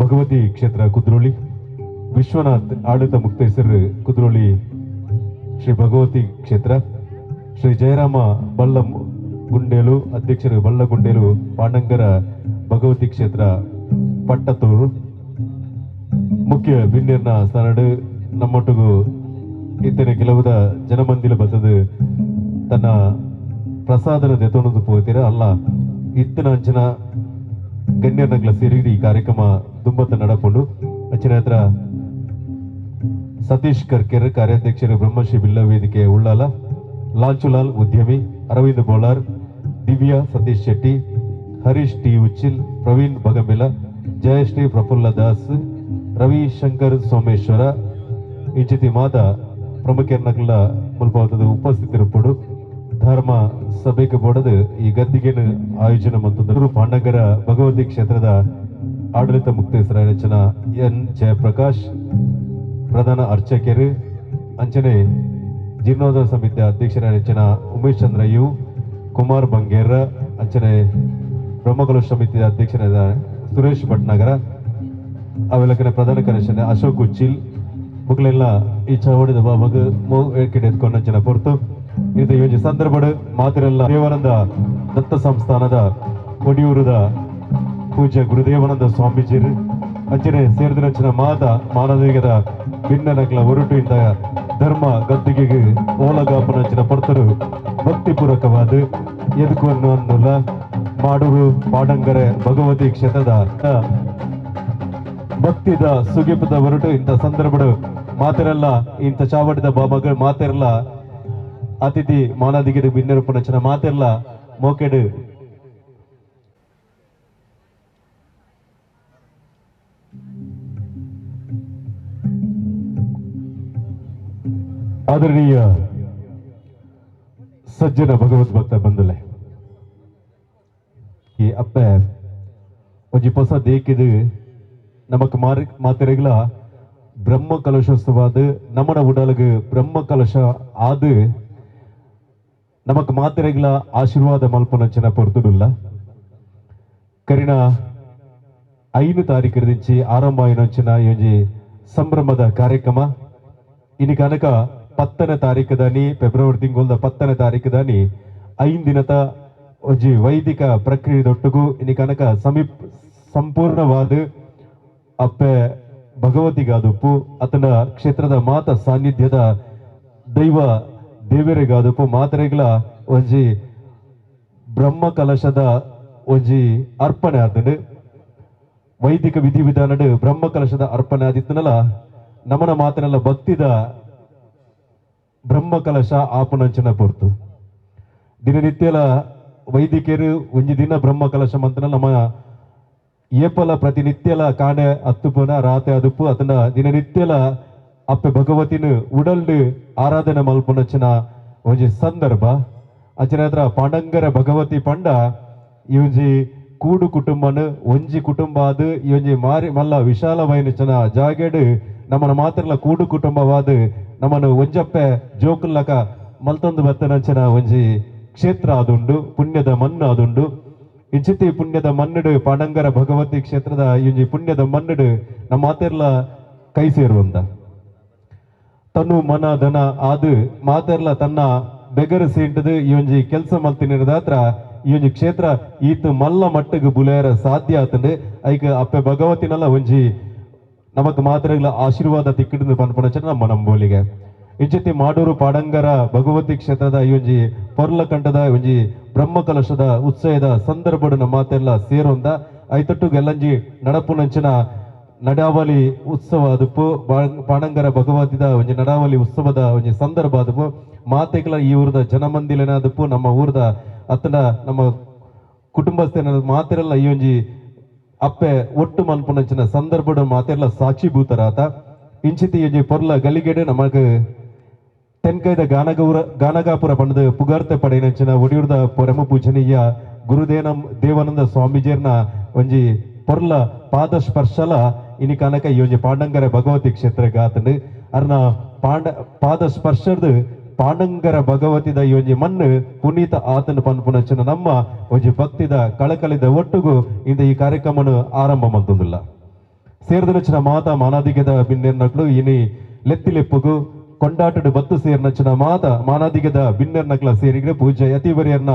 ಭಗವತಿ ಕ್ಷೇತ್ರ ಕುದ್ರೋಳಿ ವಿಶ್ವನಾಥ್ ಆಡಳಿತ ಮುಕ್ತೇಸರು ಕುದ್ರೋಳಿ ಶ್ರೀ ಭಗವತಿ ಕ್ಷೇತ್ರ ಶ್ರೀ ಜಯರಾಮ ಬಲ್ಲ ಗುಂಡೇಲು ಅಧ್ಯಕ್ಷರು ಬಲ್ಲಗುಂಡೇಲು ಪಾಂಡಂಗರ ಭಗವತಿ ಕ್ಷೇತ್ರ ಪಟ್ಟತ್ತೂರು ಮುಖ್ಯ ಬಿನ್ನೇರ್ನ ಸನಡು ನಮ್ಮೊಟ್ಟಿಗೂ ಇತನೆ ಕೆಲವುದ ಜನಮಂದಿಲ ಬತ್ತದು ತನ್ನ ಪ್ರಸಾದನ ದೆತೊಂದು ಪೋತೀರ ಅಲ್ಲ ಇತ್ತಿನ ಅಂಚನ ಗಣ್ಯರ್ನಗ್ಲ ಸೇರಿ ಈ ಕಾರ್ಯಕ್ರಮ ದುಂಬತ್ತ ನಡಕೊಂಡು ಅಂಚಿನ ಹತ್ರ ಸತೀಶ್ ಕರ್ಕೆರ್ ಕಾರ್ಯಾಧ್ಯಕ್ಷರು ಬ್ರಹ್ಮಶ್ರೀ ಬಿಲ್ಲ ವೇದಿಕೆ ಉಳ್ಳಾಲ ಲಾಂಚುಲಾಲ್ ಉದ್ಯಮಿ ಅರವಿಂದ್ ಬೋಳಾರ್ ದಿವ್ಯಾ ಸತೀಶ್ ಶೆಟ್ಟಿ ಹರೀಶ್ ಟಿ ಉಚ್ಚಿಲ್ ಪ್ರವೀಣ್ ಬಗಂಬೆಲ ಜಯಶ್ರೀ ಪ್ರಫುಲ್ಲ ದಾಸ್ ರವಿಶಂಕರ್ ಸೋಮೇಶ್ವರ ಇಂಚಿತಿ ಮಾತ ಪ್ರಮುಖರ್ನಗ್ಲ ಮುಲ್ಪದ ಉಪಸ್ಥಿತರಿಪ್ಪಡು ಧರ್ಮ ಸಭೆಗೆ ಬೋಡದು ಈ ಗದ್ದಿಗೆನ ಆಯೋಜನೆ ಮತ್ತು ಪಾಂಡಂಗರ ಭಗವತಿ ಕ್ಷೇತ್ರದ ಆಡಳಿತ ಮುಕ್ತೇಸರ ರಚನ ಎನ್ ಜಯಪ್ರಕಾಶ್ ಪ್ರಧಾನ ಅರ್ಚಕರು ಅಂಚನೆ ಜೀರ್ಣೋದ್ಧಾರ ಸಮಿತಿ ಅಧ್ಯಕ್ಷರ ರಚನ ಉಮೇಶ್ ಚಂದ್ರ ಯು ಕುಮಾರ್ ಬಂಗೇರ ಅಂಚನೆ ಬ್ರಹ್ಮಕಲಶ ಸಮಿತಿ ಅಧ್ಯಕ್ಷರಾದ ಸುರೇಶ್ ಭಟ್ನಗರ ಅವೆಲ್ಲಕನ ಪ್ರಧಾನ ಕಾರ್ಯದರ್ಶಿ ಅಶೋಕ್ ಉಚ್ಚಿಲ್ ಮಕ್ಕಳೆಲ್ಲ ಈ ಚಳವಳಿದ ಬಾಬಾಗ ಎತ್ಕೊಂಡು ಅಂಚನ ಹೊರತು ಇದು ಯೋಜನೆ ಸಂದರ್ಭ ಮಾತಿರೆಲ್ಲ ದೇವಾನಂದ ದತ್ತ ಸಂಸ್ಥಾನದ ಕೊಡಿಯೂರದ ಪೂಜ್ಯ ಗುರುದೇವಾನಂದ ಸ್ವಾಮೀಜಿರು ಅಂಚನೆ ಸೇರಿದಂಚಿನ ಮಾತ ಮಾನವೀಯದ ಭಿನ್ನನಗಳ ಹೊರಟು ಇಂದ ಧರ್ಮ ಗದ್ದಿಗೆಗೆ ಓಲಗಾಪನಂಚಿನ ಪರ್ತರು ಭಕ್ತಿಪೂರ್ವಕವಾದ ಎದುಕನ್ನು ಅನ್ನಲ್ಲ ಮಾಡೂರು ಪಾಡಂಗರೆ ಭಗವತಿ ಕ್ಷೇತ್ರದ ಭಕ್ತಿದ ಸುಗಿಪದ ಹೊರಟು ಇಂಥ ಸಂದರ್ಭ ಮಾತಿರಲ್ಲ ಇಂಥ ಚಾವಡಿದ ಬಾಬಾಗಳು ಮಾತಿರಲ್ಲ ಅತಿಥಿ ಮಾನದಿಗೆ ಭಿನ್ನರೂಪನಂಚಿನ ಮಾತಿರಲ್ಲ ಮೋಕೆಡು ಆದರಣೀಯ ಸಜ್ಜನ ಭಗವದ್ ಭಕ್ತ ಬಂದಲೆ ಈ ಅಪ್ಪ ಒಂಜಿ ಹೊಸ ದೇಕಿದು ನಮಕ್ ಮಾತೆರೆಗ್ಲ ಬ್ರಹ್ಮ ಕಲಶೋತ್ಸವಾದ ನಮ್ಮನ ಉಡಲಗ ಬ್ರಹ್ಮ ಕಲಶ ಆದು ನಮಕ್ ಮಾತೆರೆಗ್ಲ ಆಶೀರ್ವಾದ ಮಲ್ಪನಂಚನ ಪೊರ್ತುಡುಲ್ಲ ಕರಿನ 5 ತಾರೀಕು ದಿಂಚಿ ಆರಂಭ ಆಯ್ನಂಚಿನ ಒಂಜಿ ಸಂಭ್ರಮದ ಕಾರ್ಯಕ್ರಮ ಇನಿ ಕನಕ 10ನೇ ತಾರೀಕದಾನಿ ಫೆಬ್ರವರಿ ತಿಂಗಳ 10ನೇ ತಾರೀಕದಾನಿ 5 ದಿನದ ಒಂಜಿ ವೈದಿಕ ಪ್ರಕ್ರಿಯೆದೊಟ್ಟಿಗೂ ಇನಿ ಕನಕ ಸಂಪೂರ್ಣವಾದ ಅಪ್ಪೆ ಭಗವತಿಗಾದುಪ್ಪು ಆತನ ಕ್ಷೇತ್ರದ ಮಾತ ಸಾನ್ನಿಧ್ಯದ ದೈವ ದೇವರಿಗಾದುಪ್ಪು ಮಾತರೆಗಳ ಒಂಜಿ ಬ್ರಹ್ಮ ಕಲಶದ ಒಂಜಿ ಅರ್ಪಣೆ ಆತನು ವೈದಿಕ ವಿಧಿವಿಧಾನಡು ಬ್ರಹ್ಮ ಕಲಶದ ಅರ್ಪಣೆ ಆದಿತ್ತನಲ್ಲ ನಮನ ಮಾತನೆಲ್ಲ ಭಕ್ತಿದ ಬ್ರಹ್ಮ ಕಲಶ ಆಪನಂಚನ ಪೊರ್ತು ದಿನನಿತ್ಯಲ ವೈದಿಕರು ಒಂಜಿ ದಿನ ಬ್ರಹ್ಮ ಕಲಶ ಮಂತನ ನಮ್ಮ ಏಪಲ ಪ್ರತಿನಿತ್ಯಲ ಕಾಣೆ ಅತ್ತುಪನ ರಾತೆ ಅದುಪ್ಪು ಅದನ್ನ ದಿನನಿತ್ಯಲ ಅಪ್ಪೆ ಭಗವತಿನ ಉಡಲ್ಡು ಆರಾಧನೆ ಮಲ್ಪನಂಚಿನ ಒಂಜಿ ಸಂದರ್ಭ ಅಂಚನೆ ಹತ್ರ ಪಾಂಡಂಗರ ಭಗವತಿ ಪಂಡ ಈ ಒಂಜಿ ಕೂಡು ಕುಟುಂಬನ ಒಂಜಿ ಕುಟುಂಬ ಅದು ಈ ಒಂಜಿ ಮಾರಿ ಮಲ್ಲ ವಿಶಾಲವೈನಚನ ಜಾಗೆಡು ನಮ್ಮನ ಮಾತ್ರಲ ಕೂಡು ಕುಟುಂಬವಾದ ನಮ್ಮನ್ನು ಒಂಜಪ್ಪೆ ಜೋಕುಲ್ಲಕ ಮಲ್ತೊಂದು ಬತ್ತನಂಚನ ಒಂಜಿ ಕ್ಷೇತ್ರ ಆದುಂಡು ಪುಣ್ಯದ ಮಣ್ಣು ಆದುಂಡು ಇಂಚಿತಿ ಪುಣ್ಯದ ಮಣ್ಣುಡು ಪಾಂಡಂಗರ ಭಗವತಿ ಕ್ಷೇತ್ರದ ಈ ಒಂಜಿ ಪುಣ್ಯದ ಮಣ್ಣುಡು ನಮ್ಮ ಮಾತೆರ್ಲ ಕೈ ಸೇರುವಂತ ತನು ಮನ ಧನ ಆದು ಮಾತೆರ್ಲ ತನ್ನ ಬೆಗರು ಸೀಂಟದು ಈ ಒಂಜಿ ಕೆಲಸ ಮಲ್ತಿನಿರದಾತ್ರ ಈ ಒಂಜಿ ಕ್ಷೇತ್ರ ಈತು ಮಲ್ಲ ಮಟ್ಟಿಗೆ ಬುಲೇರ ಸಾಧ್ಯ ಆತಂಡು ಐಕ ಅಪ್ಪೆ ಭಗವತಿನಲ್ಲ ಒಂಜಿ ನಮಕ್ ಮಾತ್ರೆಗಳ ಆಶೀರ್ವಾದ ತಿಕ್ಕಿಡಿದು ಪನ್ಪನಚನ ನಮ್ಮ ನಂಬೋಲಿಗೆ ಇಂಚತಿ ಮಾಡೂರು ಪಾಡಂಗರ ಭಗವತಿ ಕ್ಷೇತ್ರದ ಈ ಒಂಜಿ ಪೊರ್ಲಕಂಠದ ಒಂಜಿ ಬ್ರಹ್ಮ ಕಲಶದ ಉತ್ಸವದ ಸಂದರ್ಭಡು ನಮ್ಮ ಮಾತೆಲ್ಲ ಸೇರೊಂದ ಐತಟ್ಟು ಗೆಲ್ಲಂಜಿ ನಡಪುನಂಚಿನ ನಡಾವಳಿ ಉತ್ಸವ ಅದುಪ್ಪು ಪಾಡಂಗರ ಭಗವತಿದ ಒಂಜಿ ನಡಾವಳಿ ಉತ್ಸವದ ಒಂಜಿ ಸಂದರ್ಭ ಅದುಪ್ಪು ಮಾತೆಗಳ ಈ ಊರದ ಜನಮಂದಿಲೇನಾದಪ್ಪು ನಮ್ಮ ಊರದ ಅತ್ತನ ನಮ್ಮ ಕುಟುಂಬಸ್ಥನ ಮಾತೆಲ್ಲ ಈ ಒಂಜಿ ಅಪ್ಪೆ ಒಟ್ಟು ಮನ್ಪುನಂಚಿನ ಸಂದರ್ಭದ ಮಾತೆಲ್ಲ ಸಾಕ್ಷಿಭೂತರಾತ ಇಂಚಿತಿ ಒಂಜಿ ಪೊರ್ಲ ಗಲಿಗೆಡು ನಮಕ್ ತೆನ್ಕೈದ ಗಾನಗಾಪುರ ಪಂಡದ ಪುಗಾರ್ತೆ ಪಡೆಯನಂಚಿನ ಒಡಿಯೂರ್ದ ಪರಮ ಪೂಜನೀಯ ದೇವಾನಂದ ಸ್ವಾಮೀಜಿಯರ್ನ ಒಂಜಿ ಪೊರ್ಲ ಪಾದಸ್ಪರ್ಶಲ ಇನಿ ಕನಕ ಈ ಒಂಜಿ ಪಾಂಡಂಗರ ಭಗವತಿ ಕ್ಷೇತ್ರ ಗಾತಂಡು ಅರ್ನ ಪಾದಸ್ಪರ್ಶದ ಪಾಂಡಂಗರ ಭಗವತಿದ ಈ ಒಂಜಿ ಮಣ್ಣು ಪುನೀತ ಆತನ ಪನ್ಪುನಂಚಿನ ನಮ್ಮ ಒಂಜಿ ಭಕ್ತಿದ ಕಳಕಳಿದ ಒಟ್ಟುಗೂ ಇಂದ ಈ ಕಾರ್ಯಕ್ರಮನು ಆರಂಭ ಮಂತುದಿಲ್ಲ ಸೇರ್ದನಚ್చిన ಮಾತ ಮಾನಾದಿಗದ ಬಿನ್ನೆರ್ನಕ್ಲು ಇನಿ ಲೆತ್ತಿಲೆಪ್ಪುಗು ಕೊಂಡಾಟಡು ಬತ್ತು ಸೇರ್ನಚ್చిన ಮಾತ ಮಾನಾದಿಗದ ಬಿನ್ನೆರ್ನಕ್ಲ ಸೇರಿಗ್ರೆ ಪೂಜೆ ಯತಿವರಿಯರ್ನ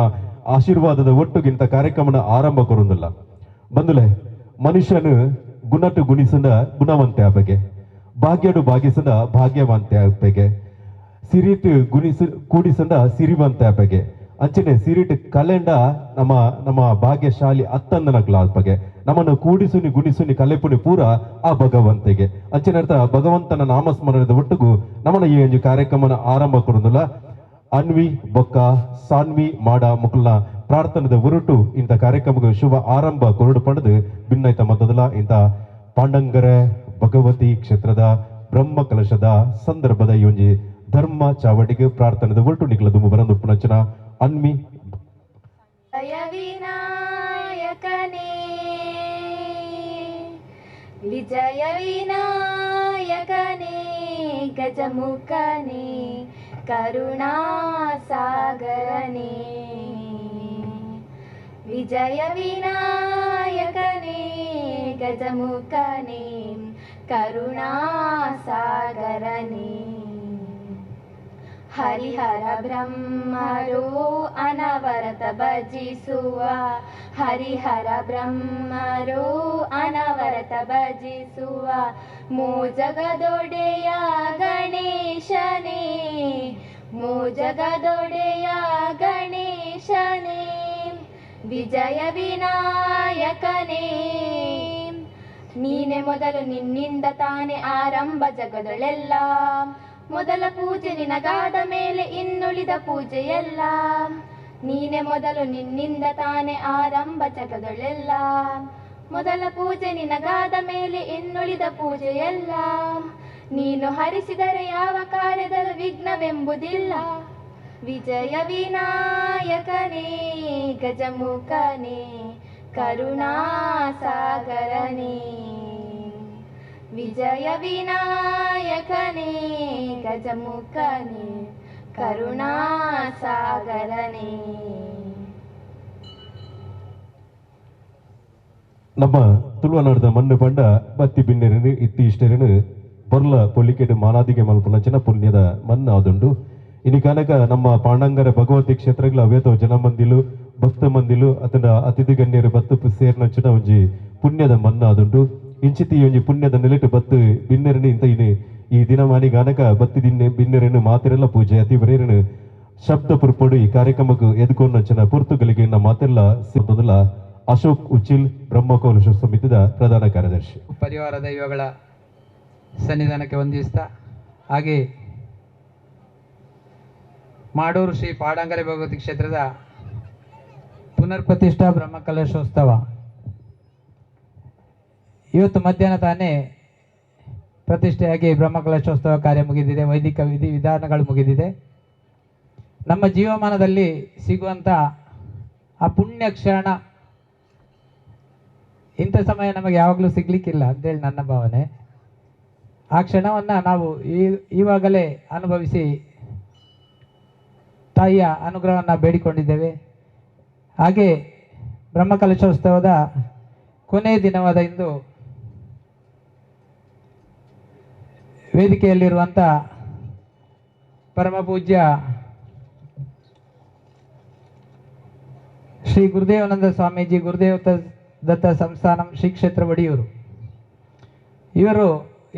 ಆಶೀರ್ವಾದದ ಒಟ್ಟುಗಿಂತ ಕಾರ್ಯಕ್ರಮನ ಆರಂಭ ಕೊರುಂದಿಲ್ಲ ಬಂದುಲೆ ಮನುಷ್ಯನು ಗುಣಟು ಗುಣಿಸದ ಗುಣವಂತೆ ಆಪೆಗೆ ಭಾಗ್ಯಡು ಭಾಗಿಸದ ಭಾಗ್ಯವಂತೆ ಆಪೆಗೆ ಸಿರಿಟು ಕೂಡಿಸದ ಸಿರಿವಂತೆ ಆಪೆಗೆ ಅಂಚನೆ ಸಿರಿಟ್ ಕಲೆಂಡ ನಮ್ಮ ಭಾಗ್ಯಶಾಲಿ ಅತ್ತಂದನಕ್ಲ ಆಪೆಗೆ ನಮ್ಮನ್ನು ಕೂಡಿಸುನಿ ಗುಣಿಸುನಿ ಕಲೆಪುನಿ ಪೂರ ಆ ಭಗವಂತೆಗೆ ಅಂಚನೆ ಅರ್ಥ ಭಗವಂತನ ನಾಮಸ್ಮರಣದ ಒಟ್ಟಿಗೂ ನಮ್ಮನ್ನ ಈ ಒಂದು ಕಾರ್ಯಕ್ರಮನ ಆರಂಭ ಕೊಡುದಿಲ್ಲ ಅನ್ವಿ ಬೊಕ್ಕ ಸಾನ್ವಿ ಮಾಡ ಮುಕಲ್ನ ಪ್ರಾರ್ಥನೆದ ಹೊರಟು ಇಂಥ ಕಾರ್ಯಕ್ರಮಕ್ಕೆ ಶುಭ ಆರಂಭ ಕೊರಡು ಪಡೆದು ಭಿನ್ನೈತ ಮೊದಲ ಇಂಥ ಪಾಂಡಂಗರ ಭಗವತಿ ಕ್ಷೇತ್ರದ ಬ್ರಹ್ಮ ಕಲಶದ ಸಂದರ್ಭದ ಈ ಒಂಜಿ ಧರ್ಮ ಚಾವಟಿಗೆ ಪ್ರಾರ್ಥನೆದ ಹೊರಟು ನಿಖಲದು ಬರಂದು ಪುಣಚನ ಅನ್ವಿ ವಿಜಯ ವಿನಾಯಕನೇ ಗಜಮುಖನೇ ಕರುಣಾ ಸಾಗರನೇ ವಿಜಯ ವಿನಾಯಕನೇ ಗಜಮುಖನೇ ಕರುಣಾ ಸಾಗರನೇ ಹರಿಹರ ಬ್ರಹ್ಮರು ಅನವರತ ಭಜಿಸುವ ಹರಿಹರ ಬ್ರಹ್ಮರು ಅನವರತ ಭಜಿಸುವ ಮೂಜಗದೊಡೆಯ ಗಣೇಶನೇ ಮೂಜಗದೊಡೆಯ ಗಣೇಶನೇ ವಿಜಯ ವಿನಾಯಕನೇ ನೀನೆ ಮೊದಲು ನಿನ್ನಿಂದ ತಾನೇ ಆರಂಭ ಜಗದೊಳೆಲ್ಲ ಮೊದಲ ಪೂಜೆ ನಿನಗಾದ ಮೇಲೆ ಇನ್ನುಳಿದ ಪೂಜೆಯೆಲ್ಲ ನೀನೆ ಮೊದಲು ನಿನ್ನಿಂದ ತಾನೇ ಆರಂಭ ಜಗದೊಳೆಲ್ಲ ಮೊದಲ ಪೂಜೆ ನಿನಗಾದ ಮೇಲೆ ಇನ್ನುಳಿದ ಪೂಜೆಯೆಲ್ಲ ನೀನು ಹರಿಸಿದರೆ ಯಾವ ಕಾರ್ಯದಲ್ಲೂ ವಿಘ್ನವೆಂಬುದಿಲ್ಲ ವಿಜಯ ವಿನಾಯಕನೇ ಗಜಮುಖನೇ ಕರುಣಾ ಸಾಗರನೇ ವಿಜಯ ವಿನಾಯಕನೇ ಗಜಮುಖನೇ ಕರುಣಾ ಸಾಗರನೇ ನಮ್ಮ ತುಳುವನಾಡದ ಮಣ್ಣು ಪಂಡ ಬತ್ತಿ ಬಿನ್ನೆರನು ಇತ್ತಿ ಇಷ್ಟರನು ಬರ್ಲ ಪೊಲಿಕೆಡು ಮಾನಾದಿಗೆ ಮಲ್ಪುನಂಚಿನ ಪುಣ್ಯದ ಮಣ್ಣು ಆದುಂಡು ಇನಿ ಕನಕ ನಮ್ಮ ಪಾಂಡಂಗರ ಭಗವತಿ ಕ್ಷೇತ್ರಗಳ ಅವೇತೋ ಜನ ಮಂದಿಲು ಭಕ್ತ ಮಂದಿಲು ಅತನ ಅತಿಥಿ ಗಣ್ಯರು ಬತ್ತು ಸೇರ್ನಂಚಿನ ಒಂಜಿ ಪುಣ್ಯದ ಮಣ್ಣು ಆದುಂಡು ಇಂಚಿತಿ ಒಂಜಿ ಪುಣ್ಯದ ನೆಲೆಟು ಬತ್ತು ಬಿನ್ನೆರನು ಇಂತ ಇನಿ ಈ ದಿನಮಾನಿ ಗಾನಕ ಬತ್ತಿ ದಿನ್ನೆ ಬಿನ್ನೆರನು ಮಾತಿರೆಲ್ಲ ಪೂಜೆ ಅತಿ ಬರೇರನು ಶಬ್ದ ಪುರ್ಪೊಡು ಈ ಕಾರ್ಯಕ್ರಮಕ್ಕೆ ಎದುಕೊಂಡಂಚಿನ ಪುರ್ತುಗಳಿಗೆ ನಮ್ಮ ಮಾತೆಲ್ಲ ಸಿಗೋದಿಲ್ಲ ಅಶೋಕ್ ಉಚಿಲ್ ಬ್ರಹ್ಮಕೌಲಶ ಸಮಿತಿದ ಪ್ರಧಾನ ಕಾರ್ಯದರ್ಶಿ ಪರಿವಾರ ದೈವಗಳ ಸನ್ನಿಧಾನಕ್ಕೆ ವಂದಿಸ್ತಾ ಹಾಗೆ ಮಾಡೂರು ಶ್ರೀ ಪಾಡಂಗರ ಭಗವತಿ ಕ್ಷೇತ್ರದ ಪುನರ್ಪ್ರತಿಷ್ಠಾ ಬ್ರಹ್ಮಕಲಶೋತ್ಸವ ಇವತ್ತು ಮಧ್ಯಾಹ್ನ ತಾನೇ ಪ್ರತಿಷ್ಠೆಯಾಗಿ ಬ್ರಹ್ಮಕಲಶೋತ್ಸವ ಕಾರ್ಯ ಮುಗಿದಿದೆ. ವೈದಿಕ ವಿಧಿ ವಿಧಾನಗಳು ಮುಗಿದಿದೆ. ನಮ್ಮ ಜೀವಮಾನದಲ್ಲಿ ಸಿಗುವಂಥ ಆ ಪುಣ್ಯ ಕ್ಷಣ ಇಂಥ ಸಮಯ ನಮಗೆ ಯಾವಾಗಲೂ ಸಿಗ್ಲಿಕ್ಕಿಲ್ಲ ಅಂತೇಳಿ ನನ್ನ ಭಾವನೆ. ಆ ಕ್ಷಣವನ್ನು ನಾವು ಈವಾಗಲೇ ಅನುಭವಿಸಿ ತಾಯಿಯ ಅನುಗ್ರಹವನ್ನು ಬೇಡಿಕೊಂಡಿದ್ದೇವೆ. ಹಾಗೆ ಬ್ರಹ್ಮಕಲಶೋತ್ಸವದ ಕೊನೆಯ ದಿನವಾದ ಇಂದು ವೇದಿಕೆಯಲ್ಲಿರುವಂಥ ಪರಮ ಪೂಜ್ಯ ಶ್ರೀ ಗುರುದೇವಾನಂದ ಸ್ವಾಮೀಜಿ ಗುರುದೇವ ದತ್ತ ಸಂಸ್ಥಾನಂ ಶ್ರೀ ಕ್ಷೇತ್ರ ಒಡಿಯೂರು ಇವರು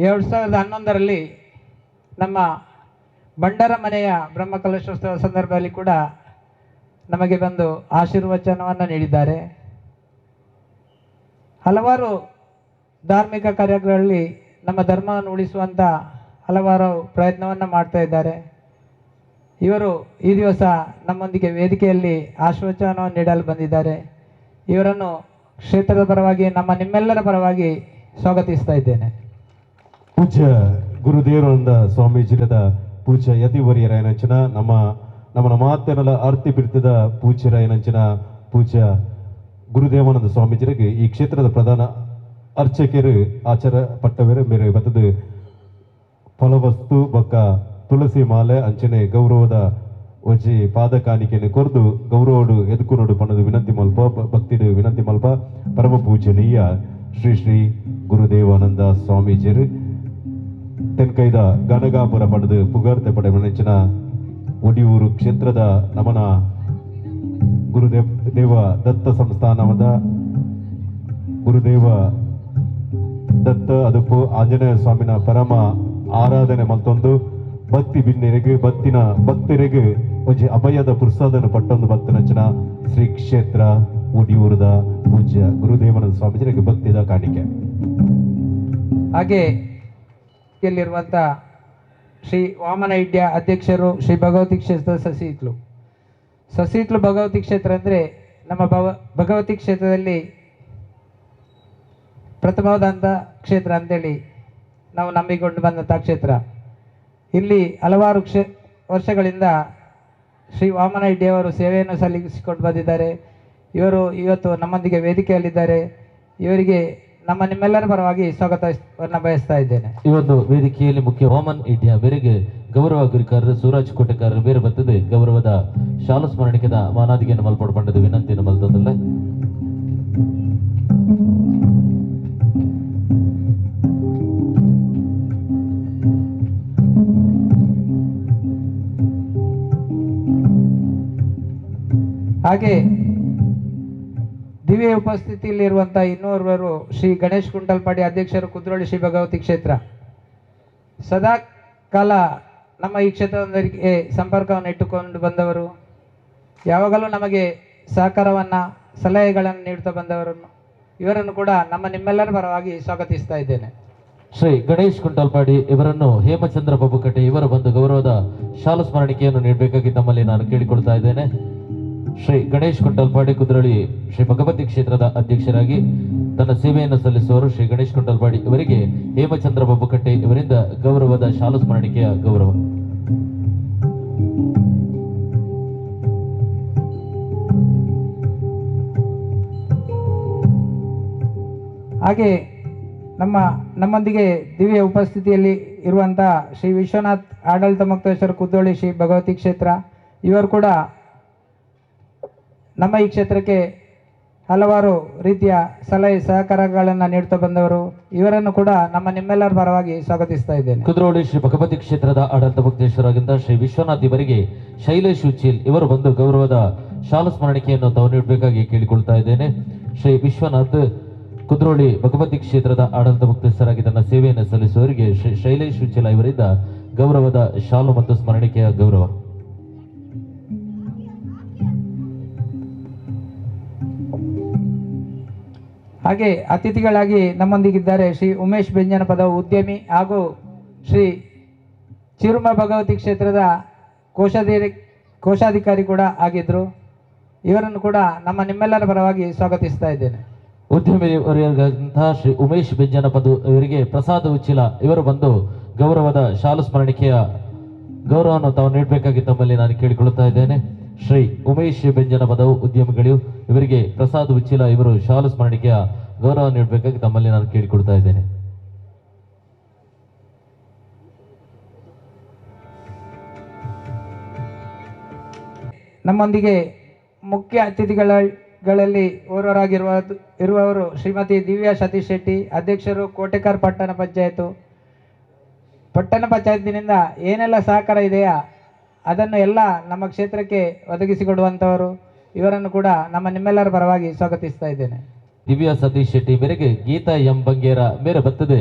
2011ರಲ್ಲಿ ನಮ್ಮ ಬಂಡರ ಮನೆಯ ಬ್ರಹ್ಮಕಲಶೋತ್ಸವ ಸಂದರ್ಭದಲ್ಲಿ ಕೂಡ ನಮಗೆ ಬಂದು ಆಶೀರ್ವಚನವನ್ನು ನೀಡಿದ್ದಾರೆ. ಹಲವಾರು ಧಾರ್ಮಿಕ ಕಾರ್ಯಗಳಲ್ಲಿ ನಮ್ಮ ಧರ್ಮವನ್ನು ಉಳಿಸುವಂಥ ಹಲವಾರು ಪ್ರಯತ್ನವನ್ನು ಮಾಡ್ತಾ ಇದ್ದಾರೆ. ಇವರು ಈ ದಿವಸ ನಮ್ಮೊಂದಿಗೆ ವೇದಿಕೆಯಲ್ಲಿ ಆಶೀರ್ವಚನವನ್ನು ನೀಡಲು ಬಂದಿದ್ದಾರೆ. ಇವರನ್ನು ಕ್ಷೇತ್ರದ ಪರವಾಗಿ ನಿಮ್ಮೆಲ್ಲರ ಪರವಾಗಿ ಸ್ವಾಗತಿಸ್ತಾ ಇದ್ದೇನೆ. ಪೂಜ್ಯ ಗುರುದೇವರಾನಂದ ಸ್ವಾಮೀಜಿರದ ಪೂಜ್ಯ ಯತಿವರಿಯರಾಯನಂಚಿನ ನಮ್ಮ ಮಾತೆನಲ ಆರ್ತಿ ಬಿರ್ತದ ಪೂಜ್ಯರಾಯನಂಚಿನ ಪೂಜ್ಯ ಗುರುದೇವಾನಂದ ಸ್ವಾಮೀಜಿರಿಗೆ ಈ ಕ್ಷೇತ್ರದ ಪ್ರಧಾನ ಅರ್ಚಕರು ಆಚಾರ ಪಟ್ಟವರು ಮೇರೆ ಬತ್ತದ ಫಲವಸ್ತು ಬೊಕ್ಕ ತುಳಸಿ ಮಾಲೆ ಅಂಚನೆ ಗೌರವದ ಒಜ್ಜಿ ಪಾದ ಕಾಣಿಕೆಯನ್ನು ಕೊರ್ದು ಗೌರವಡು ಎದುಕುನೋಡು ಪಣದು ವಿನಂತಿ ಮಲ್ಪ ಭಕ್ತಿಡು ವಿನಂತಿ ಮಲ್ಪ ಪರಮ ಪೂಜನೀಯ ಶ್ರೀ ಶ್ರೀ ಗುರುದೇವಾನಂದ ಸ್ವಾಮೀಜಿರು ತೆನ್ಕೈದ ಗನಗಾಪುರ ಪಡೆದು ಪುಗಾರ್ತೆ ಪಡೆ ನೆಚ್ಚಿನ ಒಡಿಯೂರು ಕ್ಷೇತ್ರದ ನಮನ ಗುರುದೇವ ದತ್ತ ಸಂಸ್ಥಾನದ ಗುರುದೇವ ದತ್ತ ಅದಪ್ಪು ಆಂಜನೇಯ ಸ್ವಾಮಿನ ಪರಮ ಆರಾಧನೆ ಮತ್ತೊಂದು ಭಕ್ತಿ ಬಿನ್ನೆರೆಗೆ ಭಕ್ತಿನ ಭಕ್ತರಿಗೆ ಒಂಜಿ ಅಭಯದ ಪುರ್ಸಾದನ್ನು ಪಟ್ಟೊಂದು ಭಕ್ತ ನಚ್ಚನ ಶ್ರೀ ಕ್ಷೇತ್ರ ಒಡಿಯೂರದ ಪೂಜ್ಯ ಗುರುದೇವಾನಂದ ಸ್ವಾಮೀಜಿಗೆ ಭಕ್ತಿದ ಕಾಣಿಕೆ. ಹಾಗೆ ಇಲ್ಲಿರುವಂಥ ಶ್ರೀ ವಾಮನ ಇಡ್ಯ ಅಧ್ಯಕ್ಷರು ಶ್ರೀ ಭಗವತಿ ಕ್ಷೇತ್ರ ಸಸಿಹಿತ್ಲು ಭಗವತಿ ಕ್ಷೇತ್ರ ಅಂದರೆ ನಮ್ಮ ಭಗವತಿ ಕ್ಷೇತ್ರದಲ್ಲಿ ಪ್ರಥಮವಾದಂಥ ಕ್ಷೇತ್ರ ಅಂತೇಳಿ ನಾವು ನಂಬಿಕೊಂಡು ಬಂದಂಥ ಕ್ಷೇತ್ರ. ಇಲ್ಲಿ ಹಲವಾರು ವರ್ಷಗಳಿಂದ ಶ್ರೀ ವಾಮನ ಇಡ್ಡಿಯವರು ಸೇವೆಯನ್ನು ಸಲ್ಲಿಸಿಕೊಂಡು ಬಂದಿದ್ದಾರೆ. ಇವರು ಇವತ್ತು ನಮ್ಮೊಂದಿಗೆ ವೇದಿಕೆಯಲ್ಲಿದ್ದಾರೆ. ಇವರಿಗೆ ನಿಮ್ಮೆಲ್ಲರ ಪರವಾಗಿ ಸ್ವಾಗತವನ್ನು ಬಯಸ್ತಾ ಇದ್ದೇನೆ. ಈ ಒಂದು ವೇದಿಕೆಯಲ್ಲಿ ಮುಖ್ಯ ವಾಮನ್ ಇಡ್ಯ ಬೇರೆಗೆ ಗೌರವ ಗುರಿಕಾರರು ಸೂರಜ್ ಕೋಟೆಕಾರರು ಬೇರೆ ಬರ್ತದೆ ಗೌರವದ ಶಾಲು ಸ್ಮರಣಿಕೆದ ಮಾನಾದಿಗೆಯನ್ನು ಮಲ್ಪಡ್ಕೊಂಡದ್ದು ವಿನಂತಿಯನ್ನು ಮಲ್ತದಲ್ಲ. ಹಾಗೆ ದಿವ್ಯ ಉಪಸ್ಥಿತಿಯಲ್ಲಿರುವಂಥ ಇನ್ನೋರ್ವರು ಶ್ರೀ ಗಣೇಶ್ ಕುಂಟಲ್ಪಾಡಿ ಅಧ್ಯಕ್ಷರು ಕುದ್ರೋಳಿ ಶ್ರೀ ಭಗವತಿ ಕ್ಷೇತ್ರ. ಸದಾ ಕಾಲ ನಮ್ಮ ಈ ಕ್ಷೇತ್ರದೊಂದಿಗೆ ಸಂಪರ್ಕವನ್ನು ಇಟ್ಟುಕೊಂಡು ಬಂದವರು, ಯಾವಾಗಲೂ ನಮಗೆ ಸಹಕಾರವನ್ನು ಸಲಹೆಗಳನ್ನು ನೀಡುತ್ತಾ ಬಂದವರನ್ನು ಇವರನ್ನು ಕೂಡ ನಿಮ್ಮೆಲ್ಲರ ಪರವಾಗಿ ಸ್ವಾಗತಿಸ್ತಾ ಇದ್ದೇನೆ. ಶ್ರೀ ಗಣೇಶ್ ಕುಂಟಲ್ಪಾಡಿ ಇವರನ್ನು ಹೇಮಚಂದ್ರ ಬಬ್ಬುಕಟ್ಟೆ ಇವರು ಬಂದು ಗೌರವದ ಶಾಲು ಸ್ಮರಣಿಕೆಯನ್ನು ನೀಡಬೇಕಾಗಿ ತಮ್ಮಲ್ಲಿ ನಾನು ಕೇಳಿಕೊಳ್ತಾ ಇದ್ದೇನೆ. ಶ್ರೀ ಗಣೇಶ್ ಕುಂಟಲ್ಪಾಡಿ ಕುದ್ರೋಳಿ ಶ್ರೀ ಭಗವತಿ ಕ್ಷೇತ್ರದ ಅಧ್ಯಕ್ಷರಾಗಿ ತನ್ನ ಸೇವೆಯನ್ನು ಸಲ್ಲಿಸುವವರು ಶ್ರೀ ಗಣೇಶ್ ಕುಂಟಲ್ಪಾಡಿ ಇವರಿಗೆ ಹೇಮಚಂದ್ರ ಬಬ್ಬುಕಟ್ಟೆ ಇವರಿಂದ ಗೌರವದ ಶಾಲು ಸ್ಮರಣಿಕೆಯ ಗೌರವ. ಹಾಗೆ ನಮ್ಮೊಂದಿಗೆ ದಿವ್ಯ ಉಪಸ್ಥಿತಿಯಲ್ಲಿ ಇರುವಂಥ ಶ್ರೀ ವಿಶ್ವನಾಥ್ ಆಡಳಿತ ಮುಕ್ತೇಶ್ವರ ಕುದ್ರೋಳಿ ಶ್ರೀ ಭಗವತಿ ಕ್ಷೇತ್ರ ಇವರು ಕೂಡ ನಮ್ಮ ಈ ಕ್ಷೇತ್ರಕ್ಕೆ ಹಲವಾರು ರೀತಿಯ ಸಲಹೆ ಸಹಕಾರಗಳನ್ನು ನೀಡುತ್ತಾ ಬಂದವರು. ಇವರನ್ನು ಕೂಡ ನಿಮ್ಮೆಲ್ಲರ ಪರವಾಗಿ ಸ್ವಾಗತಿಸ್ತಾ ಇದ್ದೇನೆ. ಕುದ್ರೋಳಿ ಶ್ರೀ ಭಗವತಿ ಕ್ಷೇತ್ರದ ಆಡಳಿತ ಮುಕ್ತೇಶ್ವರಾಗಿದ್ದ ಶ್ರೀ ವಿಶ್ವನಾಥ್ ಇವರಿಗೆ ಶೈಲೇಶ್ ಉಚ್ಚಿಲ್ ಇವರು ಬಂದು ಗೌರವದ ಶಾಲು ಸ್ಮರಣಿಕೆಯನ್ನು ತಾವು ನೀಡಬೇಕಾಗಿ ಕೇಳಿಕೊಳ್ತಾ ಇದ್ದೇನೆ. ಶ್ರೀ ವಿಶ್ವನಾಥ್ ಕುದ್ರೋಳಿ ಭಗವತಿ ಕ್ಷೇತ್ರದ ಆಡಳಿತ ಮುಕ್ತೇಶ್ವರಾಗಿ ತನ್ನ ಸೇವೆಯನ್ನು ಸಲ್ಲಿಸುವವರಿಗೆ ಶ್ರೀ ಶೈಲೇಶ್ ಉಚ್ಚಿಲ ಇವರಿಂದ ಗೌರವದ ಶಾಲು ಮತ್ತು ಸ್ಮರಣಿಕೆಯ ಗೌರವ. ಹಾಗೆ ಅತಿಥಿಗಳಾಗಿ ನಮ್ಮೊಂದಿಗಿದ್ದಾರೆ ಶ್ರೀ ಉಮೇಶ್ ಬೆಂಜನಪದ ಉದ್ಯಮಿ ಹಾಗೂ ಶ್ರೀ ಚಿರುಮ ಭಗವತಿ ಕ್ಷೇತ್ರದ ಕೋಶಾಧಿಕಾರಿ ಕೂಡ ಆಗಿದ್ರು. ಇವರನ್ನು ಕೂಡ ನಿಮ್ಮೆಲ್ಲರ ಪರವಾಗಿ ಸ್ವಾಗತಿಸ್ತಾ ಇದ್ದೇನೆ. ಉದ್ಯಮಿ ವರಿಯರಾದಂತಹ ಶ್ರೀ ಉಮೇಶ್ ಬೆಂಜನಪದ ಇವರಿಗೆ ಪ್ರಸಾದ್ ಉಚ್ಚಿಲ ಇವರು ಬಂದು ಗೌರವದ ಶಾಲು ಸ್ಮರಣಿಕೆಯ ಗೌರವವನ್ನು ತಾವು ನೀಡಬೇಕಾಗಿ ತಮ್ಮಲ್ಲಿ ನಾನು ಕೇಳಿಕೊಳ್ಳುತ್ತಾ ಇದ್ದೇನೆ. ಶ್ರೀ ಉಮೇಶ್ ಬೆಂಜನಪದ ಉದ್ಯಮಿಗಳು ಇವರಿಗೆ ಪ್ರಸಾದ್ ಉಚ್ಚಿಲ ಇವರು ಶಾಲು ಸ್ಮರಣಿಕೆಯ ಗೌರವ ನೀಡಬೇಕಾಗಿ ತಮ್ಮಲ್ಲಿ ನಾನು ಕೇಳಿಕೊಳ್ತಾ ಇದ್ದೇನೆ. ನಮ್ಮೊಂದಿಗೆ ಮುಖ್ಯ ಅತಿಥಿಗಳಲ್ಲಿ ಇರುವವರು ಶ್ರೀಮತಿ ದಿವ್ಯಾ ಸತೀಶ್ ಶೆಟ್ಟಿ, ಅಧ್ಯಕ್ಷರು ಕೋಟೆಕಾರ್ ಪಟ್ಟಣ ಪಂಚಾಯತ್ನಿಂದ ಏನೆಲ್ಲ ಸಹಕಾರ ಇದೆಯಾ ಅದನ್ನು ಎಲ್ಲ ನಮ್ಮ ಕ್ಷೇತ್ರಕ್ಕೆ ಒದಗಿಸಿಕೊಡುವಂಥವರು. ಇವರನ್ನು ಕೂಡ ನಿಮ್ಮೆಲ್ಲರ ಪರವಾಗಿ ಸ್ವಾಗತಿಸ್ತಾ ಇದ್ದೇನೆ. ದಿವ್ಯಾ ಸತೀಶ್ ಶೆಟ್ಟಿ ಮೇರೆಗೆ ಗೀತಾ ಎಂ ಬಂಗೇರ ಮೇರೆ ಬರ್ತದೆ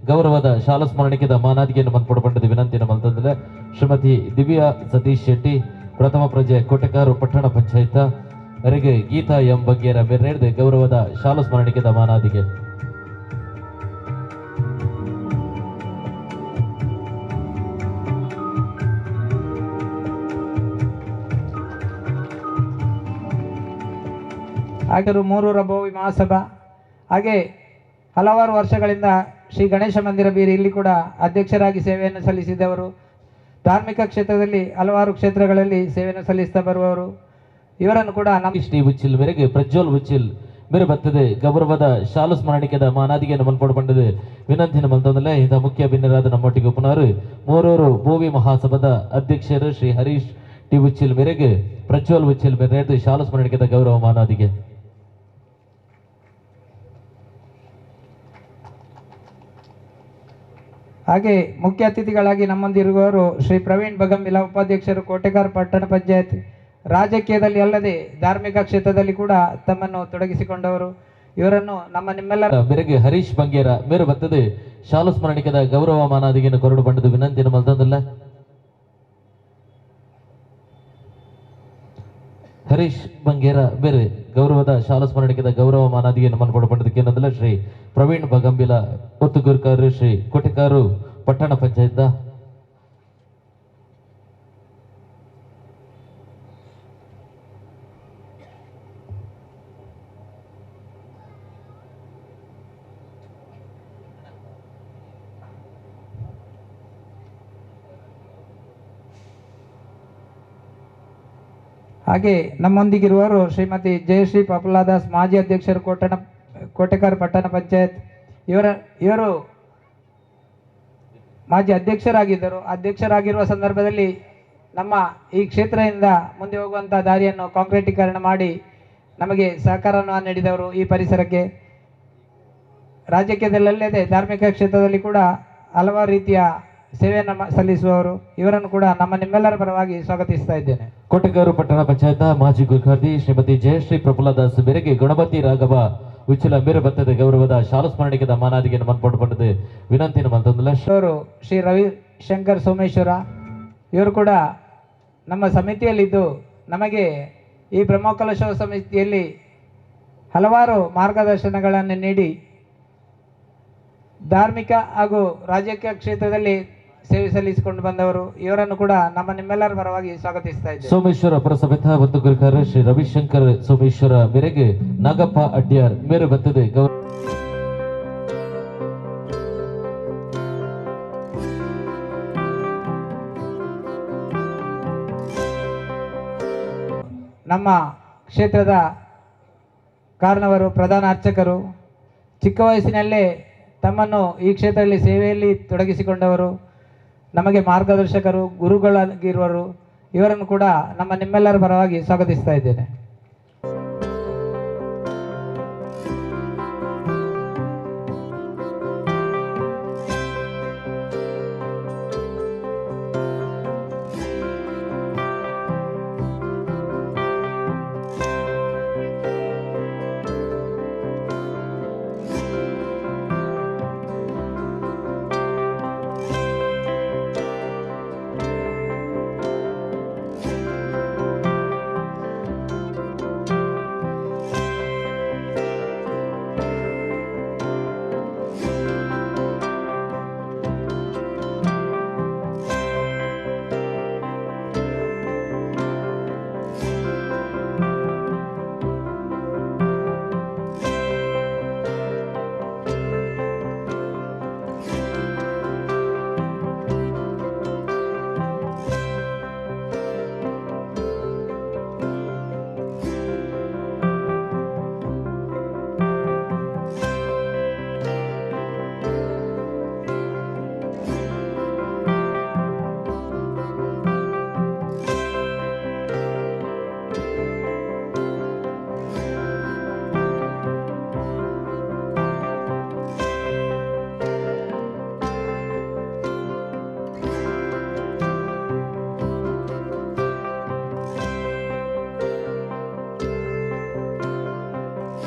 ಗೌರವದ ಶಾಲು ಸ್ಮರಣಿಕೆದ ಮಾನಾದಿಗೆಯನ್ನು ಮನ್ಪಡಬಂಡದ ವಿನಂತಿಯನ್ನು ಮಲ್ತಂದ್ರೆ ಶ್ರೀಮತಿ ದಿವ್ಯಾ ಸತೀಶ್ ಶೆಟ್ಟಿ ಪ್ರಥಮ ಪ್ರಜೆ ಕೋಟೆಕಾರು ಪಟ್ಟಣ ಪಂಚಾಯತ್ ಅವರಿಗೆ ಗೀತಾ ಎಂ ಬಂಗೇರ ಮೇರೆ ನೀಡಿದ ಗೌರವದ ಶಾಲು ಸ್ಮರಣಿಕೆದ ಮಾನಾದಿಗೆ. ಹಾಗೆ ಮೂರೂರ ಬೋವಿ ಮಹಾಸಭಾ ಹಾಗೆ ಹಲವಾರು ವರ್ಷಗಳಿಂದ ಶ್ರೀ ಗಣೇಶ ಮಂದಿರ ಬೀರಿ ಇಲ್ಲಿ ಕೂಡ ಅಧ್ಯಕ್ಷರಾಗಿ ಸೇವೆಯನ್ನು ಸಲ್ಲಿಸಿದವರು. ಧಾರ್ಮಿಕ ಕ್ಷೇತ್ರದಲ್ಲಿ ಹಲವಾರು ಕ್ಷೇತ್ರಗಳಲ್ಲಿ ಸೇವೆಯನ್ನು ಸಲ್ಲಿಸ್ತಾ ಬರುವವರು. ಇವರನ್ನು ಕೂಡ ಶ್ರೀ ಉಚ್ಚಿಲ್ ಮೇರೆಗೆ ಪ್ರಜ್ವಲ್ ಉಚ್ಚಿಲ್ ಮೇರೆ ಬರ್ತದೆ ಗೌರವದ ಶಾಲು ಸ್ಮರಣಿಕೆದ ಮಾನಾದಿಗೆಯನ್ನು ಮಲ್ಪಡಬಂಡದು ವಿನಂತಿಯನ್ನು ಮಲ್ತಂದಲ್ಲ. ಇಂಥ ಮುಖ್ಯ ಭಿನ್ನರಾದ ನಮ್ಮೊಟ್ಟಿಗೆ ಉಪನಾರು ಮೂರೂರು ಬೋವಿ ಮಹಾಸಭಾದ ಅಧ್ಯಕ್ಷರು ಶ್ರೀ ಹರೀಶ್ ಟಿ ಉಚ್ಚಿಲ್ ಮೇರೆಗೆ ಪ್ರಜ್ವಲ್ ಉಚ್ಚಿಲ್ ಮೇರೆ ನೀಡಿದ ಶಾಲು ಸ್ಮರಣಿಕೆದ ಗೌರವ ಮಾನಾದಿಗೆ. ಹಾಗೆ ಮುಖ್ಯ ಅತಿಥಿಗಳಾಗಿ ನಮ್ಮೊಂದಿರುವವರು ಶ್ರೀ ಪ್ರವೀಣ್ ಬಗಂಬಿಲ, ಉಪಾಧ್ಯಕ್ಷರು, ಕೋಟೆಗಾರ್ ಪಟ್ಟಣ ಪಂಚಾಯತ್. ರಾಜಕೀಯದಲ್ಲಿ ಅಲ್ಲದೆ ಧಾರ್ಮಿಕ ಕ್ಷೇತ್ರದಲ್ಲಿ ಕೂಡ ತಮ್ಮನ್ನು ತೊಡಗಿಸಿಕೊಂಡವರು. ಇವರನ್ನು ನಮ್ಮ ನಿಮ್ಮೆಲ್ಲರ ಮೇರೆಗೆ ಹರೀಶ್ ಬಂಗೇರ ಮೇರು ಬತ್ತದೆ ಶಾಲು ಸ್ಮರಣಿಕದ ಗೌರವ ಮಾನಾದಿಗೆಯನ್ನು ಕೊರಡು ಬಂಡದು ವಿನಂತಿಯನ್ನು ಮಲ್ತಂದಿಲ್ಲ. ಹರೀಶ್ ಬಂಗೇರ ಬೇರೆ ಗೌರವದ ಶಾಲಾ ಸ್ಮರಣಿಕದ ಗೌರವ ಮಾನಾದಿಯನ್ನು ಮನ್ಕೊಡು ಪಡೆದಕ್ಕೆ ಏನಂದಿಲ್ಲ. ಶ್ರೀ ಪ್ರವೀಣ್ ಬಗಂಬಿಲ ಒತ್ತುಗುರ್ಕಾರು, ಶ್ರೀ ಕೊಟೆಕಾರು ಪಟ್ಟಣ ಪಂಚಾಯತ್. ಹಾಗೆ ನಮ್ಮೊಂದಿಗಿರುವವರು ಶ್ರೀಮತಿ ಜಯಶ್ರೀ ಪಪಲಾದಾಸ್, ಮಾಜಿ ಅಧ್ಯಕ್ಷರು, ಕೋಟೆಕಾರ್ ಪಟ್ಟಣ ಪಂಚಾಯತ್. ಇವರು ಮಾಜಿ ಅಧ್ಯಕ್ಷರಾಗಿರುವ ಸಂದರ್ಭದಲ್ಲಿ ನಮ್ಮ ಈ ಕ್ಷೇತ್ರದಿಂದ ಮುಂದೆ ಹೋಗುವಂಥ ದಾರಿಯನ್ನು ಕಾಂಕ್ರೀಟೀಕರಣ ಮಾಡಿ ನಮಗೆ ಸಹಕಾರವನ್ನು ನೀಡಿದವರು. ಈ ಪರಿಸರಕ್ಕೆ ರಾಜಕೀಯದಲ್ಲದೆ ಧಾರ್ಮಿಕ ಕ್ಷೇತ್ರದಲ್ಲಿ ಕೂಡ ಹಲವಾರು ರೀತಿಯ ಸೇವೆಯನ್ನು ಸಲ್ಲಿಸುವವರು. ಇವರನ್ನು ಕೂಡ ನಮ್ಮ ನಿಮ್ಮೆಲ್ಲರ ಪರವಾಗಿ ಸ್ವಾಗತಿಸ್ತಾ ಇದ್ದೇನೆ. ಕೋಟೆಗಾರು ಪಟ್ಟಣ ಪಂಚಾಯತ್ ಮಾಜಿ ಗುರುಕಾರ್ತಿ ಶ್ರೀಮತಿ ಜಯಶ್ರೀ ಪ್ರಫುಲ್ಲದಾಸ್ ಬೇರೆಗೆ ಗಣಪತಿ ರಾಘವ ಉಚ್ಚಲ ಮೇರು ಬತ್ತದ ಗೌರವದ ಶಾಲು ಸ್ಮರಣಿಕದ ಮಾನಾದಿಗೆಯನ್ನು ಮನ್ಪೊಂಡು ಪಡೆದು ವಿನಂತಿಯನ್ನು ಮಲ್ತಂದಿಲ್ಲ. ಅವರು ಶ್ರೀ ರವಿಶಂಕರ್ ಸೋಮೇಶ್ವರ, ಇವರು ಕೂಡ ನಮ್ಮ ಸಮಿತಿಯಲ್ಲಿದ್ದು ನಮಗೆ ಈ ಬ್ರಹ್ಮಕಲಶೋತ್ಸವ ಸಮಿತಿಯಲ್ಲಿ ಹಲವಾರು ಮಾರ್ಗದರ್ಶನಗಳನ್ನು ನೀಡಿ ಧಾರ್ಮಿಕ ಹಾಗೂ ರಾಜಕೀಯ ಕ್ಷೇತ್ರದಲ್ಲಿ ಸೇವೆ ಸಲ್ಲಿಸಿಕೊಂಡು ಬಂದವರು. ಇವರನ್ನು ಕೂಡ ನಮ್ಮ ನಿಮ್ಮೆಲ್ಲರ ಪರವಾಗಿ ಸ್ವಾಗತಿಸ್ತಾ ಇದ್ದೇವೆ. ಸೋಮೇಶ್ವರ ಪುರಸಭೆತ ಮತ್ತು ಗುರುಕಾರ ಶ್ರೀ ರವಿಶಂಕರ್ ಸೋಮೇಶ್ವರ ಮೇರೆಗೆ ನಾಗಪ್ಪ ಅಡ್ಯಾರ್ ಮೇರು ಬತ್ತದೆ ನಮ್ಮ ಕ್ಷೇತ್ರದ ಕಾರಣವರು, ಪ್ರಧಾನ ಅರ್ಚಕರು, ಚಿಕ್ಕ ವಯಸ್ಸಿನಲ್ಲೇ ತಮ್ಮನ್ನು ಈ ಕ್ಷೇತ್ರದಲ್ಲಿ ಸೇವೆಯಲ್ಲಿ ತೊಡಗಿಸಿಕೊಂಡವರು, ನಮಗೆ ಮಾರ್ಗದರ್ಶಕರು, ಗುರುಗಳಾಗಿರುವರು. ಇವರನ್ನು ಕೂಡ ನಮ್ಮ ನಿಮ್ಮೆಲ್ಲರ ಪರವಾಗಿ ಸ್ವಾಗತಿಸ್ತಾ ಇದ್ದೇನೆ.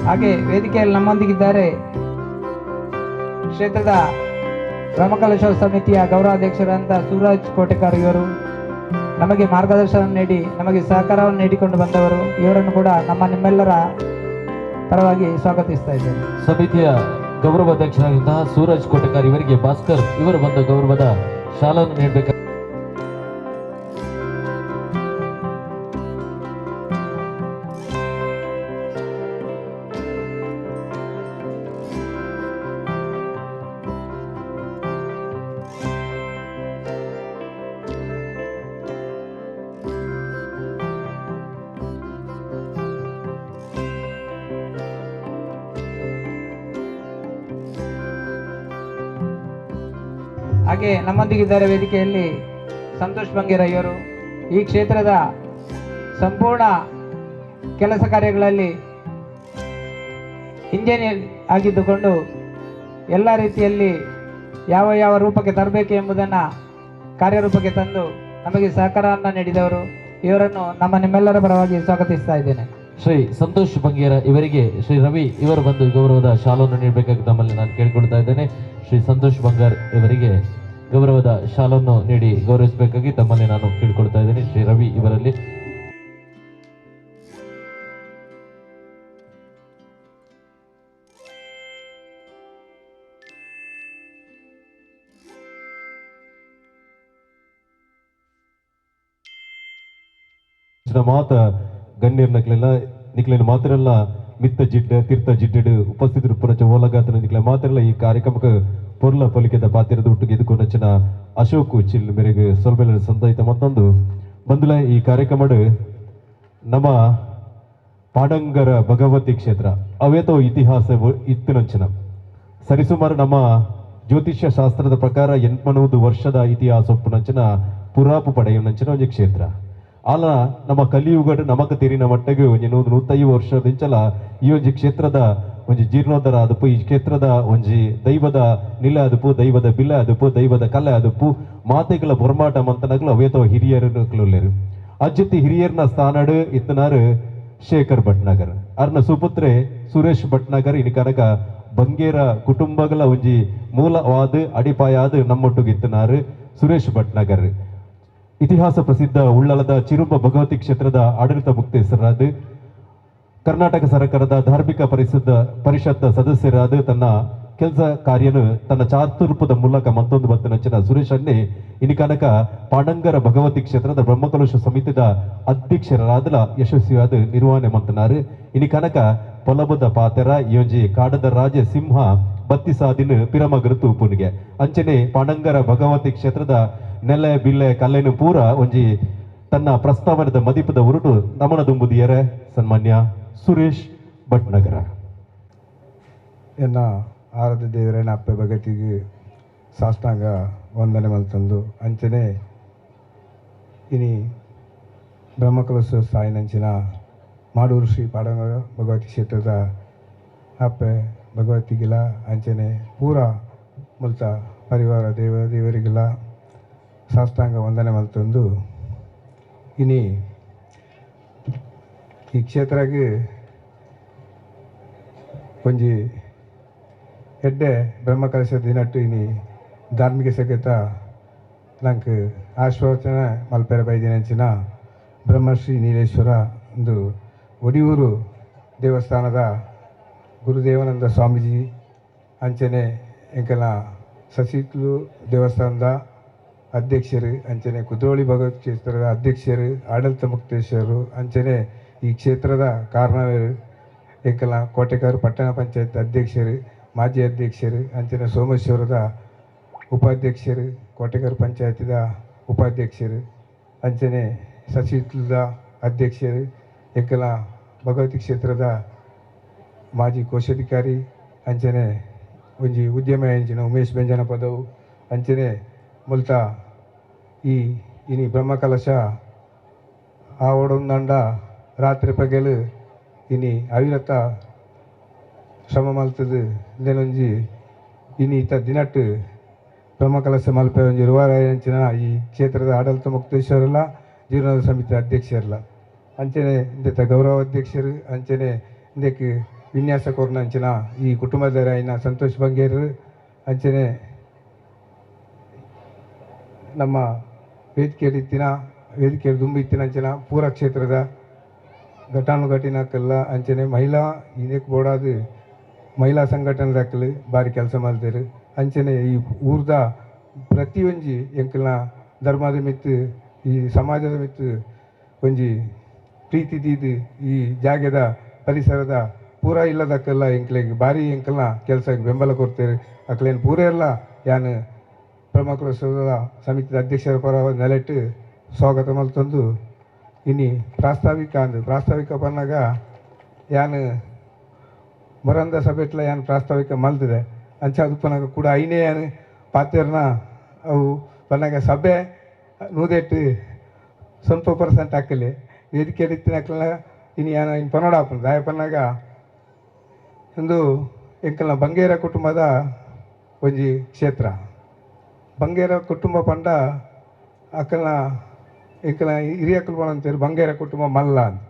ಹಾಗೆ ವೇದಿಕೆಯಲ್ಲಿ ನಮ್ಮೊಂದಿಗಿದ್ದಾರೆ ಕ್ಷೇತ್ರದ ಬ್ರಹ್ಮಕಲಶೋತ್ಸವ ಸಮಿತಿಯ ಗೌರವಾಧ್ಯಕ್ಷರಾದಂಥ ಸೂರಜ್ ಕೋಟೆಕಾರ್. ಇವರು ನಮಗೆ ಮಾರ್ಗದರ್ಶನ ನೀಡಿ ನಮಗೆ ಸಹಕಾರವನ್ನು ನೀಡಿಕೊಂಡು ಬಂದವರು. ಇವರನ್ನು ಕೂಡ ನಮ್ಮ ನಿಮ್ಮೆಲ್ಲರ ಪರವಾಗಿ ಸ್ವಾಗತಿಸ್ತಾ ಇದ್ದೇನೆ. ಸಮಿತಿಯ ಗೌರವಾಧ್ಯಕ್ಷರಾಗಿದ್ದಂತಹ ಸೂರಜ್ ಕೋಟೆಕಾರ್ ಇವರಿಗೆ ಭಾಸ್ಕರ್ ಇವರು ಬಂದ ಗೌರವದ ಶಾಲನ್ನು ನೀಡಬೇಕು. ಹಾಗೆ ನಮ್ಮೊಂದಿಗಿದ್ದಾರೆ ವೇದಿಕೆಯಲ್ಲಿ ಸಂತೋಷ್ ಬಂಗೇರ. ಇವರು ಈ ಕ್ಷೇತ್ರದ ಸಂಪೂರ್ಣ ಕೆಲಸ ಕಾರ್ಯಗಳಲ್ಲಿ ಇಂಜಿನಿಯರ್ ಆಗಿದ್ದುಕೊಂಡು ಎಲ್ಲ ರೀತಿಯಲ್ಲಿ ಯಾವ ಯಾವ ರೂಪಕ್ಕೆ ತರಬೇಕು ಎಂಬುದನ್ನು ಕಾರ್ಯರೂಪಕ್ಕೆ ತಂದು ನಮಗೆ ಸಹಕಾರವನ್ನು ನೀಡಿದವರು, ಇವರನ್ನು ನಿಮ್ಮೆಲ್ಲರ ಪರವಾಗಿ ಸ್ವಾಗತಿಸ್ತಾ ಇದ್ದೇನೆ. ಶ್ರೀ ಸಂತೋಷ್ ಬಂಗೇರ ಇವರಿಗೆ ಶ್ರೀ ರವಿ ಇವರು ಬಂದು ಗೌರವದ ಶಾಲನ್ನು ನೀಡಬೇಕಾಗಿ ತಮ್ಮಲ್ಲಿ ನಾನು ಕೇಳಿಕೊಳ್ತಾ ಇದ್ದೇನೆ. ಶ್ರೀ ಸಂತೋಷ್ ಬಂಗಾರ್ ಇವರಿಗೆ ಗೌರವದ ಶಾಲನ್ನು ನೀಡಿ ಗೌರವಿಸಬೇಕಾಗಿ ತಮ್ಮಲ್ಲಿ ನಾನು ಕೇಳಿಕೊಳ್ತಾ ಇದ್ದೇನೆ. ಶ್ರೀ ರವಿ ಇವರಲ್ಲಿ ಮಾತ ಗಣ್ಯರ್ನಕ್ಲೆಲ್ಲ ನಿಕ್ಲಿನ ಮಾತ್ರಲ್ಲ ಮಿತ್ತ ಜಿಡ್ಡ ತೀರ್ಥ ಜಿಡ್ಡು ಉಪಸ್ಥಿತರು ಪುನಚ ಓಲಗಾತನ ನಿಕ್ಲ ಮಾತ್ರಲ್ಲ ಈ ಕಾರ್ಯಕ್ರಮಕ್ಕೆ ಪೊರ್ಲ ಪಲಿಕೆದ ಪಾತ್ರದ ಒಟ್ಟಿಗೆ ಇದಕ್ಕೂ ನಚ್ಚಿನ ಅಶೋಕ್ ಚಿಲ್ ಮೇರೆಗೆ ಸೊಲ್ಬೆಲ್ಲ ಸಂದಾಯಿತ ಮತ್ತೊಂದು ಬಂದುಲ ಈ ಕಾರ್ಯಕ್ರಮ ನಮ್ಮ ಪಾಡಂಗರ ಭಗವತಿ ಕ್ಷೇತ್ರ ಅವೇತೋ ಇತಿಹಾಸ ಇತ್ತು ನಂಚಿನ ಸರಿಸುಮಾರು ನಮ್ಮ ಜ್ಯೋತಿಷ್ಯ ಶಾಸ್ತ್ರದ ಪ್ರಕಾರ 800 ವರ್ಷದ ಇತಿಹಾಸ ಒಪ್ಪು ನಂಚಿನ ಪುರಾಪು ಪಡೆಯ ನಂಚಿನ ಒಂದು ಕ್ಷೇತ್ರ ಆಲ ನಮ್ಮ ಕಲಿಯುಗಡು ನಮಕ ತೆರಿನ ಮಟ್ಟಿಗೆ ಒಂದು 150 ವರ್ಷದಿಂಚಲ ಈ ಒಂದು ಕ್ಷೇತ್ರದ ಒಂದು ಜೀರ್ಣೋದ್ಧಾರ ಅದಪ್ಪು ಈ ಕ್ಷೇತ್ರದ ಒಂಜಿ ದೈವದ ನಿಲ ಅದಪ್ಪು ದೈವದ ಬಿಲ್ಲ ಅದಪ್ಪು ದೈವದ ಕಲೆ ಅದಪ್ಪು ಮಾತೆಗಳ ಬೊರ್ಮಾಟ ಮಂತನಗಳು ಅವೇತೋ ಹಿರಿಯರು ಅಜ್ಜತಿ ಹಿರಿಯರ್ನ ಸ್ಥಾನಡು ಇತ್ತನಾರು ಶೇಖರ್ ಭಟ್ನಾಗರ್ ಅರ್ನ ಸುಪುತ್ರೆ ಸುರೇಶ್ ಭಟ್ನಾಗರ್ ಇನಿ ಕನಕ ಬಂಗೇರ ಕುಟುಂಬಗಳ ಒಂಜಿ ಮೂಲವಾದ ಅಡಿಪಾಯಾದ ನಮ್ಮೊಟ್ಟಿಗೆ ಇತ್ತನಾರು ಸುರೇಶ್ ಭಟ್ನಾಗರ್ ಇತಿಹಾಸ ಪ್ರಸಿದ್ಧ ಉಳ್ಳಲದ ಚಿರುಂಬ ಭಗವತಿ ಕ್ಷೇತ್ರದ ಆಡಳಿತ ಮುಕ್ತೇಸರಾದ ಕರ್ನಾಟಕ ಸರ್ಕಾರದ ಧಾರ್ಮಿಕ ಪರಿಷತ್ ಸದಸ್ಯರಾದ ತನ್ನ ಕೆಲಸ ಕಾರ್ಯನು ತನ್ನ ಚಾತುರ್ಪದ ಮೂಲಕ ಮತ್ತೊಂದು ಬತ್ತು ನಂಚಿನ ಸುರೇಶ್ ಅನ್ನೆ ಇನಿ ಕನಕ ಪಾಂಡಂಗರ ಭಗವತಿ ಕ್ಷೇತ್ರದ ಬ್ರಹ್ಮಕಲಶ ಸಮಿತಿದ ಅಧ್ಯಕ್ಷರಾದ ಯಶಸ್ವಿಯಾದ ನಿರ್ವಹಣೆ ಮಂತನಾರು ಇನಿ ಕನಕ ಪೊಲಬದ ಪಾತೆರ ಯೋಂಜಿ ಕಾಡದ ರಾಜ ಸಿಂಹ ಬತ್ತಿ ಸಾದಿನ ಪಿರಮಗರು ಪುನಿಗೆ ಅಂಚನೆ ಪಾಂಡಂಗರ ಭಗವತಿ ಕ್ಷೇತ್ರದ ನೆಲೆ ಬಿಲ್ಲೆ ಕಲ್ಲೆನು ಪೂರ ಒಂಜಿ ತನ್ನ ಪ್ರಸ್ತಾವನದ ಮದಿಪದ ಉರುಟು ನಮನ ದುಂಬುದಿಯರೆ ಸನ್ಮಾನ್ಯ ಸುರೇಶ್ ಭಟ್ನಗರ ಎನ್ನ ಆರಾಧ್ಯ ದೇವರೇನ ಅಪ್ಪೆ ಭಗತಿಗೆ ಸಾಷ್ಟಾಂಗ ವಂದನೆ ಮಲ್ತಂದು ಅಂಚನೆ ಇನಿ ಬ್ರಹ್ಮಕಲಶ ಸಾಯಿನಂಚಿನ ಮಾಡೂರು ಶ್ರೀ ಪಾಡಂಗರ ಭಗವತಿ ಕ್ಷೇತ್ರದ ಅಪ್ಪೆ ಭಗವತಿಗಿಲ ಅಂಚನೆ ಪೂರ ಮುಲ್ತ ಪರಿವಾರ ದೇವರಿಗಿಲ್ಲ ಸಾಷ್ಟಾಂಗ ವಂದನೆ ಮಲ್ತಂದು ಇನಿ ಈ ಕ್ಷೇತ್ರಕ್ಕೆ ಒಂಜಿ ಎಡ್ಡೆ ಬ್ರಹ್ಮಕಲಶ ದಿನಟ್ಟು ಇನಿ ಧಾರ್ಮಿಕ ಸಗತ ನಂಗೆ ಆಶ್ವಾಸನೆ ಮಲ್ಪೆರ ಬೈದಿನಂಚಿನ ಬ್ರಹ್ಮಶ್ರೀ ನೀಲೇಶ್ವರ ಒಂದು ಒಡಿಯೂರು ದೇವಸ್ಥಾನದ ಗುರುದೇವಾನಂದ ಸ್ವಾಮೀಜಿ ಅಂಚನೆ ಎಂಕಲ ಸಸಿತ್ಲು ದೇವಸ್ಥಾನದ ಅಧ್ಯಕ್ಷರು ಅಂಚನೆ ಕುದ್ರೋಳಿ ಭಗವತ್ ಕ್ಷೇತ್ರದ ಅಧ್ಯಕ್ಷರು ಆಡಳಿತ ಮುಕ್ತೇಶ್ವರರು ಅಂಚನೆ ಈ ಕ್ಷೇತ್ರದ ಕಾರಣವೇರು ಎಂಕಲ ಕೋಟೆಕಾರು ಪಟ್ಟಣ ಪಂಚಾಯತ್ ಅಧ್ಯಕ್ಷರು ಮಾಜಿ ಅಧ್ಯಕ್ಷರು ಅಂಚನೆ ಸೋಮೇಶ್ವರದ ಉಪಾಧ್ಯಕ್ಷರು ಕೋಟೆಕಾರು ಪಂಚಾಯತಿದ ಉಪಾಧ್ಯಕ್ಷರು ಅಂಚನೆ ಸಚಿತ್ಲದ ಅಧ್ಯಕ್ಷರು ಎಂಕಲ ಭಗವತಿ ಕ್ಷೇತ್ರದ ಮಾಜಿ ಕೋಶಾಧಿಕಾರಿ ಅಂಚನೆ ಒಂಜಿ ಉದ್ಯಮ ಎಂಚಿನ ಉಮೇಶ್ ಬೆಂಜನ ಪದವು ಅಂಚನೆ ಮುಲ್ತ ಇನಿ ಬ್ರಹ್ಮಕಲಶ ಆ ಒಡೊಂದಂಡ ರಾತ್ರಿ ಪಗಲು ಇನಿ ಅವಿರತ ಶ್ರಮ ಮಲ್ತದು ಇಂದೆನೊಂಜಿ ಇನಿ ಇತ್ತ ದಿನಟ್ಟು ಬ್ರಹ್ಮಕಲಶ ಮಲ್ಪೆ ಒಂಜಿ ರುವಾರಂಚಿನ ಈ ಕ್ಷೇತ್ರದ ಆಡಳಿತ ಮುಕ್ತೇಶ್ವರಲ್ಲ ಜೀರ್ಣೋದ್ಧಾರ ಸಮಿತಿ ಅಧ್ಯಕ್ಷರಲ್ಲ ಅಂಚನೆ ಇಂದೆತ್ತ ಗೌರವ ಅಧ್ಯಕ್ಷರು ಅಂಚನೆ ಇಂದಕ್ಕೆ ವಿನ್ಯಾಸ ಕೊರ್ನಂಚಿನ ಈ ಕುಟುಂಬದ ಐನ ಸಂತೋಷ್ ಬಂಗೇರು ಅಂಚನೆ ನಮ್ಮ ವೇದಿಕೆ ದುಂಬಿ ಇತ್ತಿನಂಚಿನ ಪೂರ ಕ್ಷೇತ್ರದ ಘಟಾನುಘಟಿನಕ್ಕೆಲ್ಲ ಅಂಚನೆ ಮಹಿಳಾ ಇದಕ್ಕೆ ಬೋಡಾದು ಮಹಿಳಾ ಸಂಘಟನೆದಕ್ಕಲು ಭಾರಿ ಕೆಲಸ ಮಾಡ್ತಾರೆ ಅಂಚನೆ ಈ ಊರ್ದ ಪ್ರತಿಯೊಂಜಿ ಎಂಕಲ್ನ ಧರ್ಮದ ಮಿತ್ತು ಈ ಸಮಾಜದ ಮಿತ್ತು ಒಂಜಿ ಪ್ರೀತಿ ದೀದು ಈ ಜಾಗದ ಪರಿಸರದ ಪೂರ ಇಲ್ಲದಕ್ಕೆಲ್ಲ ಎಂಕ್ಲೆಗೆ ಭಾರಿ ಎಂಕಲ್ನ ಕೆಲಸಕ್ಕೆ ಬೆಂಬಲ ಕೊಡ್ತಾರೆ ಅಕ್ಲೇನು ಪೂರ ಎಲ್ಲ ಯಾನು ಬ್ರಹ್ಮಕಲಶದ ಸಮಿತಿದ ಅಧ್ಯಕ್ಷರ ಪರ ನೆಲೆಟ್ಟು ಸ್ವಾಗತ ಮಲ್ತಂದು ಇನಿ ಪ್ರಾಸ್ತಾವಿಕ ಬಂದಾಗ ಯಾನು ಮೊರಂದ ಸಭೆಟ್ಲ ಯಾನು ಪ್ರಾಸ್ತಾವಿಕ ಮಲ್ತಿದೆ ಅಂಚ ಅದು ಪನ್ನಾಗ ಕೂಡ ಐನೇ ಯಾನು ಪಾತ್ರೆರ್ನ ಅವು ಪನ್ನಾಗ ಸಭೆ ನೂದೆಟ್ಟು ಸ್ವಲ್ಪ % ಹಾಕಲಿ ವೇದಿಕೆ ಇತ್ತಿನಕ್ಲ ಇನಿ ಯಾನು ಇನ್ನು ಪನ್ನಡ ಹಾಕೊಂಡು ದಾಯ ಪನ್ನಾಗ ಒಂದು ಎಂಕಲ್ನ ಬಂಗೇರ ಕುಟುಂಬದ ಒಂಜಿ ಕ್ಷೇತ್ರ ಬಂಗೇರ ಕುಟುಂಬ ಪಂಡ ಅಕ್ಕನ ಎಂಕಲ ಹಿರಿಯಕ್ಕಲು ಪಣಂತೇರು ಬಂಗೇರ ಕುಟುಂಬ ಮಲ್ಲ ಅಂತ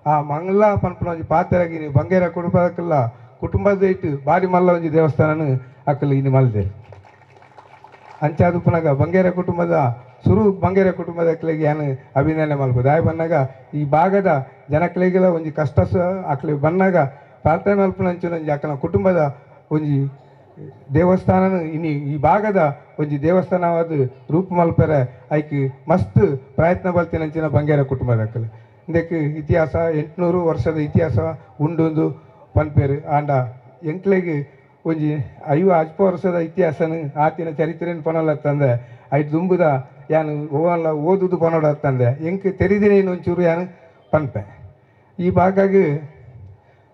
ಆ ಮಲ್ಲ ಪನ್ಪುನ ಒಂಜಿ ಪಾತ್ರೆಯಾಗಿ ಬಂಗೇರ ಕುಟುಂಬದಕ್ಕೆಲ್ಲ ಕುಟುಂಬದ ಇಟ್ಟು ಬಾರಿ ಮಲ್ಲ ಒಂಜಿ ದೇವಸ್ಥಾನ ಅಕ್ಕಲು ಇನ್ನು ಮಲ್ದೇರು ಅಂಚಾದು ಪುನಗ ಬಂಗೇರ ಕುಟುಂಬದ ಸುರು ಬಂಗೇರ ಕುಟುಂಬದ ಅಕ್ಕಲಿಗೆ ಏನು ಅಭಿನಂದನೆ ಮಲ್ಬೋದು ಆಯ್ ಬಂದಾಗ ಈ ಭಾಗದ ಜನಕ್ಕಳಿಗೆಲ್ಲ ಒಂಜಿ ಕಷ್ಟ ಅಕ್ಕಲಿಗೆ ಬಂದಾಗ ಪ್ರಾರ್ಥನೆ ಮಲ್ಪನ ಒಂಜಿ ಅಕ್ಕನ ಕುಟುಂಬದ ಒಂಜಿ ದೇವಸ್ಥಾನ ಇನ್ನು ಈ ಭಾಗದ ಒಂಜಿ ದೇವಸ್ಥಾನವಾದ ರೂಪ ಮಲ್ಪರೆ ಐಕ್ ಮಸ್ತ್ ಪ್ರಯತ್ನ ಬಲ್ತಿನಂಚಿನ ಬಂಗೇರ ಕುಟುಂಬದ ಅಕ್ಕಲು ಇದಕ್ಕೆ ಇತಿಹಾಸ 800 ವರ್ಷದ ಇತಿಹಾಸ ಉಂಡು ಪನ್ಪೇರು ಆಂಡ ಎಂಕ್ಲೆಗೆ ಒಂಜಿ 50 ವರ್ಷದ ಇತಿಹಾಸನ ಆತಿನ ಚರಿತ್ರೆಯನ್ನು ಪನೊಲ್ಲತ್ತಂದೆ ಐಟ್ ದುಂಬುದ ಯಾನು ಓವಲ್ಲ ಓದುದು ಪನೋಡತ್ತಂದೆ ಎಂಕ್ ತೆರಿದಿನೇನು ಒಂಚೂರು ಯಾನು ಪನ್ಪೆ ಈ ಭಾಗಾಗಿ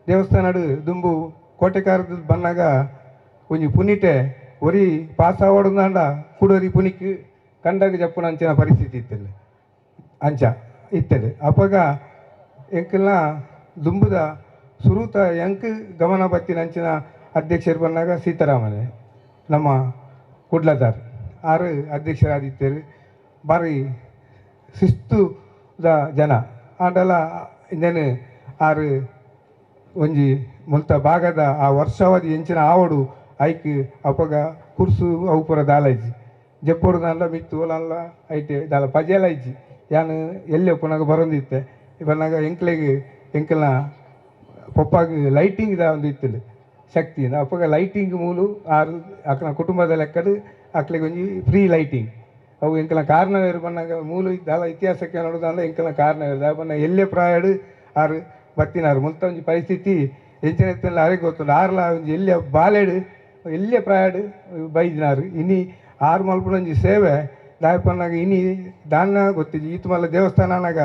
ದೇವಸ್ಥಾನಡು ದುಂಬು ಕೋಟೆಕಾರದ ಬಂದಾಗ ಒಂಜಿ ಪುನಿಟೆ ಒರಿ ಪಾಸ್ ಆವಡುಂದಾಂಡ ಕುಡೋರಿ ಪುನಿಕ್ ಕಂಡಾಗ ಜಪ್ಪುನ ಅಂಚಿನ ಪರಿಸ್ಥಿತಿ ಇತ್ತಲ್ಲ ಅಂಚ ಇತ್ತದು ಅಪ್ಪಗ ಎಂಕಲ್ನ ದುಂಬುದ ಸುರೂತ ಎಂಕ್ ಗಮನ ಬತ್ತಿನ ಅಂಚಿನ ಅಧ್ಯಕ್ಷರು ಬಂದಾಗ ಸೀತಾರಾಮನೆ ನಮ್ಮ ಕುಡ್ಲದಾರ್ ಆರು ಅಧ್ಯಕ್ಷರಾದಿತ್ತೇರು ಬಾರಿ ಶಿಸ್ತುದ ಜನ ಆಂಡಲ ಇನ್ನೇನು ಆರು ಒಂಜಿ ಮುಲ್ತ ಭಾಗದ ಆ ವರ್ಷಾವಧಿ ಎಂಚಿನ ಆವಡು ಐಕ್ ಅಪ್ಪಗ ಕುರ್ಸು ಅವುಪುರ ದಾಲೈಜಿ ಜಪ್ಪೋಡು ನಾಲ ಮಿತ್ತು ಓಲಲ್ಲ ಐಟೆ ದಾಲ ಪಜೇಲೈಜಿ ಯಾನು ಎಲ್ಲೇ ಪುನಗ ಬರೋದಿತ್ತೆ ಬಂದಾಗ ಎಂಕ್ಲೆಗೆ ಎಂಕಲ್ನ ಪಪ್ಪಾಗ ಲೈಟಿಂಗ್ ಒಂದು ಇತ್ತಲ್ಲ ಶಕ್ತಿ ಅಪ್ಪಗ ಲೈಟಿಂಗ್ ಮೂಲು ಆರು ಅಕ್ಕನ ಕುಟುಂಬದ ಲೆಕ್ಕಡು ಅಕ್ಲಿಗೆ ಒಂಜಿ ಫ್ರೀ ಲೈಟಿಂಗ್ ಅವು ಎಂಕಲ್ನ ಕಾರಣವೇರು ಬಂದಾಗ ಮೂಲು ದಾಲ ಇತಿಹಾಸಕ್ಕೆ ನೋಡೋದಂದ್ರೆ ಎಂಕಲ್ನ ಕಾರಣವೇರು ಬಣ್ಣ ಎಲ್ಲೇ ಪ್ರಾಯಡು ಆರು ಬತ್ತಿನಾರು ಮುಲ್ತ ಒಂಜಿ ಪರಿಸ್ಥಿತಿ ಎಂಚಿನ ಎತ್ತಲ್ಲ ಅರೆಗೆ ಗೊತ್ತುಂಡು ಆರ್ಲ ಒಂಜಿ ಎಲ್ಲೇ ಬಾಲೆಡು ಎಲ್ಲೇ ಪ್ರಾಯಡು ಬೈದಿನಾರು ಇನಿ ಆರು ಮಲ್ಪನ ಒಂಜಿ ಸೇವೆ ದಾಯಪನ್ನಾಗ ಇನಿ ದಾನ ಗೊತ್ತಿದ್ದು ಈತ ಮಲ್ಲ ದೇವಸ್ಥಾನನಾಗ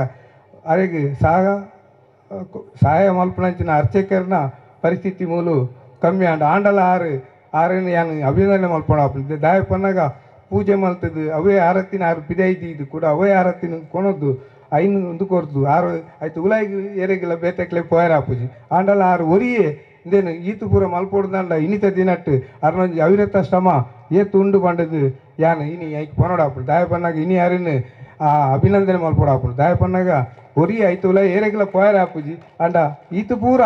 ಅರೆಗೆ ಸಹಾಯ ಮಲ್ಪನಂಚಿನ ಅರ್ಚಕರನ್ನ ಪರಿಸ್ಥಿತಿ ಮೂಲು ಕಮ್ಮಿ ಆಂಡಲ ಆರನ್ನು ಯಾನು ಅಭಿನಂದನೆ ಮಲ್ಪಣ ದಾಯಪನ್ನಾಗ ಪೂಜೆ ಮಲ್ತದ್ದು ಅವೇ ಆರತ್ತಿನ ಆರು ಪಿದೈತಿ ಇದು ಕೂಡ ಅವೇ ಆರತ್ತಿನ ಕೊನದ್ದು ಐನು ಒಂದು ಕೊರ್ದು ಆರು ಆಯ್ತು ಉಲಾಯಿಗೆ ಏರೆಗಿಲ್ಲ ಬೇತಕ್ಲೆ ಪೋಯರ ಪೂಜಿ ಆಂಡಲ ಆರು ಒರಿಯೇ ಇಂದೇನು ಈತು ಪೂರ ಮಲ್ಪೊಡ್ದಂಡ ಇನ್ನಿತ ದಿನಟ್ಟು ಅರ್ನೊಂಜಿ ಅವಿರತ ಶ್ರಮ ಏತು ಉಂಡು ಬಂಡದು ಯಾನು ಇನಿ ಐಕ್ ಪೊನೋಡಾಪುಡು ದಾಯಪನ್ನಾಗ ಇನಿ ಯಾರನ್ನು ಆ ಅಭಿನಂದನೆ ಮಲ್ಪೊಡಾಪುಡು ದಾಯಪನ್ನಾಗ ಒರಿ ಆಯ್ತು ಉಲಾಯಿ ಏರೆಗಿಲ್ಲ ಪೋಯರ ಪೂಜಿ ಅಂಡ ಈತು ಪೂರ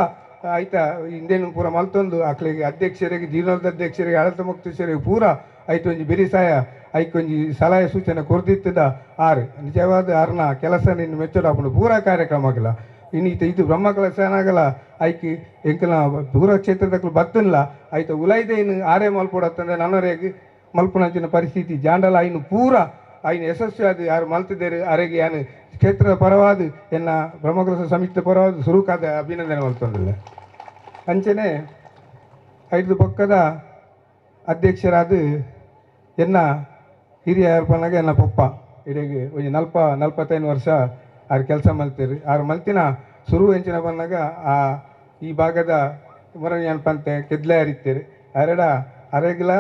ಆಯ್ತಾ ಇಂದೇನು ಪೂರ ಮಲ್ತೊಂದು ಅಕ್ಲಿಗೆ ಅಧ್ಯಕ್ಷರಿಗೆ ಜೀರ್ಣೋದ್ಧ ಅಧ್ಯಕ್ಷರಿಗೆ ಆಡಳಿತ ಮುಕ್ತೇಶ್ವರಿಗೆ ಪೂರ ಆಯ್ತು ಒಂಜಿ ಬಿರಿಸಾಯ ಐಕೊಂಜಿ ಸಲಹೆ ಸೂಚನೆ ಕೊರ್ದಿತ್ತದ ಆರು ನಿಜವಾದ ಆರ್ನ ಕೆಲಸ ನಿನ್ನ ಮೆಚ್ಚೋಡಾಪುಂಡು ಪೂರ ಕಾರ್ಯಕ್ರಮ ಆಗಲ್ಲ ಇನ್ನೀತ ಇದು ಬ್ರಹ್ಮ ಕಲಶನಾಗಲ್ಲ ಐಕಿ ಎಂಕಲ್ನ ದೂರ ಕ್ಷೇತ್ರದಕ್ಕೂ ಬತ್ತಲ್ಲ ಆಯ್ತು ಉಲೈದೆ ಇನ್ನು ಆರೇ ಮಲ್ಪೊಡತ್ತಂದ್ರೆ ನನ್ನವರೆಗೆ ಮಲ್ಪುನಂಚಿನ ಪರಿಸ್ಥಿತಿ ಜಾಂಡಲ ಐನು ಪೂರ ಐನು ಯಶಸ್ವಿ ಅದು ಯಾರು ಮಲ್ತಿದ್ದೇರು ಅರೆಗೆ ಯಾನು ಕ್ಷೇತ್ರದ ಪರವಾದ ಎನ್ನ ಬ್ರಹ್ಮಕಲಶ ಸಮಿತಿ ಪರವಾದ ಸುರುಕಾದ ಅಭಿನಂದನೆ ಮಲ್ತೊಂದಿಲ್ಲ ಅಂಚನೆ ಐದು ಪಕ್ಕದ ಅಧ್ಯಕ್ಷರಾದ ಎನ್ನ ಹಿರಿಯ ಪನ್ನಾಗ ಎನ್ನ ಪಪ್ಪ ಇಡೆಗೆ ಒಂದು 45 ವರ್ಷ ಆರು ಕೆಲಸ ಮಲ್ತೀರಿ ಆರು ಮಲ್ತಿನ ಸುರು ಹೆಂಚಿನ ಬಂದಾಗ ಈ ಭಾಗದ ಮರ ಏನಪ್ಪಂತೆ ಕೆದ್ಲೆ ಹರಿತೀರಿ ಅರೆಡ ಅರೆಗಿಲ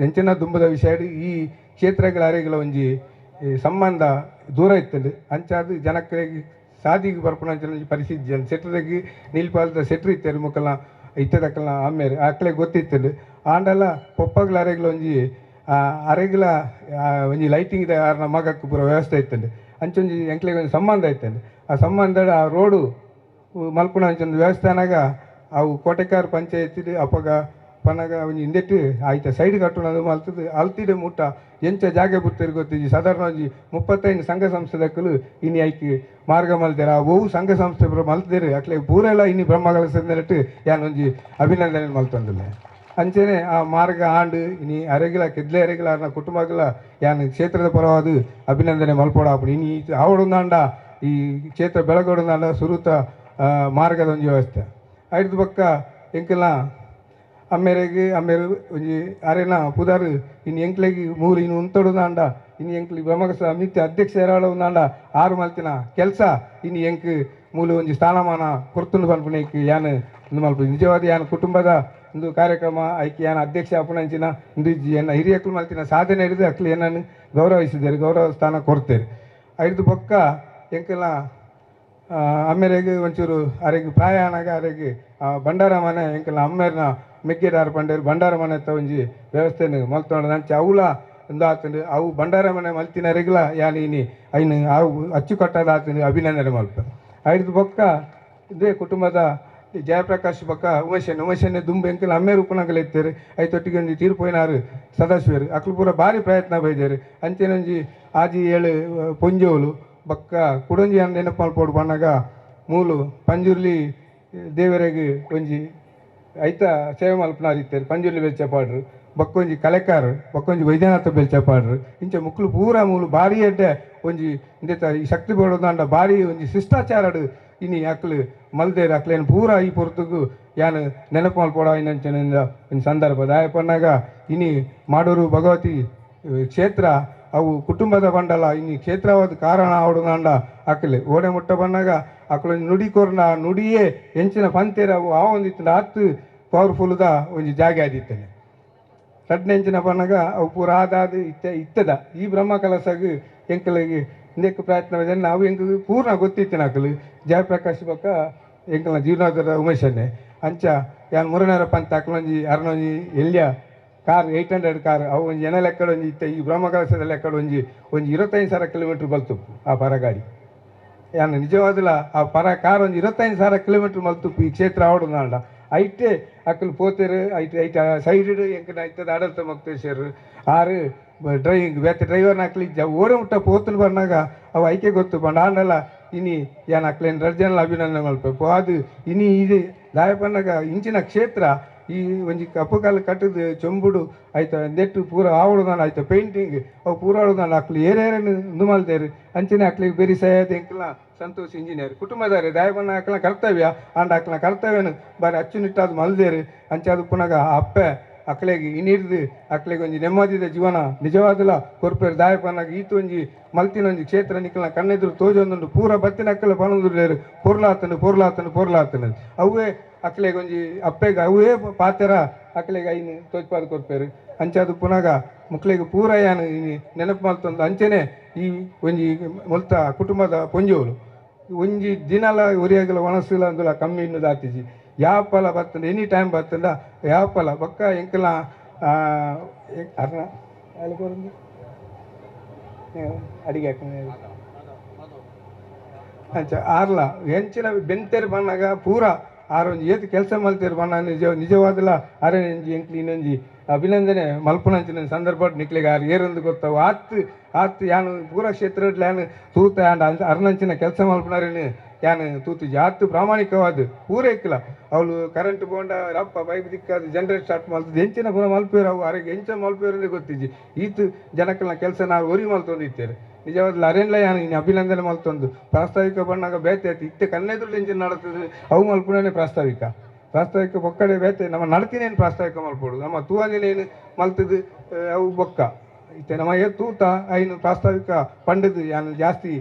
ಹೆಂಚಿನ ದುಂಬದ ವಿಷಯ ಈ ಕ್ಷೇತ್ರಗಳ ಅರೆಗಿಲ ಒಂಜಿ ಸಂಬಂಧ ದೂರ ಇತ್ತದು ಅಂಚಾದು ಜನಕ್ಕೆ ಸಾದಿಗೆ ಬರ್ಪಣ ಪರಿಸ್ಥಿತಿ ಜನ ಸೆಟ್ರದಾಗಿ ನಿಲ್ಪಾಲ್ದ ಸೆಟ್ರ್ ಇತ್ತೇರಿ ಮುಕ್ಕಲ್ನ ಇತ್ತದಕ್ಕಲ್ನ ಆಮೇಲೆ ಆಕಳೆ ಗೊತ್ತಿತ್ತದು ಆಂಡಲ್ಲ ಪೊಪ್ಪಗಳ ಅರೆಗಿಲ ಒಂಜಿ ಅರೆಗಿಲ ಒಂಜಿ ಲೈಟಿಂಗ್ ಇದೆ ಆರ್ನ ಮಗಕ್ಕೆ ಪೂರ ವ್ಯವಸ್ಥೆ ಇತ್ತಂಡೆ ಅಂಚೊಂಜಿ ಎಂಕ್ಲೆಗೆ ಒಂದು ಸಂಬಂಧ ಇತ್ತಂಡೆ ಆ ಸಂಬಂಧ ಆ ರೋಡು ಮಲ್ಪುಣ ಅಂಚೊಂದು ವ್ಯವಸ್ಥೆನಾಗ ಅವು ಕೋಟೆಕಾರ್ ಪಂಚಾಯತಿದು ಅಪ್ಪಗ ಪನ್ನಾಗ ಒಂಜಿ ಹಿಂದೆಟ್ಟು ಆಯ್ತಾ ಸೈಡ್ ಕಟ್ಟುನದು ಮಲ್ತದ್ದು ಅಲ್ತಿಡೆ ಮುಟ್ಟ ಎಂಚ ಜಾಗೆ ಬುತ್ತೇರಿ ಗೊತ್ತಿದ್ದಿ ಸಾಧಾರಣ ಒಂಜಿ 35 ಸಂಘ ಸಂಸ್ಥೆದಕ್ಕಲು ಇನ್ನು ಐಕಿ ಮಾರ್ಗ ಮಲ್ತೇರ ಆ ಓವು ಸಂಘ ಸಂಸ್ಥೆ ಮಲ್ತದೇರಿ ಅಕ್ಲೆ ಪೂರೆಲ್ಲ ಇನ್ನು ಬ್ರಹ್ಮಗಳ ಸಂದೆಟ್ಟು ಯಾನೊಂಜಿ ಅಭಿನಂದನೆ ಮಲ್ತೊಂದಿಲ್ಲ ಅಂಚನೆ ಆ ಮಾರ್ಗ ಆಂಡು ಇನಿ ಅರೆಗಿಲ ಕೆದ್ಲೆ ಅರೆಗಿಲ ಅರ್ನ ಕುಟುಂಬಗಳ ಯಾನು ಕ್ಷೇತ್ರದ ಪರವಾದ ಅಭಿನಂದನೆ ಮಲ್ಪೊಡಾಪುಡು ಇನಿ ಆವಡುಂದಾಂಡ ಈ ಕ್ಷೇತ್ರ ಬೆಳಗೊಡುಂದಾಂಡ ಸುರುತ ಮಾರ್ಗದ ಒಂಜಿ ವ್ಯವಸ್ಥೆ ಐದು ಪಕ್ಕ ಎಂಕಲ್ನ ಅಮ್ಮೇರು ಒಂಜಿ ಅರೆನ ಪುದಾರು ಇನ್ನು ಎಂಕ್ಲೆಗೆ ಮೂರು ಇನ್ನು ಉಂತೊಡುದಾಂಡ ಇನ್ನು ಎಂಕ್ಲಿ ಬ್ರಹ್ಮಕಲಶ ಸಮಿತಿ ಅಧ್ಯಕ್ಷ ಏರಾಳುಂದಾಂಡ ಆರು ಮಲ್ತಿನ ಕೆಲಸ ಇನ್ನು ಎಂಕ್ ಮೂಲು ಒಂಜಿ ಸ್ಥಾನಮಾನ ಕೊರ್ತುಂಡು ಪನ್ಪುನೇಕ್ ಯಾನು ಇಂದು ಮಲ್ಪ ನಿಜವಾದ ಯಾನು ಕುಟುಂಬದ ಒಂದು ಕಾರ್ಯಕ್ರಮ ಐಕಿ ಯಾನ ಅಧ್ಯಕ್ಷ ಅಪನಂಚಿನ ಇಂದು ಎನ್ನ ಹಿರಿಯಕ್ಕಳು ಮಲ್ತಿನ ಸಾಧನೆ ಹಿಡಿದು ಅಕ್ಲು ಏನನ್ನು ಗೌರವಿಸಿದ್ದೇವೆ ಗೌರವ ಸ್ಥಾನ ಕೊಡ್ತೇವೆ ಐದು ಪಕ್ಕ ಎಂಕಲ್ನ ಅಮ್ಮೆರೆಗೆ ಒಂಚೂರು ಅರೆಗೆ ಪ್ರಾಯಾಣಾಗ ಅರೆಗೆ ಭಂಡಾರ ಮನೆ ಎಂಕಲ್ನ ಅಮ್ಮೆರ್ನ ಮೆಗ್ಗೆದಾರ ಪಂಡೇರು ಭಂಡಾರ ಮನೆ ಒಂಜಿ ವ್ಯವಸ್ಥೆನು ಮಲ್ತೊಂಡ ಅಂಚೆ ಅವಲ ಒಂದು ಆತಂಡು ಅವು ಭಂಡಾರ ಮನೆ ಮಲ್ತಿನರೆಗ್ಲ ಯಾನ್ ಇನಿ ಐನು ಅವು ಅಚ್ಚುಕಟ್ಟಾದ ಆತಂಡು ಅಭಿನಂದನೆ ಮಲ್ಪ ಐದು ಬೊಕ್ಕ ಇದೇ ಕುಟುಂಬದ ಜಯಪ್ರಕಾಶ್ ಬೊಕ್ಕ ಉಮೇಶನ್ ದುಂಬು ಎಂಕಲ್ ಅಮ್ಮೆ ರೂಪನಾಗಲ ಎತ್ತೇರು ಐತೊಟ್ಟಿಗೆ ಒಂಜಿ ತೀರ್ಪೋಯ್ನಾರು ಸದಾಶಿವರು ಅಕ್ಲು ಪೂರ ಭಾರಿ ಪ್ರಯತ್ನ ಬೈದೇರು ಅಂಚೆನೊಂಜಿ ಆಜಿ ಏಳು ಪೊಂಜೋಲು ಬೊಕ್ಕ ಕುಡೊಂಜಿ ಅನ್ನ ನೆನಪು ಮಲ್ಪೋಡು ಬಣ್ಣಗ ಮೂಲು ಪಂಜುರ್ಲಿ ದೇವರಿಗೆ ಒಂಜಿ ಐತ ಸೇವೆ ಮಲ್ಪನಾರು ಇತ್ತೇರು ಪಂಜುರ್ಲಿ ಬೆಲ್ಚಪಾಡ್ರು ಬಕ್ಕೊಂಜಿ ಕಲೆಕಾರ್ ಬಕ್ಕೊಂಜಿ ವೈದ್ಯನಾಥ ಬೆಲ್ಚಪಾಡ್ರು ಇಂಚ ಮುಕ್ಳು ಪೂರ ಮೂಲು ಭಾರಿ ಎಡ್ಡೆ ಒಂಜಿ ಇಂದೆತ ಈ ಶಕ್ತಿ ಬೋಡೋದಾಂಡ ಭಾರಿ ಒಂಜಿ ಶಿಷ್ಟಾಚಾರಡು ಇನಿ ಅಕ್ಲು ಮಲ್ದೇರು ಅಕ್ಲೇನು ಪೂರ ಈ ಪೊರ್ತುಗು ಯಾನು ನೆನಪು ಮಲ್ಪೋಡ ಇನ್ನಂಚನಿಂದ ಒಂದು ಸಂದರ್ಭ ದಾಯ ಪನ್ನಾಗ ಇನಿ ಮಾಡೋರು ಭಗವತಿ ಕ್ಷೇತ್ರ ಅವು ಕುಟುಂಬದ ಬಂಡಲ ಇನ್ನು ಕ್ಷೇತ್ರವಾದ ಕಾರಣ ಆವಡುದಾಂಡ ಅಕ್ಲೆ ಓಡೆ ಮುಟ್ಟ ಬಂದಾಗ ಅಕ್ಲೊಂದು ನುಡಿ ಕೊರ್ನ ನುಡಿಯೇ ಎಂಚಿನ ಪಂತೇರ ಅವು ಆ ಒಂದಿತ್ತು ಹತ್ತು ಪವರ್ಫುಲ್ದ ಒಂಜಿ ಜಾಗೆ ಆದಿತ್ತೇನೆ ಸಡ್ನೆಂಚಿನ ಬಣ್ಣಗ ಅವು ಪೂರ ಆದಾದು ಇತ್ತದ ಈ ಬ್ರಹ್ಮ ಕಲಸಗು ಎಂಕಲಿಗೆ ಇಂದಕ್ಕೆ ಪ್ರಯತ್ನ ಅವು ಎಂಕ ಪೂರ್ಣ ಗೊತ್ತಿತ್ತು ನಾಕಲು ಜಯಪ್ರಕಾಶ್ ಬೊಕ್ಕ ಎಂಕಲ್ನ ಜೀವನೋಧರ ಉಮೇಶನ್ನೇ ಅಂಚ ಯಾನ್ ಮುರನೇರ ಪಂತ ಅಕ್ಲೊಂಜಿ ಅರ್ನೊಂಜಿ ಎಲ್ಯ ಕಾರ್ 800 ಕಾರ್ ಅವು ಒಂಜಿ ಜನ ಲೆಕ್ಕಡ ಒಂಜಿ ಇತ್ತ ಈ ಬ್ರಹ್ಮ ಕಲಸದ ಲೆಕ್ಕಡ ಒಂಜಿ 25,000 ಕಿಲೋಮೀಟ್ರ್ ಬಲ್ತುಪ್ಪು ಆ ಪರಗಾಡಿ ಯಾನ್ ನಿಜವಾದಲ ಆ ಪರ ಕಾರ್ ಒಂಜಿ 25,000 ಕಿಲೋಮೀಟ್ರ್ ಮಲ್ತುಪ್ಪು ಈ ಕ್ಷೇತ್ರ ಆವಡುನಾಂಡ ಐಟೆ ಅಕ್ಕಲು ಪೋತೆರು ಐಟ ಸೈಡ್ ಎಂಕನ ಐತದ ಆಡಳಿತ ಮುಕ್ತೇಶ್ವರ ಆರು ಡ್ರೈವಿಂಗ್ ಬೇತೆ ಡ್ರೈವರ್ನ ಅಕ್ಲಿ ಓಡೆ ಮುಟ್ಟ ಪೋತಲು ಬಂದಾಗ ಅವು ಐಕೆ ಗೊತ್ತು ಬಂಡ ಆಂಡಲ್ಲ ಇನಿ ಯಾನ್ ಅಕ್ಲೇನು ರಜನಲ್ಲ ಅಭಿನಂದನೆ ಮಲ್ಪೇಪು ಅದು ಇನಿ ಇದು ದಾಯ ಪನ್ನಗ ಇಂಚಿನ ಕ್ಷೇತ್ರ ಈ ಒಂಜಿ ಕಪ್ಪು ಕಾಲು ಕಟ್ಟದು ಚೊಂಬುಡು ಆಯ್ತು ನೆಟ್ಟು ಪೂರ ಆವಡುದಾನ ಆಯ್ತು ಪೇಂಟಿಂಗ್ ಅವು ಪೂರ ಆವಡುದಾನ ಅಕ್ಲು ಏರೇರೇನು ನುಮಲ್ದೇರು ಅಂಚನೆ ಅಕ್ಲಿಗೆ ಬೇರೆ ಸಹಾಯದ ಎಂಕಲ ಸಂತೋಷ್ ಇಂಜಿನಿಯರ್ ಕುಟುಂಬದಾರೆ ದಾಯಬಣ್ಣ ಅಕ್ಲ ಕರ್ತವ್ಯ ಆಂಡ ಅಕ್ಲ ಕರ್ತವ್ಯನು ಬಾರಿ ಅಚ್ಚುನಿಟ್ಟಾದ ಮಲ್ದೇರು ಅಂಚೆ ಅದು ಪುನಗ ಅಪ್ಪೆ ಅಕ್ಲೆಗೆ ಇನಿರ್ದು ಅಕ್ಲೆಗೆ ಒಂಜಿ ನೆಮ್ಮದಿದ ಜೀವನ ನಿಜವಾದಲ ಕೊರ್ಪೇರು ದಾಯಪನ್ನಾಗ ಈತ ಒಂಜಿ ಮಲ್ತಿನೊಂಜಿ ಕ್ಷೇತ್ರ ನಿಕ್ಕಲ ಕಣ್ಣೆದುರು ತೋಜೊಂದುಂಡು ಪೂರ ಬತ್ತಿನ ಅಕ್ಕಲ ಪಣದುರ್ಲೇರು ಪೊರ್ಲಾತನು ಅವೇ ಅಕ್ಲೆಗೆ ಒಂಜಿ ಅಪ್ಪೆಗೆ ಅವೇ ಪಾತೆರ ಅಕ್ಲೆಗೆ ಐನು ತೋಜ್ಪಾದು ಕೊರ್ಪೇರು ಅಂಚೆ ಅದು ಪುನಗ ಮಕ್ಳಿಗೆ ಪೂರ ಯಾನು ನೆನಪು ಮಲ್ತೊಂದು ಅಂಚೆನೆ ಈ ಒಂಜಿ ಮೊಲ್ತ ಕುಟುಂಬದ ಪೊಂಜೋಲು ಒಂಜಿ ದಿನಲ ಉರಿಯಾಗಲ ಒಣಸಿಲ್ಲ ಅಂದುಲ ಕಮ್ಮಿ ಇನ್ನು ದಾತಿಜಿ ಯಾಪಲ ಬರ್ತಂಡ ಎನಿ ಟೈಮ್ ಬರ್ತಂಡ ಯಾಪಲ ಬೊಕ್ಕ ಎಂಕಲ ಅರ್ನ ಅಡಿಗೆ ಅಂಚ ಆರ್ಲ ಹೆಂಚಿನ ಬೆಂತೇರು ಬಣ್ಣಗ ಪೂರ ಆರೊಂಜಿ ಏತು ಕೆಲಸ ಮಲ್ತೇರು ಬಣ್ಣ ನಿಜವಾದಲ್ಲ ಅರೆ ಎಂಕ್ಲಿ ಇನ್ನೊಂಜಿ ಅಭಿನಂದನೆ ಮಲ್ಪನಂಚಿನ ಸಂದರ್ಭ ನಿಕ್ಲಿಗೆ ಆರು ಏರೊಂದು ಗೊತ್ತಾವು ಆತ್ ಯಾನು ಪೂರ ಕ್ಷೇತ್ರಡ್ಲ ಯಾನು ತೂತ ಆಂಡ ಅರ್ನಂಚಿನ ಕೆಲಸ ಮಲ್ಪನಾರೇನು ಯಾನು ತೂತುಜಿ ಆತು ಪ್ರಾಮಾಣಿಕವಾದ ಪೂರ ಇಕ್ಕಿಲ್ಲ ಅವಳು ಕರೆಂಟ್ ಬೋಂಡ ರಪ್ಪ ಪೈಪ್ ದಿಕ್ಕಾದ ಜನರೇಟ್ ಸ್ಟಾರ್ಟ್ ಮಾಡ್ತದೆ ಹೆಂಚಿನ ಪುನಃ ಮಲ್ಪೇರು ಅವು ಅರೆಗೆ ಹೆಂಚ ಮಲ್ಪೇರು ಅಂದ್ರೆ ಗೊತ್ತಿಜ್ಜಿ ಈತು ಜನಕ್ಕಲ್ನ ಕೆಲಸ ನಾವು ಒರಿ ಮಲ್ತೊಂದಿತ್ತೇವೆ ನಿಜವಾದ ಅರೆಲ್ಲ ಯಾನು ಇನ್ನು ಅಭಿನಂದನೆ ಮಲ್ತೊಂದು ಪ್ರಾಸ್ತಾವಿಕ ಬಣ್ಣಾಗ ಬೇತೆ ಆಯ್ತು ಇತ್ತೆ ಕಣ್ಣೆದುರು ಹೆಂಚಿನ ನಡತದೆ ಅವು ಮಲ್ಪುಣನೇ ಪ್ರಾಸ್ತಾವಿಕ ಬೊಕ್ಕಡೆ ಬೇತೆ ನಮ್ಮ ನಡತಿನೇನು ಪ್ರಾಸ್ತಾವಿಕ ಮಲ್ಪೋಡು ನಮ್ಮ ತೂವನೇನು ಮಲ್ತದು ಅವು ಬೊಕ್ಕ ಇತ್ತೆ ನಮ್ಮ ತೂತ ಐನು ಪ್ರಾಸ್ತಾವಿಕ ಪಂಡದು ಯಾನು ಜಾಸ್ತಿ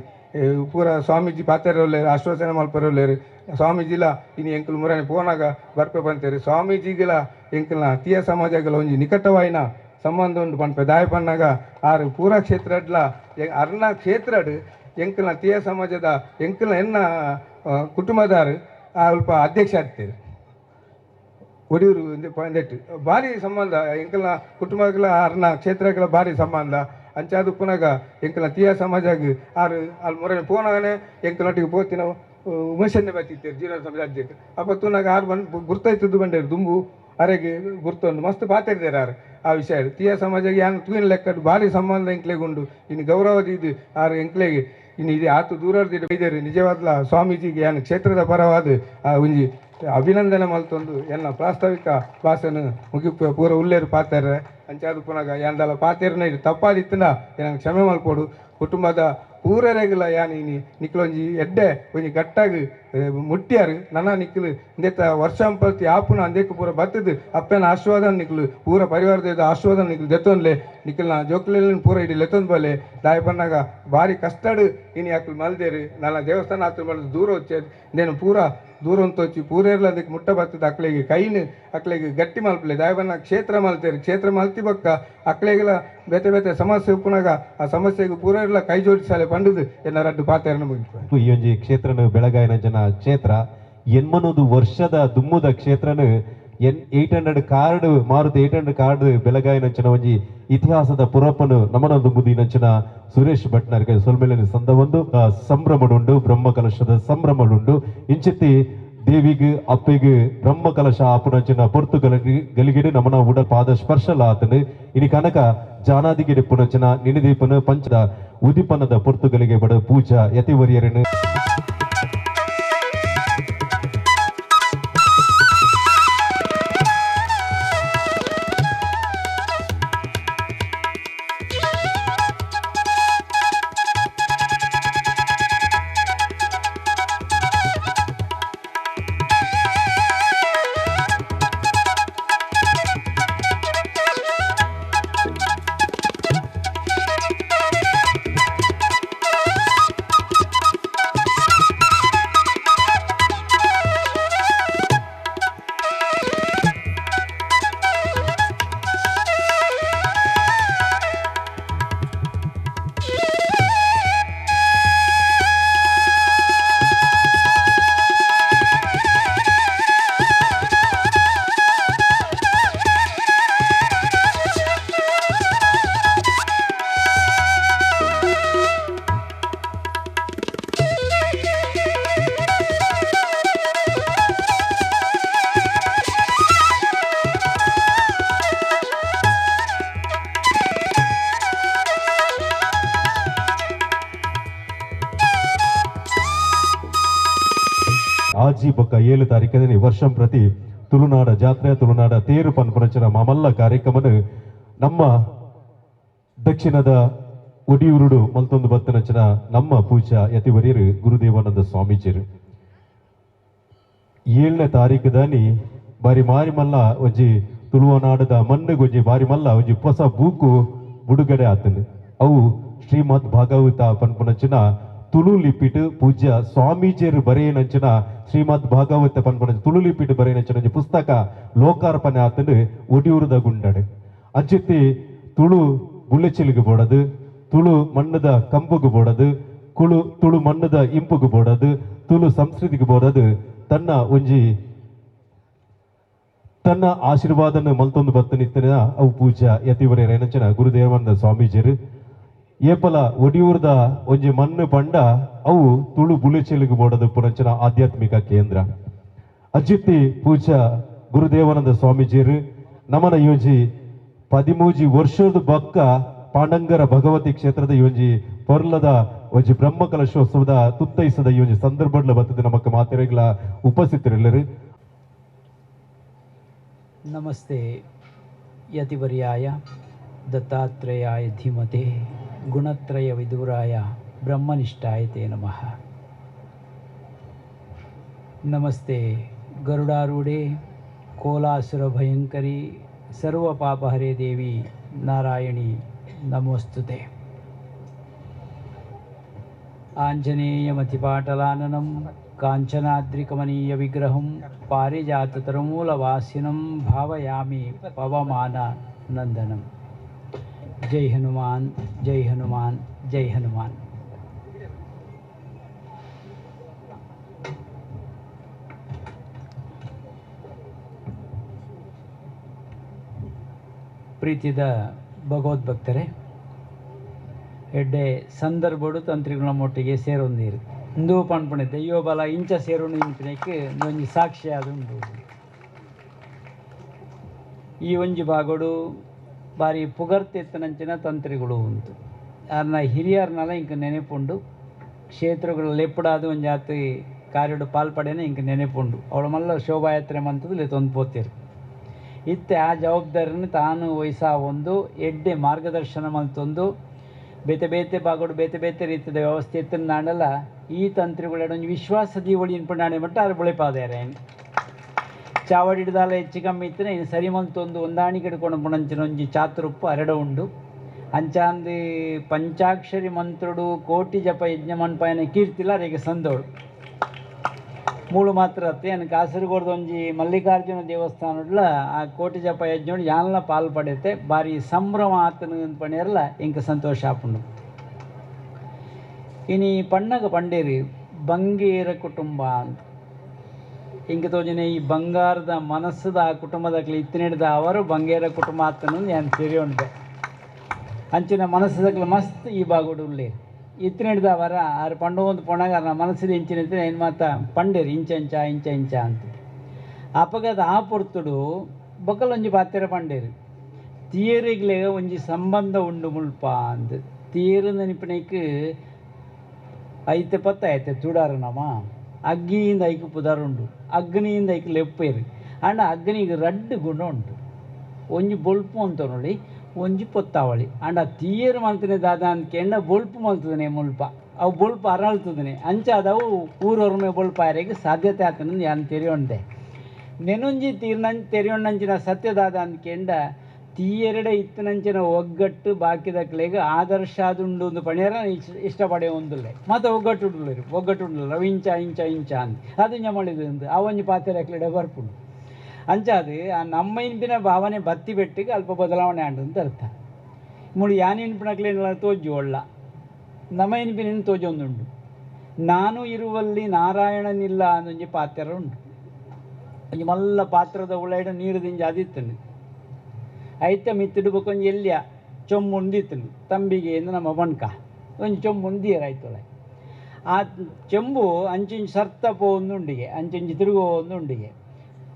ಪೂರ ಸ್ವಾಮೀಜಿ ಪಾತೆರೊಲ್ಲೇರು ಆಶ್ವಾಸನೆ ಮಲ್ಪರೊಲ್ಲೇರು ಸ್ವಾಮೀಜಿಲ ಇನ್ನು ಎಂಕಲ್ ಮುರನೆ ಪೋನಾಗ ಬರ್ಪೆ ಬಂತೇರು ಸ್ವಾಮೀಜಿಗಳ ಎಂಕಲ್ನ ತೀಯ ಸಮಾಜಗಳ ಒಂಜಿ ನಿಕಟವಾಯಿನ ಸಂಬಂಧ ಉಂಟು ಪಂಪೆ ದಾಯ ಪನ್ನಾಗ ಆರು ಪೂರ ಕ್ಷೇತ್ರಡ್ಲ ಅರ್ನ ಕ್ಷೇತ್ರಡ್ ಎಂಕಲ್ನ ತೀಯ ಸಮಾಜದ ಎಂಕಲ್ನ ಎನ್ನ ಕುಟುಂಬದಾರು ಅಲ್ಪ ಅಧ್ಯಕ್ಷ ಆಗ್ತೇವೆ ಒಡಿಯೂರು ನೆಟ್ಟು ಭಾರಿ ಸಂಬಂಧ ಎಂಕಲ್ನ ಕುಟುಂಬಗಳ ಅರ್ನ ಕ್ಷೇತ್ರಗಳ ಭಾರಿ ಸಂಬಂಧ ಅಂಚಾದು ಪುನಗ ಎಂಕಲ್ನ ತೀಯ ಸಮಾಜಗೆ ಆರು ಅಲ್ಲಿ ಮುರನೆ ಪೋನಾಗನೆ ಎಂಕಲ್ನೊಟ್ಟಿಗೆ ಪೋತಿನ ಉಮೇಶನ್ನೇ ಬತ್ತಿತ್ತೇರು ಜೀವನ ಸಮಾಜ ಅಧ್ಯಕ್ಷ ಅಪ್ಪ ತುನಾಗ ಆರು ಬಂದು ಗುರ್ತಾಯ್ತದ್ದು ಬಂಡೇರು ದುಂಬು ಅರೆಗೆ ಗುರ್ತೊಂದು ಮಸ್ತ್ ಪಾತಿರ್ತಾರೆ ಆರು ಆ ವಿಷಯ ತೀಯ ಸಮಾಜಕ್ಕೆ ಯಾನು ತೂಯಿನ ಲೆಕ್ಕ ಭಾರಿ ಸಂಬಂಧ ಎಂಕ್ಲೆಗುಂಡು ಇನ್ನು ಗೌರವದ ಇದು ಆರು ಎಂಕ್ಲೆಗೆ ಇನ್ನು ಇದು ಆತು ದೂರದ್ದು ಬೈದೇರು ನಿಜವಾದ್ಲ ಸ್ವಾಮೀಜಿಗೆ ಯಾನು ಕ್ಷೇತ್ರದ ಪರವಾದ ಆ ಒಂಜಿ ಅಭಿನಂದನೆ ಮಲ್ತೊಂದು ಎನ್ನ ಪ್ರಾಸ್ತಾವಿಕ ಭಾಷೆನ ಮುಗಿಪ ಪೂರ ಉಲ್ಲೇರು ಪಾತಾರೆ ಅಂಚಾದು ಪುನಗ ಯಾಂದಲ ಪಾತೆರ್ನ ಇದು ತಪ್ಪಾದಿತ್ತಂಡ ಏನಂಗೆ ಕ್ಷಮೆ ಮಲ್ಪೋಡು ಕುಟುಂಬದ ಪೂರರೆಗಲ ಯಾನು ಇನಿ ನಿಕ್ಲೊಂಜಿ ಎಡ್ಡೆ ಒಂಜಿ ಗಟ್ಟಾಗಿ ಮುಟ್ಟ್ಯಾರು ನನ್ನ ನಿಕ್ಲು ಇಂದೆತ್ತ ವರ್ಷಂಪಲ್ತಿ ಆಪುನ ಅಂದೇಕು ಪೂರ ಬತ್ತದು ಅಪ್ಪನ ಆಶೀರ್ವಾದ ನಿಕ್ಲು ಪೂರ ಪರಿವಾರದ ಆಶೀರ್ವಾದ ನಿಕ್ಲು ದೆತ್ತೊಂದ್ಲೆ ನಿಕ್ಲನ ಜೋಕ್ಲೆಲ್ಲ ಪೂರ ಇಡೀ ಲೆತ್ತೊಂದು ಬಲ್ಲೆ ದಾಯ ಪನ್ನಾಗ ಭಾರಿ ಕಷ್ಟಡು ಇನಿ ಅಕ್ಲು ಮಲ್ದೇರು ನನ್ನ ದೇವಸ್ಥಾನ ಹತ್ರ ಬಂದು ದೂರ వచ్చేది నేను ಪೂರ ದೂರ ಅಂತ వచ్చి ಪೂರೇರ್ಲ ಅದಕ್ಕೆ ಮುಟ್ಟ ಬರ್ತದೆ ಅಕ್ಳಿಗೆ ಕೈನು ಅಕ್ಳಿಗೆ ಗಟ್ಟಿ ಮಲ್ಪಲೆ ದಾಯಬನ್ನ ಕ್ಷೇತ್ರ ಮಲ್ತೇರು ಕ್ಷೇತ್ರ ಮಲ್ತಿ ಬಕ್ಕ ಅಕ್ಳಿಗೆಲ್ಲ ಬೇತೆ ಸಮಸ್ಯೆ ಉಪ್ಪುನಾಗ ಆ ಸಮಸ್ಯೆಗೆ ಪೂರೇರ್ಲ ಕೈ ಜೋಡಿಸಲೆ ಪಂಡುದು ಎನ್ನರಡ್ಡು ಪಾತೆರನ್ನು ಮುಗಿತು ಈ ಒಂಜಿ ಕ್ಷೇತ್ರನು ಬೆಳಗಾಯಿನ ಜನ ಕ್ಷೇತ್ರ ಎನ್ಮನೊಂದು ವರ್ಷದ ದುಮ್ಮುದ ಕ್ಷೇತ್ರನು 800 ಕಾರ್ಡ್ ಮಾರುತಿ 800 ಕಾರ್ಡ್ ಬೆಳಗಾಯಿನಂಚಿನ ಒಂಜಿ ಇತಿಹಾಸದ ಪುರಪ್ಪನು ನಮನೊಂದು ಮುದಿನಂಚಿನ ಸುರೇಶ್ ಭಟ್ನರ್ಗೆ ಸೊಲ್ಮೆಲಿನ ಸಂದ ಒಂದು ಸಂಭ್ರಮಡುಂಡು ಬ್ರಹ್ಮ ಕಲಶದ ಸಂಭ್ರಮಡುಂಡು ಇಂಚಿತ್ತಿ ದೇವಿಗೆ ಅಪ್ಪೆಗೆ ಬ್ರಹ್ಮ ಕಲಶ ಆಪುನಂಚಿನ ಪೊರ್ತು ಗಲಿಗಿಡು ನಮನ ಉಡ ಪಾದ ಸ್ಪರ್ಶಲ ಆತನು ಇನಿ ಕನಕ ಜಾನಾದಿಗಿಡೆ ಪುನಂಚಿನ ನಿನಿದೀಪನ ಪಂಚದ ಉದಿಪನದ ಪೊರ್ತುಗಲಿಗೆ ಬಡ ಪೂಜಾ ಯತಿವರ್ಯರನು ಆಜಿ ಬೊಕ್ಕ 7 ತಾರೀಕದಲ್ಲಿ ವರ್ಷಂ ಪ್ರತಿ ತುಳುನಾಡ ಜಾತ್ರೆ ತುಳುನಾಡ ತೇರು ಪನ್ಪುನಂಚಿನ ಮಾಮಲ್ಲ ಕಾರ್ಯಕ್ರಮನು ನಮ್ಮ ದಕ್ಷಿಣದ ಒಡಿಯೂರುಡು ಮಲ್ತೊಂದು ಬತ್ತನಂಚಿನ ನಮ್ಮ ಪೂಜಾ ಯತಿವರಿಯರು ಗುರುದೇವಾನಂದ ಸ್ವಾಮೀಜಿರು 7ನೇ ತಾರೀಕದಾನಿ ಬಾರಿ ಮಾರಿ ಮಲ್ಲ ಒಂಜಿ ತುಳುವನಾಡದ ಮಣ್ಣು ಒಂಜಿ ಬಾರಿ ಮಲ್ಲ ಒಂಜಿ ಹೊಸ ಬೂಕು ಬಿಡುಗಡೆ ಆತನು ಅವು ಶ್ರೀಮದ್ ಭಾಗವತ ಪನ್ಪುನಂಚಿನ ತುಳು ಲಿಪಿಟ್ ಪೂಜ್ಯ ಸ್ವಾಮೀಜಿಯರು ಬರೆಯನಂಚಿನ ಶ್ರೀಮದ್ ಭಾಗವತ ಪನ್ಪನ ತುಳು ಲಿಪಿಟ್ ಬರೆಯನಂಚಿನ ಪುಸ್ತಕ ಲೋಕಾರ್ಪಣೆ ಆತನು ಒಡಿಯೂರದ ಗುಂಡಡು ಅಂಚಿತ್ತಿ ತುಳು ಬುಳ್ಳೆಚಿಲಿಗೆ ಬೋಡದು ತುಳು ಮಣ್ಣದ ಕಂಬುಗೆ ಬೋಡದು ತುಳು ಮಣ್ಣದ ಇಂಪುಗೆ ಬೋಡದು ತುಳು ಸಂಸ್ಕೃತಿಗೆ ಬೋಡದು ತನ್ನ ಆಶೀರ್ವಾದನ ಮಲ್ತೊಂದು ಬತ್ತನಿತ್ತಿನ ಅವು ಪೂಜ್ಯ ಯತಿವರ ರೇನಂಚಿನ ಗುರುದೇವಾನಂದ ಸ್ವಾಮೀಜಿಯರು ಏಪಲ ಒಡಿಯೂರ್ದ ಒಂಜಿ ಮಣ್ಣು ಪಂಡ ಅವು ತುಳು ಬುಳಿಚೆಲಿಗೆ ಬೋಡದು ಪುನಂಚಿನ ಆಧ್ಯಾತ್ಮಿಕ ಕೇಂದ್ರ ಅಜ್ಜಿತ್ತಿ ಪೂಜಾ ಗುರುದೇವಾನಂದ ಸ್ವಾಮೀಜಿಯರು ನಮನ ಯೋಜಿ 13 ವರ್ಷದ ಬಕ್ಕ ಪಾಂಡಂಗರ ಭಗವತಿ ಕ್ಷೇತ್ರದ ಯೋಜಿ ಪೊರ್ಲದ ಒಂಜಿ ಬ್ರಹ್ಮ ಕಲಶೋತ್ಸವದ ತುತ್ತೈಸದ ಯೋಜಿ ಸಂದರ್ಭಡ್ಲ ಬತ್ತದ ನಮಕ್ ಮಾತೆರೆಗಳ ಉಪಸ್ಥಿತರೆಲ್ಲರು ನಮಸ್ತೆ ಯತಿವರ್ಯಾಯ ದತ್ತಾತ್ರೇಯಾಯ ಧೀಮತೆ ಗುಣತ್ರಯ ವಿದೂರಾಯ ಬ್ರಹ್ಮನಿಷ್ಠಾಯ ತೇ ನಮಃ. ನಮಸ್ತೆ ಗರುಡಾರೂಢೆ ಕೋಲಾಸುರ ಭಯಂಕರಿ ಸರ್ವ ಪಾಪಹರೇ ದೇವಿ ನಾರಾಯಣಿ ನಮೋಸ್ತುತೆ. ಆಂಜನೇಯಮತಿಪಾಟಲಾನನಂ ಕಾಂಚನಾದ್ರಿಕಮನೀಯ ವಿಗ್ರಹಂ ಪಾರಿಜಾತತರುಮೂಲವಾಸಿನಂ ಭಾವಯಾಮಿ ಪವಮಾನ ನಂದನಂ. ಜೈ ಹನುಮಾನ್ ಜೈ ಹನುಮಾನ್ ಜೈ ಹನುಮಾನ್. ಪ್ರೀತಿದ ಭಗವದ್ಭಕ್ತರೇ, ಎಡ್ಡೆ ಸಂದರ್ಭಡು ತಂತ್ರಿಗಳ ಮೊಟ್ಟಿಗೆ ಸೇರೊಂದಿರು ಇಂದು ಪಣ್ಪಣೆ ದೆಯ್ಯೋ ಬಲ ಇಂಚ ಸೇರೋಣ ಇಂಚಿನಕ್ಕೆ ಒಂಜಿ ಸಾಕ್ಷಿ ಆದುಂಡು. ಈ ಒಂಜಿ ಭಾಗಡು ಬಾರಿ ಪುಗರ್ತೆತ್ತನಂಚಿನ ತಂತ್ರಿಗಳು ಉಂಟು. ಯಾರನ್ನ ಹಿರಿಯರ್ನೆಲ್ಲ ಇಂಕ ನೆನೆಪುಂಡು ಕ್ಷೇತ್ರಗಳಲ್ಲಿ ಎಪ್ಪಡಾದ ಒಂದು ಜಾತಿ ಕಾರ್ಯಡು ಪಾಲ್ಪಡೇನೆ ಇಂಕ ನೆನೆಪುಂಡು ಅವಳ ಮಲ್ಲ ಶೋಭಾಯಾತ್ರೆ ಮಂತದ್ದು ಲೆತ್ತೊಂದು ಪೋತಿರು ಇತ್ತೆ ಆ ಜವಾಬ್ದಾರಿನ ತಾನು ವಹಿಸ ಒಂದು ಎಡ್ಡೆ ಮಾರ್ಗದರ್ಶನ ಮಂತೊಂದು ಬೇತೆ ಬೇತೆ ಬಾಗೋಡು ಬೇತೆ ಬೇತೆ ರೀತಿಯ ವ್ಯವಸ್ಥೆ ಎತ್ತನ ನಾಡಲ್ಲ ಈ ತಂತ್ರಿಗಳೊಂದು ವಿಶ್ವಾಸ ದೀವಳಿ ಇನ್ಪು ನಾಣೆ ಮಟ್ಟ ಅವ್ರು ಬೆಳೆಪಾದಾರೆ ಚಾವಡಿ ಹಿಡ್ದಾಲ ಹೆಚ್ಚು ಕಮ್ಮಿ ಇತ್ತನೆ ಇನ್ನು ಸರಿ ಮಂತೊಂದು ಹೊಂದಾಣಿಕೆ ಹಿಡ್ಕೊಂಡು ಪುಣಂಚಿನ ಒಂಜಿ ಚಾತುರುಪ್ಪು ಅರಡ ಉಂಡು ಅಂಚಾಂದು ಪಂಚಾಕ್ಷರಿ ಮಂತ್ರುಡು ಕೋಟಿ ಜಪ ಯಜ್ಞ ಮನ್ಪಾಯನ ಕೀರ್ತಿಲ್ಲ ಅರೆಗೆ ಸಂದೋಡು ಮೂಳು ಮಾತ್ರ ಅತ್ತೆ ಅನ್ ಕಾಸರಗೋಡ್ದು ಒಂಜಿ ಮಲ್ಲಿಕಾರ್ಜುನ ದೇವಸ್ಥಾನಡ್ಲ ಆ ಕೋಟಿ ಜಪ ಯಜ್ಞ ಯಾನ್ಲ ಪಾಲ್ ಪಡೆತೆ ಬಾರಿ ಸಂಭ್ರಮ ಆತನ ಪಣೆಯರ್ಲ ಇಂಕ ಸಂತೋಷ ಆಪುಂಡು. ಇನಿ ಪಣ್ಣಗ ಪಂಡೇರಿ ಬಂಗೇರ ಕುಟುಂಬ ಅಂತ ಇಂಕ ತೋಜನೆ ಈ ಬಂಗಾರದ ಮನಸ್ಸದ ಆ ಕುಟುಂಬದಾಗಲಿ ಇತ್ತಿನಿಡ್ದ ಅವರು ಬಂಗೇರ ಕುಟುಂಬ ಆತನು ನಾನು ಸೇರಿ ಉಂಟೆ ಅಂಚಿನ ಮನಸ್ಸದಾಗಲಿ ಮಸ್ತ್ ಈ ಬಾಗೋಡು ಉಳ್ಳಿ ಇತ್ತಿನಿಡ್ದ ಅವರ ಆರು ಪಂಡು ಒಂದು ಪೊಣಗ ನಾ ಮನಸ್ಸಿದ ಇಂಚಿನ ಏನು ಮಾತ ಪಂಡೇರು ಇಂಚ ಇಂಚ ಅಂತ ಅಪಗದ ಆ ಪೊರ್ತುಡು ಬೊಕ್ಕಲೊಂಜಿ ಪಾತೆರ ಪಂಡೇರು ತೀಯರಿಗ್ಲೆ ಒಂಜಿ ಸಂಬಂಧ ಉಂಡು ಮುಲ್ಪ ಅಂದ್ ತೀರು ನೆನಪಿನಕ್ಕೆ ಐತೆ ಪತ್ತ ಐತೆ ಚೂಡಾರು ನಮ ಅಗ್ಗಿಯಿಂದ ಐಕು ಪುದಾರುಂಡು ಅಗ್ನಿಯಿಂದ ಐಕು ಲೆಪ್ಪೇರು ಅಂಡ ಅಗ್ನಿಗೆ ರಡ್ಡು ಗುಣ ಉಂಟು ಒಂಜಿ ಬೊಲ್ಪು ಅಂತ ನೋಡಿ ಒಂಜಿ ಪೊತ್ತಾವಳಿ ಅಂಡ ತೀಯರು ಮಲ್ತನೆ ದಾದ ಅಂದ್ಕೆಂಡ ಬೊಲ್ಪು ಮಲ್ತದನೆ ಮುಲ್ಪ ಅವು ಬೊಲ್ಪು ಅರಳ್ತದನೆ ಅಂಚಾದವು ಊರೊರ್ಮೆ ಬೊಲ್ಪ ಆರೆಗೆ ಸಾಧ್ಯತೆ ಆತನ ಯಾನ್ ತೆರೆಯೊಂಡೆ ನೆನೊಂಜಿ ತೆರೆಯೊಣ್ಣಂಚಿನ ಸತ್ಯದಾದ ಅಂದ್ಕೆಂಡ ತೀಯೆರಡೆ ಇತ್ತನಂಚಿನ ಒಗ್ಗಟ್ಟು ಬಾಕಿದಕ್ಲೆಗೆ ಆದರ್ಶ ಅದುಂಡು ಒಂದು ಪಣಿಯರ ಇಷ್ಟಪಡೆ ಒಂದುಲ್ಲೆ ಮತ್ತು ಒಗ್ಗಟ್ಟು ರವಿಂಚ ಇಂಚ ಅಂತ ಅದು ñಮಳಿದು ಅಂದು ಅವೊಂಜಿ ಪಾತೆರಕ್ಲೆಡೆ ಬರ್ಪುಂಡು ಅಂಚಾದು ಆ ನಮ್ಮ ಇಂಪಿನ ಭಾವನೆ ಬತ್ತಿ ಬೆಟ್ಟಿಗೆ ಅಲ್ಪ ಬದಲಾವಣೆ ಆಂಡು ಅಂತ ಅರ್ಥ ಮುಡಿ ಯಾನ್ ಇಂಪಿನಕ್ಲೇನೆಲ್ಲ ತೋಜು ಒಳ್ಳ ನಮ್ಮ ಇಂಪಿನ ತೋಜೊಂದುಂಡು ನಾನು ಇರುವಲ್ಲಿ ನಾರಾಯಣನಿಲ್ಲ ಅನ್ನೊಂಜಿ ಪಾತೆರ ಉಂಟು ಒಂಜಿ ಮಲ್ಲ ಪಾತ್ರದ ಉಳ್ಳಾಯ್ಡ ನೀರು ದಿಂಜ ಅದಿತ್ತನು ಐತ ಮಿತ್ತಿಡ್ಬೇಕೊಂಜಿ ಎಲ್ಲಿಯ ಚೊಂಬುಂದಿತ್ತನು ತಂಬಿಗೆ ಎಂದು ನಮ್ಮ ಬಣ್ಕ ಒಂಜಿ ಚೊಂಬುಂದಿಯರ ಆಯ್ತೊಳೆ ಆ ಚೆಂಬು ಅಂಚಿಂಚು ಸರ್ತ ಪೋಂದುಂಡಿಗೆ ಅಂಚಿಂಚು ತಿರುಗೋ ಒಂದುಂಡಿಗೆ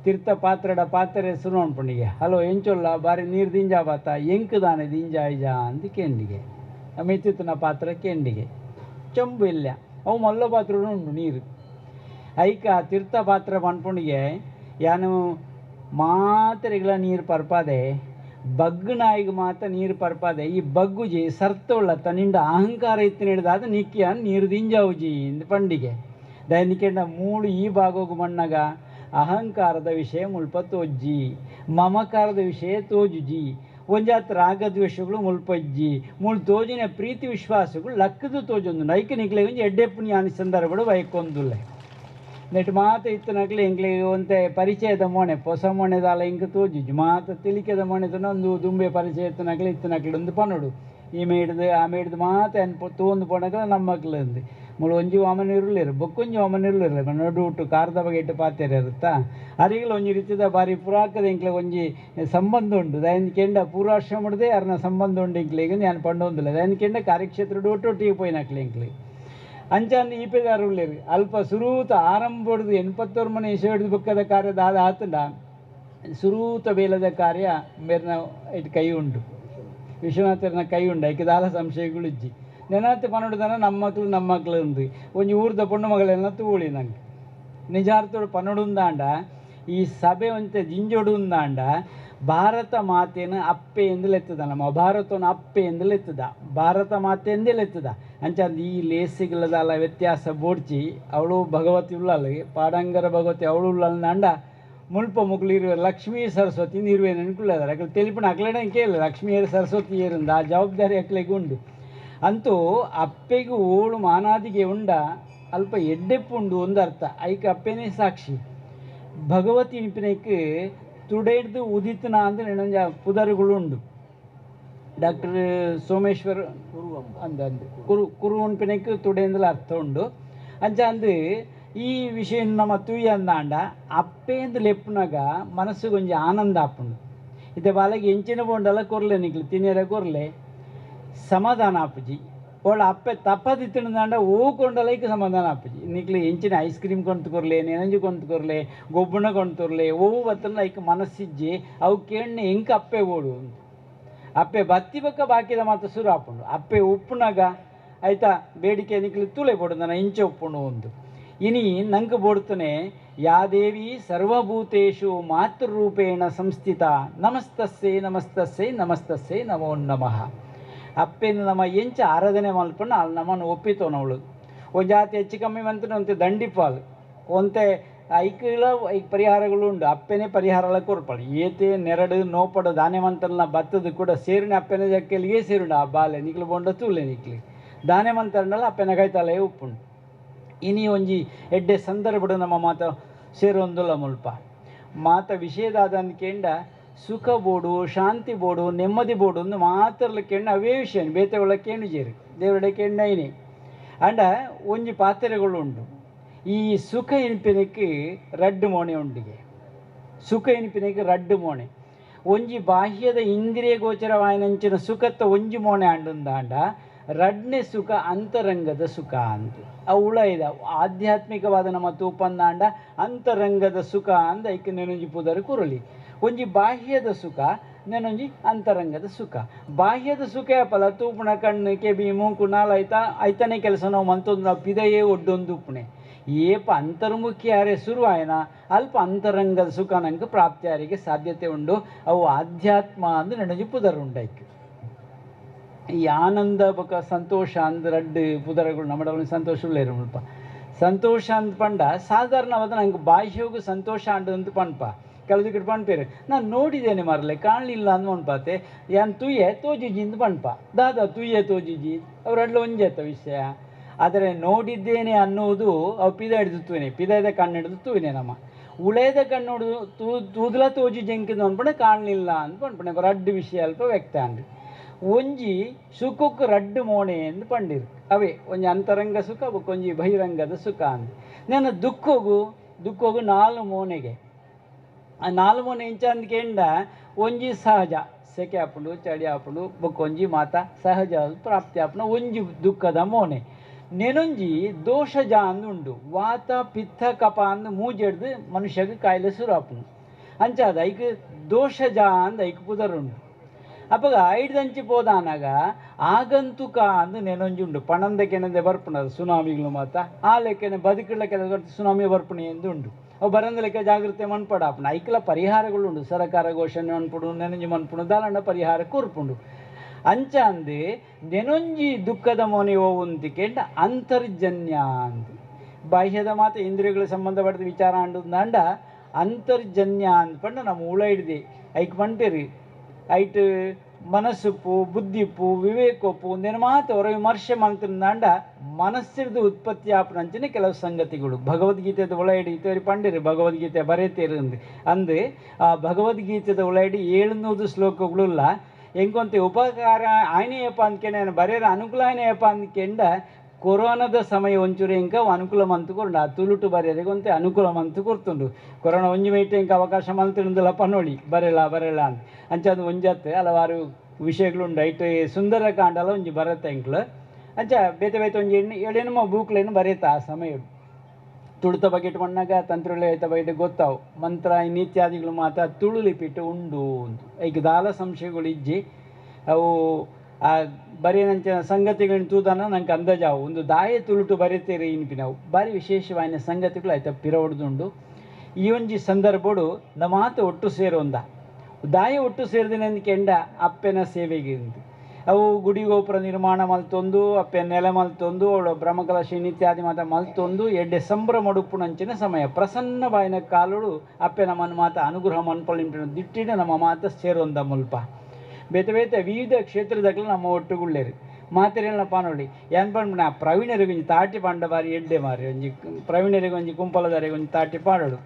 ತಿರ್ತ ಪಾತ್ರೆ ಹೆಸರು ಅನ್ಪುಂಡಿಗೆ ಹಲೋ ಎಂಚೊಲ್ಲ ಬಾರಿ ನೀರು ದಿಂಜ ಬಾತ ಎಂಕದಾನೆ ದಿಂಜ ಐಜ ಅಂತ ಕೆಂಡಿಗೆ ಮಿತ್ತಿತ್ತನ ಪಾತ್ರ ಕೆಂಡಿಗೆ ಚೆಂಬು ಇಲ್ಲ ಅವು ಮಲ್ಲ ಪಾತ್ರ ಉಂಡು ನೀರು ಐಕ ತಿರ್ತ ಪಾತ್ರ ಪನ್ಪುಂಡಿಗೆ ಯಾನು ಮಾತ್ರೆಗಳ ನೀರು ಪರ್ಪಾದೆ ಬಗ್ಗು ನಾಯಿಗೆ ಮಾತ್ರ ನೀರು ಪರ್ಪಾದೆ ಈ ಬಗ್ಗುಜಿ ಸರ್ತ ನಿಂಡ ಅಹಂಕಾರ ಇತ್ತಿನ ಹಿಡ್ದಾದ ನಿಕ್ಕಿಯ ನೀರು ದಿಂಜಾವುಜಿ ಇಂದ ಪಂಡಿಗೆ ದೈನಿಕೆಂಡ ಮೂಳು ಈ ಭಾಗೋಗು ಮಣ್ಣಗ ಅಹಂಕಾರದ ವಿಷಯ ಮುಲ್ಪ ತೋಜ್ಜಿ ಮಮಕಾರದ ವಿಷಯ ತೋಜುಜಿ ಒಂಜಾತ್ ರಾಗದ್ವೇಷಗಳು ಮುಲ್ಪಜ್ಜಿ ಮೂಳು ತೋಜಿನ ಪ್ರೀತಿ ವಿಶ್ವಾಸಗಳು ಲಕ್ಕದು ತೋಜೊಂದು ನೈಕ ನಿಕ್ಲೆ ಒಂಜಿ ಎಡ್ಡೆಪ್ಪುನಿ ಅನಿ ಸಂದರ್ಭಗಳು ಬೈಕೊಂದುಲ್ಲೆ ನೆಟ್ ಮಾತ ಇತ್ತನಕ್ಲೆ ಎಂಕ್ಲೆ ಒಂತೆ ಪರಿಚಯದ ಮೊಣೆ ಹೊಸ ಮೊಣೆದಾಲ ಇಂಕ ತೋಜುಜು ಮಾತ ತಿಳಿಕೆದ ಮೊಣೆದನ ಒಂದು ದುಂಬೆ ಪರಿಚಯ ಇತ್ತನಕ್ಲೆ ಒಂದು ಪನ್ನೋಡು ಈ ಮೇಡ್ದು ಆ ಮೇಡ್ದು ಮಾತ ಅನ್ಪೊ ತೋಂದು ಪೊಣಕಲ ನಮ್ಮಕ್ಲು ಅಂದು ಮುಳು ಒಂಜಿ ವಾಮನ ಇರಲಿರು ಬೊಕ್ಕೊಂಜಿ ವಾಮನ ಇರಲಿರು ನಡು ಉಟ್ಟು ಕಾರದ ಬಗೆ ಇಟ್ಟು ಪಾತೆರೆ ಇರುತ್ತಾ ಅರಿಗಳು ಒಂಜಿ ರೀತಿದ ಬಾರಿ ಪುರಾಕದ ಇಂಕ್ಲೆ ಒಂಜಿ ಸಂಬಂಧ ಉಂಟು ದಯನ್ ಕೆಂಡ ಪೂರ್ವಾಶ್ರಮಡ್ದೆ ಅರ್ನ ಸಂಬಂಧ ಉಂಡು ಇಂಕ್ಲೆಗೆ ನಾನು ಪಂಡೊಂದಿಲ್ಲ ದಯನ್ ಕೆಂಡ ಕಾರ್ಯಕ್ಷೇತ್ರ ಒಟ್ಟೊಟ್ಟಿಗೆ ಪೋಯಿನಕ್ಲೆ ಇಂಕ್ಲೆ ಅಂಚಾಂದು ಈಪೆದಾರು ಉಳ್ಳೇರು ಅಲ್ಪ ಸುರೂತ ಆರಂಭಡ್ದು 80 ಮನೆ ಇಶೆಡ್ದು ಬೊಕ್ಕದ ಕಾರ್ಯದ ಆತಂಡ ಸುರೂತ ಬೇಲದ ಕಾರ್ಯ ಮೇರ್ನ ಇಟ್ಟು ಕೈ ಉಂಟು ವಿಶ್ವನಾಥರ್ನ ಕೈ ಉಂಡು ಐಕೆ ದಾಲ ಸಂಶಯಗಳು ಇಜ್ಜಿ ನೆನತ್ತೆ ಪನ್ನೊಡುದನ ನಮ್ಮ ಮಕ್ಳು ಉಂದು ಒಂಜಿ ಊರ್ದ ಪೊಣ್ಣು ಮಗಳೆಲ್ಲ ತೂಳಿ ನಂಗೆ ನಿಜಾರ್ಥೋಡು ಪನ್ನೊಡುಂದಾಂಡ ಈ ಸಭೆ ಒಂತೆ ಜಿಂಜೊಡುಂದಾಂಡ ಭಾರತ ಮಾತೆನ ಅಪ್ಪೆ ಎಂದಲೆತ್ತದ ನಮ್ಮ ಭಾರತನ ಅಪ್ಪೆ ಎಂದಲೆತ್ತದ ಭಾರತ ಮಾತೆ ಎಂದಲೆತ್ತದ ಅಂಚಂದು ಈ ಲೇಸಿಗಳದಲ್ಲ ವ್ಯತ್ಯಾಸ ಬೋಡ್ಚಿ ಅವಳು ಭಗವತಿ ಉಳ್ಳಲ್ಲ ಪಾಡಂಗರ ಭಗವತಿ ಅವಳು ಉಳ್ಳಲ್ನಾಂಡ ಮುಲ್ಪ ಮುಗ್ಲು ಇರುವೆ ಲಕ್ಷ್ಮೀ ಸರಸ್ವತಿ ಇರುವೆ ನೆನ್ಕೊಳ್ಳದಾರೆ ಅಕ್ಲೆ ತೆಲಿಪಿನ ಅಕ್ಲೆಡೆ ಕೇಳ ಲಕ್ಷ್ಮೀ ಸರಸ್ವತಿ ಏರಿಂದ ಆ ಜವಾಬ್ದಾರಿ ಅಕ್ಲೆಗೆ ಉಂಡು ಅಂತೂ ಅಪ್ಪೆಗೂ ಓಳು ಮಾನಾದಿಗೆ ಉಂಡ ಅಲ್ಪ ಎಡ್ಡೆಪ್ಪುಂಡು ಒಂದು ಅರ್ಥ ಐಕ ಅಪ್ಪೆನೇ ಸಾಕ್ಷಿ ಭಗವತಿ ಇಂಪಿನಕ್ಕೆ ತುಡೆಡ್ದು ಉದಿತನ ಅಂದ್ರೆ ನೆನಂಜ ಪುದರುಗಳು ಉಂಡು ಡಾಕ್ಟರ್ ಸೋಮೇಶ್ವರ್ ಅಂದ ಕುರು ಉನ್ಪಿನಕ್ಕೆ ತುಡೆಂದಲ ಅರ್ಥ ಉಂಡು ಅಂಚ ಅಂದು ಈ ವಿಷಯ ನಮ್ಮ ತೂಯಿ ಅಂದಾಂಡ ಅಪ್ಪೇಂದು ಲೆಪ್ಪುನಾಗ ಮನಸ್ಸು ಕೊಂಚ ಆನಂದ ಆಪುಂಡು ಇತ್ತೆ ಬಾಲಗೆ ಎಂಚಿನ ಬೋಂಡಲ್ಲ ಕೊರ್ಲೆ ನಿಕ್ಲು ತಿನ್ನಿರ ಕೊರ್ಲೆ ಸಮಾಧಾನ ಆಪುಜಿ ಒಳ್ಳೆ ಅಪ್ಪೆ ತಪ್ಪದಿತ್ತಂಡ ಕೊಂಡಲೈಕೆ ಸಮಾಧಾನ ಆಪುಜಿ ನಿಕ್ಲಿ ಎಂಚಿನ ಐಸ್ ಕ್ರೀಮ್ ಕೊಂತು ಕೊರ್ಲೆ ನೆನಂಜು ಕೊಂತು ಕೊರ್ಲೆ ಗೊಬ್ಬಣ ಕೊಂತುರ್ಲೆ ಬತ್ತನ ಲೈಕ್ ಮನಸ್ಸಿಜ್ಜಿ ಅವು ಕೇಣ್ಣೆ ಎಂಕ ಅಪ್ಪೆ ಓಡು ಅಪ್ಪೆ ಬತ್ತಿ ಬಕ್ಕ ಬಾಕಿದ ಮಾತ್ರ ಶುರು ಆಪುಂಡು ಅಪ್ಪೆ ಉಪ್ಪುನಾಗ ಆಯ್ತಾ ಬೇಡಿಕೆ ನಿಕ್ಲಿ ತುಳೆ ಬೋಡು ನನ್ನ ಇಂಚೆ ಉಪ್ಪುಂಡು ಒಂದು ಇನಿ ನಂಗೆ ಬೋಡ್ತಾನೆ ಯಾದೇವಿ ಸರ್ವಭೂತೇಶು ಮಾತೃರೂಪೇಣ ಸಂಸ್ಥಿತ ನಮಸ್ತಸ್ಸೇ ನಮೋ ನಮಃ ಅಪ್ಪೇನು ನಮ್ಮ ಎಂಚ ಆರಾಧನೆ ಮಲ್ಪಣ್ಣ ಅಲ್ಲಿ ನಮ್ಮನ್ನು ಒಪ್ಪಿತವನು ಅವಳು ಒಂದು ಜಾತಿ ಹೆಚ್ಚು ಕಮ್ಮಿ ಮಂತ್ರ ಒಂತೆ ದಂಡಿಪಾಲು ಒಂತೆ ಐಕಲ ಪರಿಹಾರಗಳು ಉಂಡು ಅಪ್ಪೆನೇ ಪರಿಹಾರಗಳ ಕೊರ್ಪಳು ಏತೆ ನೆರಡು ನೋಪಡು ದಾನೆ ಮಂತ್ರನ ಬತ್ತದು ಕೂಡ ಸೇರಿನ ಅಪ್ಪೆನ ಜಕ್ಕೆಲಿಗೆ ಸೇರುಂಡು ಆ ಬಾಲೆ ನಿಕ್ಲು ಬೊಂಡ ತೂಲೆ ನಿಕ್ಲಿ ದಾನೆ ಮಂತ್ರನಲ್ಲ ಅಪ್ಪೆನ ಕೈತಾಲೆ ಉಪ್ಪುಂಡು ಇನಿ ಒಂಜಿ ಎಡ್ಡೆ ಸಂದರ್ಭಡು ನಮ್ಮ ಮಾತ ಸೇರೊಂದುಲ್ಲ ಮುಲ್ಪ ಮಾತ ವಿಷಯದಾದ ಅಂದ್ಕೆಂಡ ಸುಖ ಬೋಡು ಶಾಂತಿ ಬೋಡು ನೆಮ್ಮದಿ ಬೋಡು ಒಂದು ಮಾತ್ರಲ ಕೆಣ್ಣ ಅವೇ ವಿಷಯ ಬೇತೆ ಒಳ ಕೇಣು ಜೇರಿ ದೇವರಡೆ ಕೆಣ್ಣೈನೆ ಅಂಡ ಒಂಜಿ ಪಾತ್ರೆಗಳು ಉಂಟು ಈ ಸುಖ ಎನ್ಪಿನಕ್ಕೆ ರಡ್ಡು ಮೋಣೆ ಉಂಡಿಗೆ. ಸುಖ ಎನ್ಪಿನಕ್ಕೆ ರಡ್ಡು ಮೋಣೆ ಒಂಜಿ ಬಾಹ್ಯದ ಇಂದ್ರಿಯ ಗೋಚರವಾಯಿನಂಚಿನ ಸುಖತ್ತ ಒಂಜಿ ಮೋಣೆ ಅಂಡಂದಾಂಡ ರಡ್ನೆ ಸುಖ ಅಂತರಂಗದ ಸುಖ ಅಂತ ಅವಳ ಇದೆ ಆಧ್ಯಾತ್ಮಿಕವಾದ ನಮ್ಮ ತೂಪಂದಾಂಡ ಅಂತರಂಗದ ಸುಖ ಅಂದ ಐಕೆ ನೆನೊಂಜಿ ಪುದರ್ ಕುರಲಿ. ಒಂಜಿ ಬಾಹ್ಯದ ಸುಖ ನೆನೊಂಜಿ ಅಂತರಂಗದ ಸುಖ. ಬಾಹ್ಯದ ಸುಖ ಪಲ ತೂಪುಣ ಕಣ್ಣು ಕೆಬಿ ಮೂಕು ನಾಲ್ ಐತನೇ ಕೆಲಸ ನಾವು ಮಂತೊಂದು ನಾವು ಪಿದಯೇ ಒಡ್ಡೊಂದು ಉಪ್ಪುಣೆ ಏಪ ಅಂತರ್ಮುಖಿ ಯಾರೇ ಶುರು ಆಯ್ನ ಅಲ್ಪ ಅಂತರಂಗದ ಸುಖ ನಂಗೆ ಪ್ರಾಪ್ತಿಯಾರಿಗೆ ಸಾಧ್ಯತೆ ಉಂಡು. ಅವು ಆಧ್ಯಾತ್ಮ ಅಂದು ನೆನೊಂಜಿ ಪುದರ್ ಉಂಡೈಕೆ. ಈ ಆನಂದ ಬೊಕ ಸಂತೋಷ ಅಂದ್ ರಡ್ಡು ಪುದರಗಳು ನಮ್ಮಡವನ ಸಂತೋಷ ಉಳ್ಳೇರು ಮುಲ್ಪ. ಸಂತೋಷ ಅಂತ ಪಂಡ ಸಾಧಾರಣವಾದ ನಂಗೆ ಬಾಹ್ಯೋಗು ಸಂತೋಷ ಅಂಡು ಅಂತ ಪನ್ಪ ಕೆಲವು ಕಡೆ ಪನ್ಪೇರು ನಾನು ನೋಡಿದ್ದೇನೆ ಮರಲೆ ಕಾಣಲಿಲ್ಲ ಅಂದ್ ಪನ್ಪಾತೆ ಯಾನ್ ತುಯ್ಯೆ ತೋಜಿಜಿ ಅಂತ ಪನ್ಪ ದಾದಾ ತುಯ್ಯೆ ತೋಜಿಜಿ ಅವರಡ್ಲ ಒಂಜೇತ ವಿಷಯ. ಆದರೆ ನೋಡಿದ್ದೇನೆ ಅನ್ನುವುದು ಅವು ಪಿದ ಹಿಡಿದು ತೂವಿನೆ ಪಿದದ ಕಣ್ಣು ಹಿಡಿದು ತೂವಿನೆ ನಮ್ಮ ಉಳೇದ ಕಣ್ಣು ಹಿಡಿದು ತೂದಲ ತೋಜಿ ಜಂಕಿದ್ದು ಅನ್ಪಣೆ ಕಾಣಲಿಲ್ಲ ಅಂತ ಪನ್ಪಣೆ ರಡ್ಡು ವಿಷಯ ಅಲ್ಪ ವ್ಯಕ್ತ ಅಂದ್ರಿ. ಒಂಜಿ ಸುಖಕ್ಕೆ ರಡ್ಡು ಮೋಣೆ ಎಂದು ಪಂಡಿರು ಅವೇ ಒಂಜಿ ಅಂತರಂಗ ಸುಖ ಒಂಜಿ ಬಹಿರಂಗದ ಸುಖ ಅಂದ್. ನಾನು ದುಃಖೋಗು ನಾಲು ಮೋನೆಗೆ ಆ ನಾಲು ಮೋನೆ ಇಂಚ ಅಂದ್ಕೆಂಡ ಒಂಜಿ ಸಹಜ ಸೆಕೆ ಹಾಪುಂಡು ಚಳಿ ಹಾಪುಂಡು ಬೊಕ್ಕೊಂಜಿ ಮಾತ ಸಹಜ ಪ್ರಾಪ್ತಿ ಹಾಪುಂಡು ಒಂಜಿ ದುಃಖದ ಮೋನೆ. ನೆನೊಂಜಿ ದೋಷಜ ಅಂದುಂಡು ವಾತ ಪಿತ್ತ ಕಪ ಅಂದು ಮೂಜೆಡ್ದು ಮನುಷ್ಯಗೆ ಕಾಯಿಲೆ ಶುರು ಹಾಪುಂಡು ಅಂಚಾದ ಐಕ್ ದೋಷಜ ಅಂದ್ ಐಕ್ ಪುದರುಂಡು. ಅಪ್ಪಗ ಐಡ್ದಂಚಿ ಪೋದಾನಾಗ ಆಗಂತುಕ ಅಂದು ನೆನೊಂಜಿ ಉಂಡು ಪಣಂದಕ್ಕೆನಂದೆ ಬರ್ಪುಣದು ಸುನಾಮಿಗಳು ಮಾತ ಆ ಲೆಕ್ಕನೆ ಬದುಕುಳ ಕೆಲವು ಸುನಾಮಿ ಬರ್ಪುಣಿ ಎಂದು ಉಂಡು. ಅವು ಬರಂದ ಲೆಕ್ಕ ಜಾಗ್ರತೆ ಮನ್ಪಡಾಪುಣ ಐಕ್ಲ ಪರಿಹಾರಗಳುಂಡು ಸರಕಾರ ಘೋಷಣೆ ಮನ್ಪುಡು ನೆನೊಂಜಿ ಮನ್ಪುಣು ದಾಲಂಡ ಪರಿಹಾರ ಕೂರ್ಪುಂಡು. ಅಂಚ ಅಂದು ನೆನೊಂಜಿ ದುಃಖದ ಮೋನೆ ಓವುಂತಿಕೆಂಡ ಅಂತರ್ಜನ್ಯ ಅಂದು ಬಾಹ್ಯದ ಮಾತ ಇಂದ್ರಿಯಗಳ ಸಂಬಂಧಪಟ್ಟ ವಿಚಾರ ಅಂಡುಂದಾಂಡ ಅಂತರ್ಜನ್ಯ ಅಂದ್ ಪಂಡ ನಮ್ಮ ಉಳ ಹಿಡ್ದು ಐಕ್ ಪಂಪೇರಿ ಐಟ್ ಮನಸ್ಸುಪ್ಪು ಬುದ್ಧಿಪ್ಪು ವಿವೇಕಪ್ಪು ನೆನ ಮಾತ ಹೊರ ವಿಮರ್ಶೆ ಮಾಡ್ತಿಂದಾಂಡ ಮನಸ್ಸಿಡ್ದು ಉತ್ಪತ್ತಿ ಆಪನಂಚಿನ ಕೆಲವು ಸಂಗತಿಗಳು ಭಗವದ್ಗೀತೆದ ಒಳಗಡೆ ಇತವರಿ ಪಂಡಿರಿ ಭಗವದ್ಗೀತೆ ಬರೆಯುತ್ತೀರಿ ಅಂದು ಆ ಭಗವದ್ಗೀತೆದ ಒಳಗಡೆ 700 ಶ್ಲೋಕಗಳುಲ್ಲ ಎಂಕೊಂತೆ ಉಪಕಾರ ಆಯ್ನೆಯಪ್ಪ ಅಂದ್ಕೆಂಡ ಬರೆಯರ ಅನುಕೂಲ ಆಯ್ನೆಯಪ್ಪ ಅಂದ್ಕೆಂಡ ಕೊರೋನಾದ ಸಮಯ ಒಂಚೂರು ಎಂಕ ಅನುಕೂಲ ಮಂತು ಕೊರಂಡು ಆ ತುಳುಟು ಬರೆಯರಿಗೆ ಒಂತೆ ಅನುಕೂಲ ಮಂತು ಕೊರ್ತುಂಡು. ಕೊರೋನಾ ಒಂಜಿ ಮೈಟ್ ಎಂಕ ಅವಕಾಶ ಮಂತಿರುಂದಿಲ್ಲ ಪನ್ನೋಳಿ ಬರೆಲ್ಲ ಅಂತ ಅಂಚದು ಒಂಜತ್ತೆ ಹಲವಾರು ವಿಷಯಗಳುಂಡು ಐಟ್ ಸುಂದರ ಕಾಂಡಲ ಒಂಜಿ ಬರತ್ತೆ ಎಂಕ್ಲು ಅಂಚ ಬೇತೆ ಒಂಜಿ ಎಣ್ಣೆನಮ್ಮ ಬೂಕ್ಲೇನು ಬರೆಯುತ್ತ ಆ ಸಮಯ ತುಳುತ ಬಗೆಟ್ ಮಣ್ಣಾಗ ತಂತ್ರುಳೆ ಐತ ಬೈಟ್ ಗೊತ್ತಾವು ಮಂತ್ರ ನೀತ್ಯಾದಿಗಳು ಮಾತ ತುಳು ಲಿಪಿಟ್ಟು ಉಂಡು ಐಕ್ ದಾಲ ಸಂಶಯಗಳು ಇಜ್ಜಿ ಅವು ಆ ಬರೆಯನಂಚಿನ ಸಂಗತಿಗಳನ್ನ ತೂದಾನ ನಂಗೆ ಅಂದಾಜಾವು ಒಂದು ದಾಯ ತುಳುಟು ಬರೀತೀರಿ ಇನ್ಪಿನವು ಭಾರಿ ವಿಶೇಷವಾದ ಸಂಗತಿಗಳು ಆಯ್ತಾ ಪಿರ ಹೊಡೆದುಂಡು. ಈ ಒಂಜಿ ಸಂದರ್ಭಡು ನಮ್ಮ ಮಾತ ಒಟ್ಟು ಸೇರೊಂದ ದಾಯ ಒಟ್ಟು ಸೇರಿದಿನ ಕೆಂಡ ಅಪ್ಪೆನ ಸೇವೆಗೆ ಅವು ಗುಡಿ ಗೋಪುರ ನಿರ್ಮಾಣ ಮಲ್ತೊಂದು ಅಪ್ಪೆ ನೆಲೆ ಮಲ್ತೊಂದು ಅವಳು ಬ್ರಹ್ಮಕಲಶ ನಿತ್ಯಾದಿ ಮಾತ ಮಲ್ತೊಂದು ಎಡ್ಡೆ ಸಂಭ್ರಮ ಉಡುಪುನಂಚಿನ ಸಮಯ ಪ್ರಸನ್ನ ಬಾಯಿನ ಕಾಲುಡು ಅಪ್ಪೆ ನಮ್ಮನ್ನು ಮಾತ ಅನುಗ್ರಹ ಮನ್ಪಳಿಂಪಿನ ದಿಟ್ಟಿನ ನಮ್ಮ ಮಾತ ಸೇರೊಂದ ಮುಲ್ಪ ಬೇತೆ ವಿವಿಧ ಕ್ಷೇತ್ರದಾಗಲೂ ನಮ್ಮ ಒಟ್ಟುಗುಳ್ಳೇರಿ ಮಾತೆರೆಲ್ಲ ಪಾನೋಳಿ ಏನು ಪಂಡ ಪ್ರವೀಣರಿಗೆ ಒಂಜಿ ತಾಟಿ ಪಾಂಡ ಬಾರಿ ಎಡ್ಡೆ ಮಾರಿ ಒಂಜಿ ಪ್ರವೀಣರಿಗೆ ಒಂಜಿ ಕುಂಪಲದಾರಿಗೆ ಒಂಜಿ ತಾಟಿ ಪಾಡೋಡು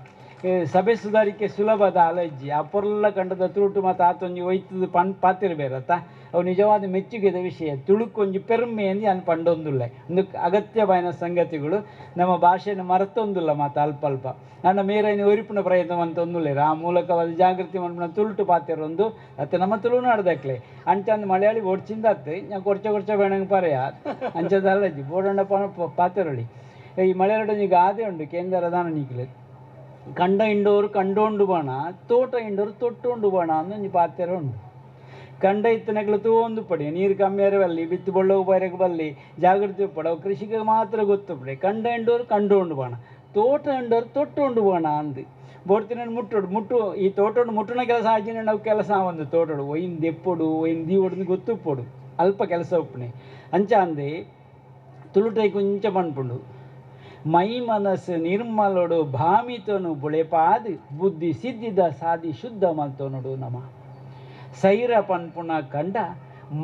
ಸಭೆ ಸುಧಾರಿಕೆ ಸುಲಭದ ಅಲಜ್ಜಿ ಆ ಪೊರ್ಲ ಕಂಡದ ತುಳುಟು ಮತ್ತು ಆತೊಂಜಿ ಒಯ್ತದ ಪಾತಿರ್ಬೇರತ್ತ ಅವು ನಿಜವಾದ ಮೆಚ್ಚುಗೆದ ವಿಷಯ ತುಳುಕೊಂಜಿ ಪೆರ್ಮೆ ಎಂದು ನಾನು ಪಂಡೊಂದುಲ್ಲ ಒಂದು ಅಗತ್ಯವಾದ ಸಂಗತಿಗಳು ನಮ್ಮ ಭಾಷೆಯನ್ನು ಮರೆತೊಂದುಲ್ಲ ಮಾತು ಅಲ್ಪ ನನ್ನ ಮೇರೈನ ಒರಿಪಿನ ಪ್ರಯತ್ನ ಅಂತೊಂದುಲ್ಲೇರು ಆ ಮೂಲಕವಾದ ಜಾಗೃತಿ ಮನ್ಪುನ ತುಳುಟು ಪಾತಿರೊಂದು ಅತ್ತೆ ನಮ್ಮ ತುಳುನಾಡ್ದಕ್ಲೆ ಅಂಚಂದು ಮಲಯಾಳಿ ಒಡ್ಚಿಂದತ್ತೆ ನಾ ಕೊರ್ಚ ಬೇಣಂಗೆ ಪರೆಯ ಅಂಚದಲ್ಲಜ್ಜಿ ಬೋಡಂಡ ಪಾತಿರೊಳಿ ಈ ಮಲಯಾಳಿ ಗಾದೆ ಉಂಡು ಕೇಂದ್ರ ದಾನ ನಿಕ್ಲೆ ಕಂಡ ಇಂಡೋರು ಕಂಡೋಂಡು ಬಾಣ ತೋಟ ಇಂಡೋರು ತೊಟ್ಟೊಂಡು ಬಾಣ ಅನ್ನೊಂದು ಪಾತ್ರೆ ಉಂಡು. ಕಂಡ ಇತ್ತನಗಳು ತೂವೊಂದು ಪಡೆ ನೀರು ಕಮ್ಮಿಯಾರ ಬಲ್ಲಿ ಬಿತ್ತು ಬಳ್ಳೋಗು ಬೈರಕ್ಕೆ ಬಲ್ಲಿ ಜಾಗೃತಿ ಪಡ ಅವು ಕೃಷಿಗೆ ಮಾತ್ರ ಗೊತ್ತು ಪಡೆ ಕಂಡ ಇಂಡೋರು ಕಂಡೋಂಡು ಬಾಣ ತೋಟ ಇಂಡೋರು ತೊಟ್ಟೊಂಡು ಬಾಣ ಅಂದು ಬೋಡ್ತಿನ ಮುಟ್ಟು ಈ ತೋಟೋಡು ಮುಟ್ಟುನ ಕೆಲಸ ಆಜಿನ ನಾವು ಕೆಲಸ ಒಂದು ತೋಟೋಡು ಒಯ್ನ್ ದೆಪ್ಪೊಡು ಒಯ್ನ್ ದೀವೊಡು ಗೊತ್ತುಪ್ಪೊಡು ಅಲ್ಪ ಕೆಲಸ ಉಪ್ಪಣೆ ಅಂಚ ಅಂದೆ ತುಳುಟೈ ಕೊಂಚ ಪಣ್ಪುಂಡು ಮೈ ಮನಸ್ಸು ನಿರ್ಮಲೊಡು ಭಾಮಿತನು ಬುಳೆಪಾದು ಬುದ್ಧಿ ಸಿದ್ಧಿದ ಸಾದಿ ಶುದ್ಧ ಮಲ್ತೊನೊಡು ನಮ ಸೈರ ಪನ್ಪುನ ಕಂಡ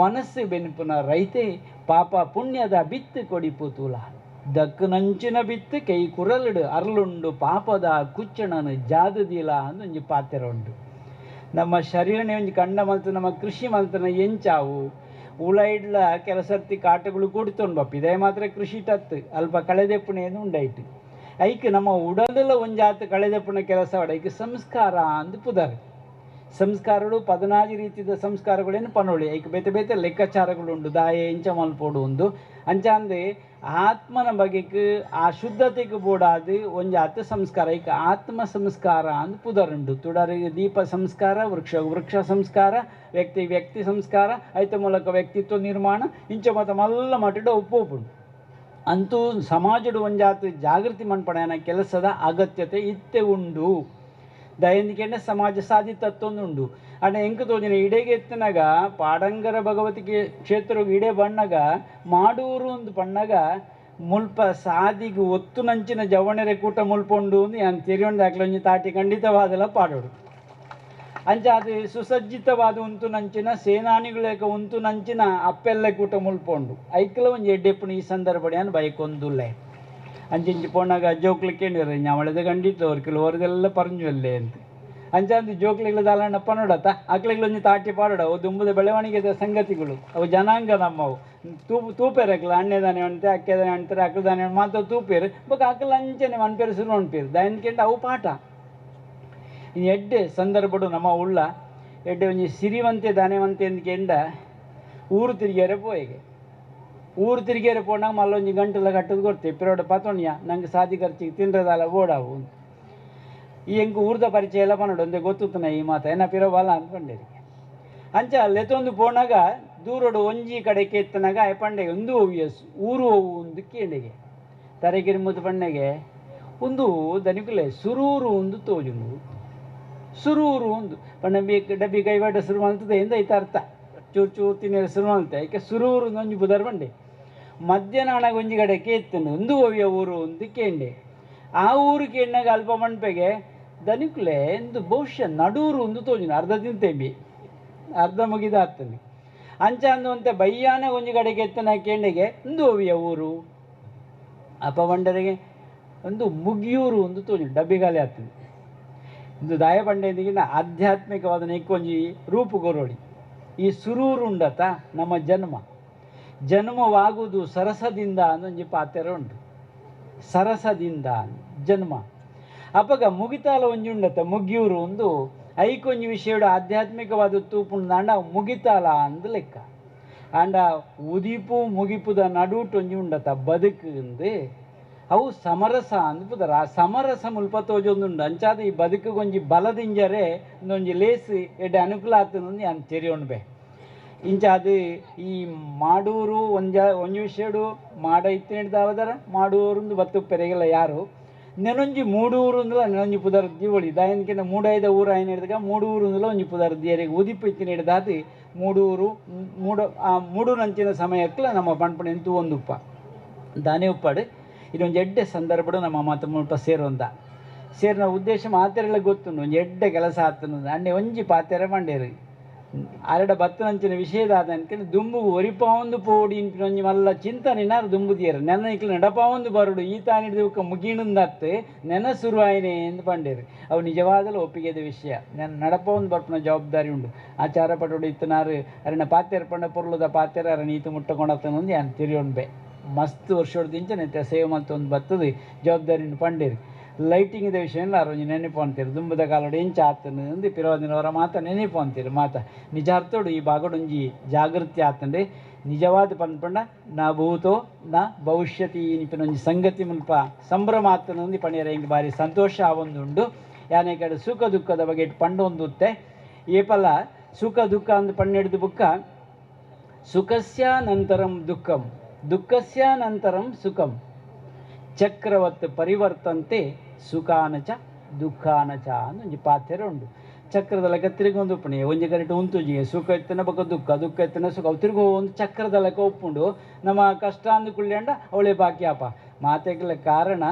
ಮನಸ್ಸು ಬೆನ್ಪುನ ರೈತೆ ಪಾಪ ಪುಣ್ಯದ ಬಿತ್ತು ಕೊಡಿಪು ತೂಲ ದಕ್ಕು ನಂಚಿನ ಬಿತ್ತು ಕೈ ಕುರಲುಡು ಅರ್ಲುಂಡು ಪಾಪದ ಕುಚ್ಚಣನು ಜಾದುದಿಲ್ಲ ಅಂದು ಒಂಜಿ ಪಾತ್ರೆ ಉಂಡು. ನಮ್ಮ ಶರೀರನೇ ಒಂಜಿ ಕಂಡ ಮಲ್ತು ನಮ್ಮ ಕೃಷಿ ಮಲ್ತನ ಎಂಚಾವು ಉಳೈಡ್ಲ ಕೆಲಸರ್ತಿ ಕಾಟಗಳು ಕೂಡ್ತೊಂಡು ಬಪ್ಪಿ ಇದೇ ಮಾತ್ರ ಕೃಷಿ ಟತ್ತು ಅಲ್ಪ ಕಳೆದೆಪ್ಪುಣೆ ಉಂಡಾಯ್ತು ಐಕ್ ನಮ್ಮ ಉಡಲಿಲ್ಲ ಒಂಜಾತು ಕಳೆದಪ್ಪನ ಕೆಲಸ ಐಕ್ ಸಂಸ್ಕಾರ ಅಂದ್ ಪುದರ್ ಸಂಸ್ಕಾರಗಳು 14 ರೀತಿಯ ಸಂಸ್ಕಾರಗಳೇನು ಪನೋಳಿ ಐಕ್ ಬೇತೆ ಬೇತೆ ಲೆಕ್ಕಾಚಾರಗಳುಂಡು ದಾಯೆ ಇಂಚ ಮಲ್ಪೋಡು ಒಂದು ಅಂಚಾಂದೆ ಆತ್ಮನ ಬಗೆಗೆ ಆ ಶುದ್ಧತೆಗೆ ಬೋಡಾದು ಒಂಜಾತು ಸಂಸ್ಕಾರ ಐಕ್ ಆತ್ಮ ಸಂಸ್ಕಾರ ಅಂದ್ ಪುದರುಂಡು ತುಡರಿಗೆ ದೀಪ ಸಂಸ್ಕಾರ ವೃಕ್ಷ ಸಂಸ್ಕಾರ ವ್ಯಕ್ತಿ ಸಂಸ್ಕಾರ ಐತ ಮೂಲಕ ವ್ಯಕ್ತಿತ್ವ ನಿರ್ಮಾಣ ಇಂಚ ಮತ ಮಲ್ಲ ಮಟ್ಟಿಡ ಉಪ್ಪುಂಡು ಅಂತೂ ಸಮಾಜದ ಒಂಜಾತು ಜಾಗೃತಿ ಮನ್ಪಡೆಯನ ಕೆಲಸದ ಅಗತ್ಯತೆ ಇತ್ತೆ ಉಂಡು ದೈನಿಕೆಂಡ ಸಮಾಜ ಸಾಧಿತತ್ತೊಂದುಂಡು ಅಣ್ಣ ಎಂಕ ತೋಜಿನ ಇಡೆಗೆ ಎತ್ತನಾಗ ಪಾಡಂಗರ ಭಗವತಿ ಕ್ಷೇತ್ರ ಇಡೆ ಬಣ್ಣಗ ಮಾಡೂರು ಒಂದು ಬಣ್ಣಗ ಮುಲ್ಪ ಸಾದಿಗೆ ಒತ್ತು ನಂಚಿನ ಜವಣರೆ ಕೂಟ ಮುಲ್ಪೊಂಡು ನಾನು ತೆರಿಯೊಂದು ಹಾಕ್ಲೊಂಜಿ ತಾಟಿ ಖಂಡಿತವಾದೆಲ್ಲ ಪಾಡೋಡು ಅಂಚ ಅದು ಸುಸಜ್ಜಿತವಾದ ಉಂತು ನಂಚಿನ ಸೇನಾನಿಗಳೇಕ ಉಂತು ನಂಚಿನ ಅಪ್ಪೆಲ್ಲ ಕೂಟ ಮುಲ್ಪೊಂಡು ಐಕ್ಲ ಒಂದು ಎಡ್ಡೆಪ್ಪನ ಈ ಸಂದರ್ಭಡಿಯನ್ನು ಬೈಕೊಂದುಲ್ಲೆ ಅಂಚಿಂಚಿ ಪೊಣ್ಣಾಗ ಜೋಕ್ಲಿಕ್ಕೇಂಡಿರ ഞമ്മളിത് കണ്ടിട്ട് ഒരിക്കലും ഓരതെല്ലാം പറഞ്ഞു അല്ലേ ಅಂತ ಅಂಚಾಂದು ಜೋಕ್ಲಿಗಳ ದಾಲಣ್ಣಪ್ಪ ನೋಡತ್ತ ಆಕ್ಳಿಗಳೊಂದು ತಾಟಿ ಪಾಡೋಡ ಅವು ದುಂಬದ ಬೆಳವಣಿಗೆದ ಸಂಗತಿಗಳು ಅವು ಜನಾಂಗ ನಮ್ಮವು ತೂಪೇರಕ್ಲ ಅಣ್ಣೆದಾನೆ ಅಂತೆ ಅಕ್ಕೆದಾನೆ ಅಂತಾರೆ ಅಕ್ಕದಾನೆ ಮಾತ್ರ ತೂಪೇರು ಬೊಕ್ಕ ಅಕ್ಕಲ ಅಂಚನೆ ಮನ್ಪೇರು ಶುರು ಅನ್ಪೇರು ದಯನ್ಕೆಂಡು ಅವು ಪಾಠ ಇನ್ನು ಎಡ್ಡೆ ಸಂದರ್ಭಡು ನಮ್ಮ ಉಳ್ಳ ಎಡ್ಡೆ ಒಂಜಿ ಸಿರಿವಂತೆ ದಾನೆವಂತೆ ಅಂದ್ಕೆಂಡ ಊರು ತಿರುಗ್ಯಾರೆ ಪೋಯಿಗೆ ಊರು ತಿರುಗೇರೆ ಪೋನಾಗ ಮಲ್ಲೊಂಜಿ ಗಂಟೆಲ್ಲ ಕಟ್ಟದು ಕೊಡ್ತೇವೆ ಪಿರೋಡ ಪತೋಣ್ಯ ನಂಗೆ ಸಾದಿ ಖರ್ಚಿಗೆ ತಿಂದ್ರದಲ್ಲ ಓಡಾವು ಈ ಹೆಂಗೆ ಊರ್ದ ಪರಿಚಯ ಎಲ್ಲ ಪನ್ನೋಡು ಒಂದೇ ಗೊತ್ತುತ್ತನ ಈ ಮಾತ ಏನ ಪಿರೋಬಲ್ಲ ಅಂದ್ಕೊಂಡೇರಿ ಅಂಚ ಲೆತ್ತೊಂದು ಪೋನಾಗ ದೂರೋಡು ಒಂಜಿ ಕಡೆಗೆ ಎತ್ತನಾಗ ಪಂಡೆಗೆ ಒಂದು ಹವ್ಯಸ್ ಊರು ಹೋವು ಒಂದು ಕೇಳಿಗೆ ತರೆಗಿರಿ ಮುದ್ದು ಪಣ್ಣೆಗೆ ಒಂದು ದನಿಕುಲೆ ಸುರೂರು ಒಂದು ತೋಜುಂಡು ಸುರೂರು ಒಂದು ಪಣ್ಣ ಡಬ್ಬಿ ಕೈವಾಡ ಶುರು ಮಾಡ್ತದೆ ಎಂದ ಐತ ಅರ್ಥ ಚೂರು ಚೂರು ತಿನ್ನ ಶುರು ಮಾಡ್ತೆ ಯಾಕೆ ಸುರೂರು ಒಂಜಿ ಬುಧರ್ ಬಂಡೆ ಮಧ್ಯಾಹ್ನ ಒಂಜಿ ಕಡೆಗೆ ಎತ್ತನು ಒಂದು ಹೋವಿಯ ಊರು ಒಂದು ಕೇಂಡೆ ಆ ಊರು ಕೇಂಡಾಗ ಅಲ್ಪ ಮಣ್ಪೆಗೆ ದನಿಕ್ಲೆ ಎಂದು ಬಹುಶಃ ನಡೂರು ಒಂದು ತೋಜಿನ ಅರ್ಧ ತಿಂತೇಂಬಿ ಅರ್ಧ ಮುಗಿದ ಆಗ್ತಾನೆ ಅಂಚ ಅಂದುವಂತೆ ಬಯ್ಯಾನ ಒಂಜಿ ಕಡೆಗೆ ಎತ್ತನ ಕೇಂಡೆಗೆ ಒಂದು ಹೋವಿಯ ಊರು ಅಪ್ಪ ಬಂಡರಿಗೆ ಒಂದು ಮುಗಿಯೂರು ಒಂದು ತೋಜಿನ ಡಬ್ಬಿಗಾಲಿ ಆಗ್ತದೆ ಒಂದು ದಾಯ ಬಂಡೆಂದಿಗಿನ ಆಧ್ಯಾತ್ಮಿಕವಾದ ನೆಕ್ಕೊಂಜಿ ರೂಪುಗೊರೋಡಿ ಈ ಸುರೂರು ಉಂಡತ ನಮ್ಮ ಜನ್ಮವಾಗುವುದು ಸರಸದಿಂದ ಅನ್ನೊಂಜಿ ಪಾತೆರ ಉಂಟು ಸರಸದಿಂದ ಜನ್ಮ ಅಪಗ ಮುಗಿತಾಲ ಒಂಜಿ ಉಂಡತ ಮುಗಿಯೂರು ಒಂದು ಐಕೊಂಜಿ ವಿಷಯಡು ಆಧ್ಯಾತ್ಮಿಕವಾದ ತೂಪುಂಡ ಮುಗಿತಾಲ ಅಂದ ಲೆಕ್ಕ ಅಂಡ ಉದಿಪು ಮುಗಿಪುದ ನಡುಟು ಒಂಜಿ ಉಂಡತ ಬದುಕು ಅವು ಸಮರಸ ಅಂದ್ಪುದರ ಆ ಸಮರಸ ಮುಲ್ಪ ತೋಜೊಂದುಂಡು ಅಂಚಾದ ಈ ಬದುಕಿಗೊಂಜಿ ಬಲದಿಂಜರೆ ಒಂದೊಂಜಿ ಲೇಸಿ ಎಡ್ಡೆ ಅನುಕೂಲ ಆಗ್ತದೆ ಅಂತ ತೆರಿಯೊಣ್ಬೆ ಇಂಚಾದು ಈ ಮಾಡೂರು ಒಂಜಿ ವಿಷಯಡು ಮಾಡ ಇತ್ತಿನಿಡ್ದಾವದರ ಮಾಡೂರು ಬತ್ತು ಪೆರೆಗೆಲ್ಲ ಯಾರು ನೆನೊಂಜಿ ಮೂಡೂರು ಅಂದಲ ನೆನೊಂಜಿ ಪುದರ್ ದಿವಳಿ ದಾಯನ್ಕಿಂತ ಮೂಡೈದ ಊರು ಆಯ್ನ ಹಿಡಿದಾಗ ಮೂಡೂರು ಅಂದಲ ಒಂಜಿ ಪುದರ್ ದಿಯರಿಗೆ ಉದಿಪ್ಪು ಇತ್ತಿನ ಹಿಡ್ದಾದು ಮೂಡು ನಂಚಿನ ಸಮಯಕ್ಕಲ ನಮ್ಮ ಪಣ್ಪಣ ಎಂತೂ ಒಂದು ಉಪ್ಪ ದಾನೆ ಉಪ್ಪಾಡು ಇದೊಂದು ಎಡ್ಡೆ ಸಂದರ್ಭಡು ನಮ್ಮ ಮಾತು ಮುಲ್ಪ ಸೇರೊಂದ ಸೇರಿನ ಉದ್ದೇಶ ಮಾತೆರೆಲ್ಲ ಗೊತ್ತುಂಡು ಒಂಜಿ ಎಡ್ಡೆ ಕೆಲಸ ಆತನು ಅಂಡೆ ಒಂಜಿ ಪಾತೆರೆ ಮಂಡೇರು ಅರಡ ಬತ್ತನಂಚಿನ ವಿಷಯದ ಅನ್ಕೊಂಡು ದುಂಬುಗು ಒರಿಪಾವೊಂದು ಪೋಡಿ ಇಂಪಿನೊಂಜಿ ಮಲ್ಲ ಚಿಂತನೆನಾರು ದುಂಬುದಿಯರು ನೆನ ಇಕ್ಲು ನಡಪಾವೊಂದು ಬರುಡು ಈ ತಾನಿಡ್ದಕ್ಕೆ ಮುಗಿಣುಂದತ್ತು ನೆನ ಶುರುವಾಯಿನೇ ಎಂದು ಪಂಡೇರು ಅವು ನಿಜವಾದಲು ಒಪ್ಪಿಗೆದ ವಿಷಯ ನೆನ ನಡಪಾವೊಂದು ಬರ್ಪನ ಜವಾಬ್ದಾರಿ ಉಂಡು ಆಚಾರ ಪಟೋಡು ಇತ್ತನಾರು ಅರಣ ಪಾತೆರ ಪಂಡ ಪೊರ್ಲುದ ಪಾತೆರ ಅರಣ ಈತು ಮುಟ್ಟಕೊಂಡತ್ತನೊಂದು ಯಾನ್ ತಿರಿಯೊಂಡ್ಬೆ ಮಸ್ತ್ ವರ್ಷೋಡ್ದಿಂಚ ನೆತ್ತ ಸೇವೆ ಮತ್ತು ಒಂದು ಬರ್ತದೆ ಜವಾಬ್ದಾರಿನ ಪಂಡೇರಿ ಲೈಟಿಂಗ್ ಇದ ವಿಷಯ ಎಲ್ಲ ಒಂಜಿ ನೆನಪು ಅಂತೀರಿ ದುಂಬದ ಕಾಲೋಡು ಎಂಚ ಆತನು ಅಂದು ಪಿರೋದಿನವರ ಮಾತ ನೆನಪು ಅಂತೀರಿ ಮಾತ ನಿಜ ಅರ್ಥೋಡು ಈ ಭಾಗಡೊಂಜಿ ಜಾಗೃತಿ ಆತಂಡೆ ನಿಜವಾದ ಪಂಡ ನಾ ಭೂತೋ ನಾ ಭವಿಷ್ಯತಿ ನಿಪಿನೊಂಜಿ ಸಂಗತಿ ಮುಲ್ಪ ಸಂಭ್ರಮ ಆತನೊಂದು ಪಣಿಯರ ಹೆಂಗೆ ಭಾರಿ ಸಂತೋಷ ಆವೊಂದುಂಡು ಯಾನೆ ಕಡೆ ಸುಖ ದುಃಖದ ಬಗ್ಗೆ ಪಂಡೊಂದುತ್ತೆ ಏಪಲ ಸುಖ ದುಃಖ ಅಂದು ಪಣ್ಣಿಡ್ದು ಬುಕ್ಕ ಸುಖಸ್ಯ ನಂತರಂ ದುಃಖಂ ದುಃಖಸ್ಯ ನಂತರಂ ಸುಖಂ ಚಕ್ರವತ್ ಪರಿವರ್ತಂತೆ ಸುಖಾನಚ ದುಃಖಾನಚ ಅನ್ನೊಂಜಿ ಪಾತೆರ ಉಂಡು ಚಕ್ರದ ಲೆಕ್ಕ ತಿರುಗೊಂದು ಉಪ್ಪಣೆ ಒಂಜಿ ಕರೆಕ್ಟ್ ಉಂತುಜಿ ಸುಖ ಎತ್ತನ ಬಕ್ಕ ದುಃಖ ಎತ್ತನ ಸುಖ ಅವು ತಿರುಗೋ ಒಂದು ಚಕ್ರದ ಲೆಕ್ಕ ಒಪ್ಪುಂಡು ನಮ್ಮ ಕಷ್ಟ ಅಂದು ಕುಳ್ಳ್ಯಾಂಡ ಅವಳೆ ಬಾಕಿ ಅಪ ಮಾತೆಗಳ ಕಾರಣ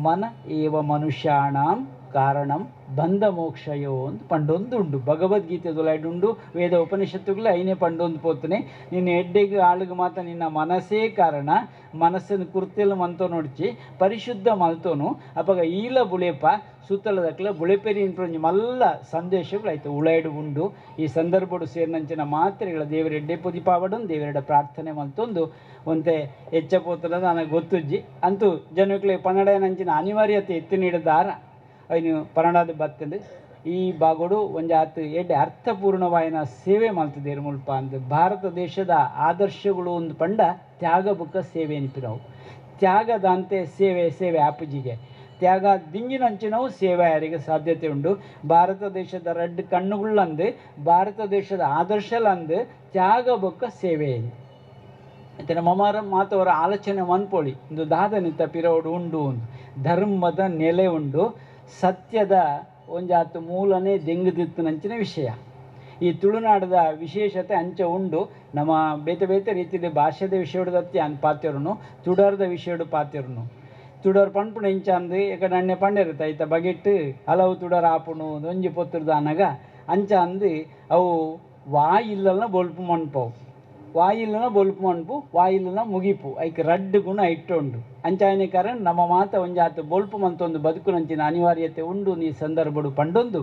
ಮನ ಏವ ಮನುಷ್ಯಾಣಂ ಕಾರಣಂ ಬಂಧ ಮೋಕ್ಷಯೋ ಅಂತ ಪಂಡೊಂದು ಉಂಡು ಭಗವದ್ಗೀತೆದುಲಾಯ್ಡುಂಡು ವೇದ ಉಪನಿಷತ್ತುಗಳು ಐನೇ ಪಂಡೊಂದು ಪೋತನೆ ನಿನ್ನ ಎಡ್ಡೆಗೆ ಆಳುಗೆ ಮಾತ್ರ ನಿನ್ನ ಮನಸ್ಸೇ ಕಾರಣ ಮನಸ್ಸನ್ನು ಕುರ್ತೆಲ್ಲ ಮಂತೋ ನೋಡ್ಚಿ ಪರಿಶುದ್ಧ ಮಲ್ತೋನು ಅವಾಗ ಈಲ ಬುಳೆಪ ಸುತ್ತಲದಕ್ಲ ಬುಳೆಪೆರಿ ಇಂಪ್ರೊಂಜಿ ಮಲ್ಲ ಸಂದೇಶಗಳು ಆಯ್ತು ಉಳಾಯ್ಡು ಉಂಡು ಈ ಸಂದರ್ಭಡು ಸೇರಿನಂಚಿನ ಮಾತ್ರೆಗಳ ದೇವರ ಎಡ್ಡೆ ಪುದಿಪಾವಡು ದೇವರೆಡ ಪ್ರಾರ್ಥನೆ ಮಲ್ತೊಂದು ಒಂತೆ ಹೆಚ್ಚಪೋತದ ನನಗೆ ಗೊತ್ತುಜ್ಜಿ ಅಂತೂ ಜನಕ್ಕೆ ಪನ್ನಡನಂಚಿನ ಅನಿವಾರ್ಯತೆ ಎತ್ತಿ ನೀಡಿದಾರ ಅಯ್ನು ಪನ್ನಡದ ಬತ್ತಂದು ಈ ಬಾಗೋಡು ಒಂದು ಆತು ಎಡ್ಡೆ ಅರ್ಥಪೂರ್ಣವಾಯಿನ ಸೇವೆ ಮಾಡ್ತಿದ್ದೇರು ಮುಲ್ಪ ಅಂತ ಭಾರತ ದೇಶದ ಆದರ್ಶಗಳು ಒಂದು ಪಂಡ ತ್ಯಾಗ ಬುಕ್ಕ ಸೇವೆ ಅನಿಪಿನವು ತ್ಯಾಗದಂತೆ ಸೇವೆ ಸೇವೆ ಆಪುಜಿಗೆ ತ್ಯಾಗ ದಿಂಜಿನಂಚಿನವು ಸೇವೆ ಯಾರಿಗೆ ಸಾಧ್ಯತೆ ಉಂಡು ಭಾರತ ದೇಶದ ರೆಡ್ ಕಣ್ಣುಗಳಂದು ಭಾರತ ದೇಶದ ಆದರ್ಶಲಂದು ತ್ಯಾಗ ಬೊಕ್ಕ ಸೇವೆ ಮತ್ತು ನಮ್ಮರ ಮಾತವರ ಆಲೋಚನೆ ಮನ್ಪೋಳಿ ಒಂದು ದಾದನಿತ ಪಿರೋಡು ಉಂಡು ಒಂದು ಧರ್ಮದ ನೆಲೆ ಉಂಡು ಸತ್ಯದ ಒಂಜಾತು ಮೂಲನೇ ದೆಂಗದಿತ್ತನಂಚಿನ ವಿಷಯ ಈ ತುಳುನಾಡದ ವಿಶೇಷತೆ ಅಂಚೆ ಉಂಡು ನಮ್ಮ ಬೇತೆ ಬೇತೆ ರೀತಿಯಲ್ಲಿ ಭಾಷೆದ ವಿಷಯದತ್ತಿ ಅನ್ ಪಾತ್ಯರುನು ತುಡರ್ದ ವಿಷಯಡು ಪಾತ್ಯರುನು ತುಡರ್ ಪಂಪುಣ ಇಂಚ ಅಂದು ಈಗ ನನ್ನೆ ಪಂಡಿರುತ್ತೆ ಆಯ್ತ ಬಗೆಟ್ಟು ಹಲವು ತುಡರ್ ಆಪುಣು ಒಂಜಿ ಪೊತ್ತುರ್ದ ಅನಗ ಅಂಚ ಅಂದು ಅವು ವಾಯಿಲ್ಲನ ಬೊಲ್ಪು ಮನ್ಪವು ವಾಯಿಲ್ಲನ ಬೊಲ್ಪು ಮನ್ಪು ವಾಯಿಲ್ಲನ ಮುಗಿಪು ಐಕ್ ರಡ್ಡು ಗುಣ ಇಟ್ಟುಂಡು ಅಂಚಾಯನೆ ಕಾರಣ ನಮ್ಮ ಮಾತ ಒಂಜಾತು ಬೊಲ್ಪು ಮಂತೊಂದು ಬದುಕುನಂಚಿನ ಅನಿವಾರ್ಯತೆ ಉಂಡು ನೀ ಸಂದರ್ಭಡು ಪಂಡೊಂದು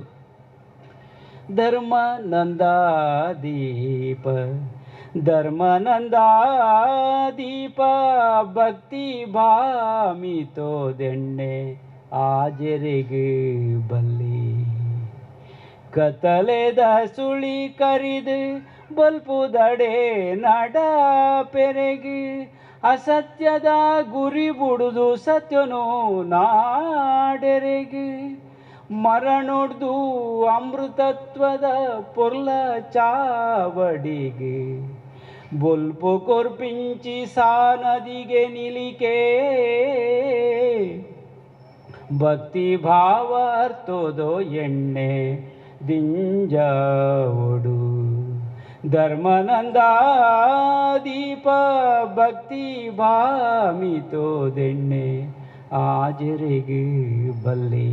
ಧರ್ಮಾನಂದ ದೀಪ ಭಕ್ತಿ ಭಾಮಿತೋ ದೆಣ್ಣೆ ಆಜರೆಗೆ ಬಲ್ಲಿ ಕತ್ತಲೆದ ಸುಳಿ ಕರಿದು ಬಲ್ಪುದಡೆ ನಡ ಪೆರೆಗಿ ಅಸತ್ಯದ ಗುರಿ ಬುಡುದು ಸತ್ಯನು ನಾಡೆರೆಗಿ ಮರಣೊಡ್ದು ಅಮೃತತ್ವದ ಪೊರ್ಲ ಚಾವಡಿಗೆ ಬೊಲ್ಪು ಕೊರ್ಪಿಂಚಿ ಸಾನದಿಗೆ ನಿಲಿಕೆ ಭಕ್ತಿ ಭಾವ ಅರ್ಥೋದೋ ಎಣ್ಣೆ ದಿಂಜಾವಡು ಧರ್ಮನಂದ ದೀಪ ಭಕ್ತಿ ಭಾಮಿತೋ ದೆಣ್ಣೆ ಆಜರೆಗೆ ಬಲ್ಲೆ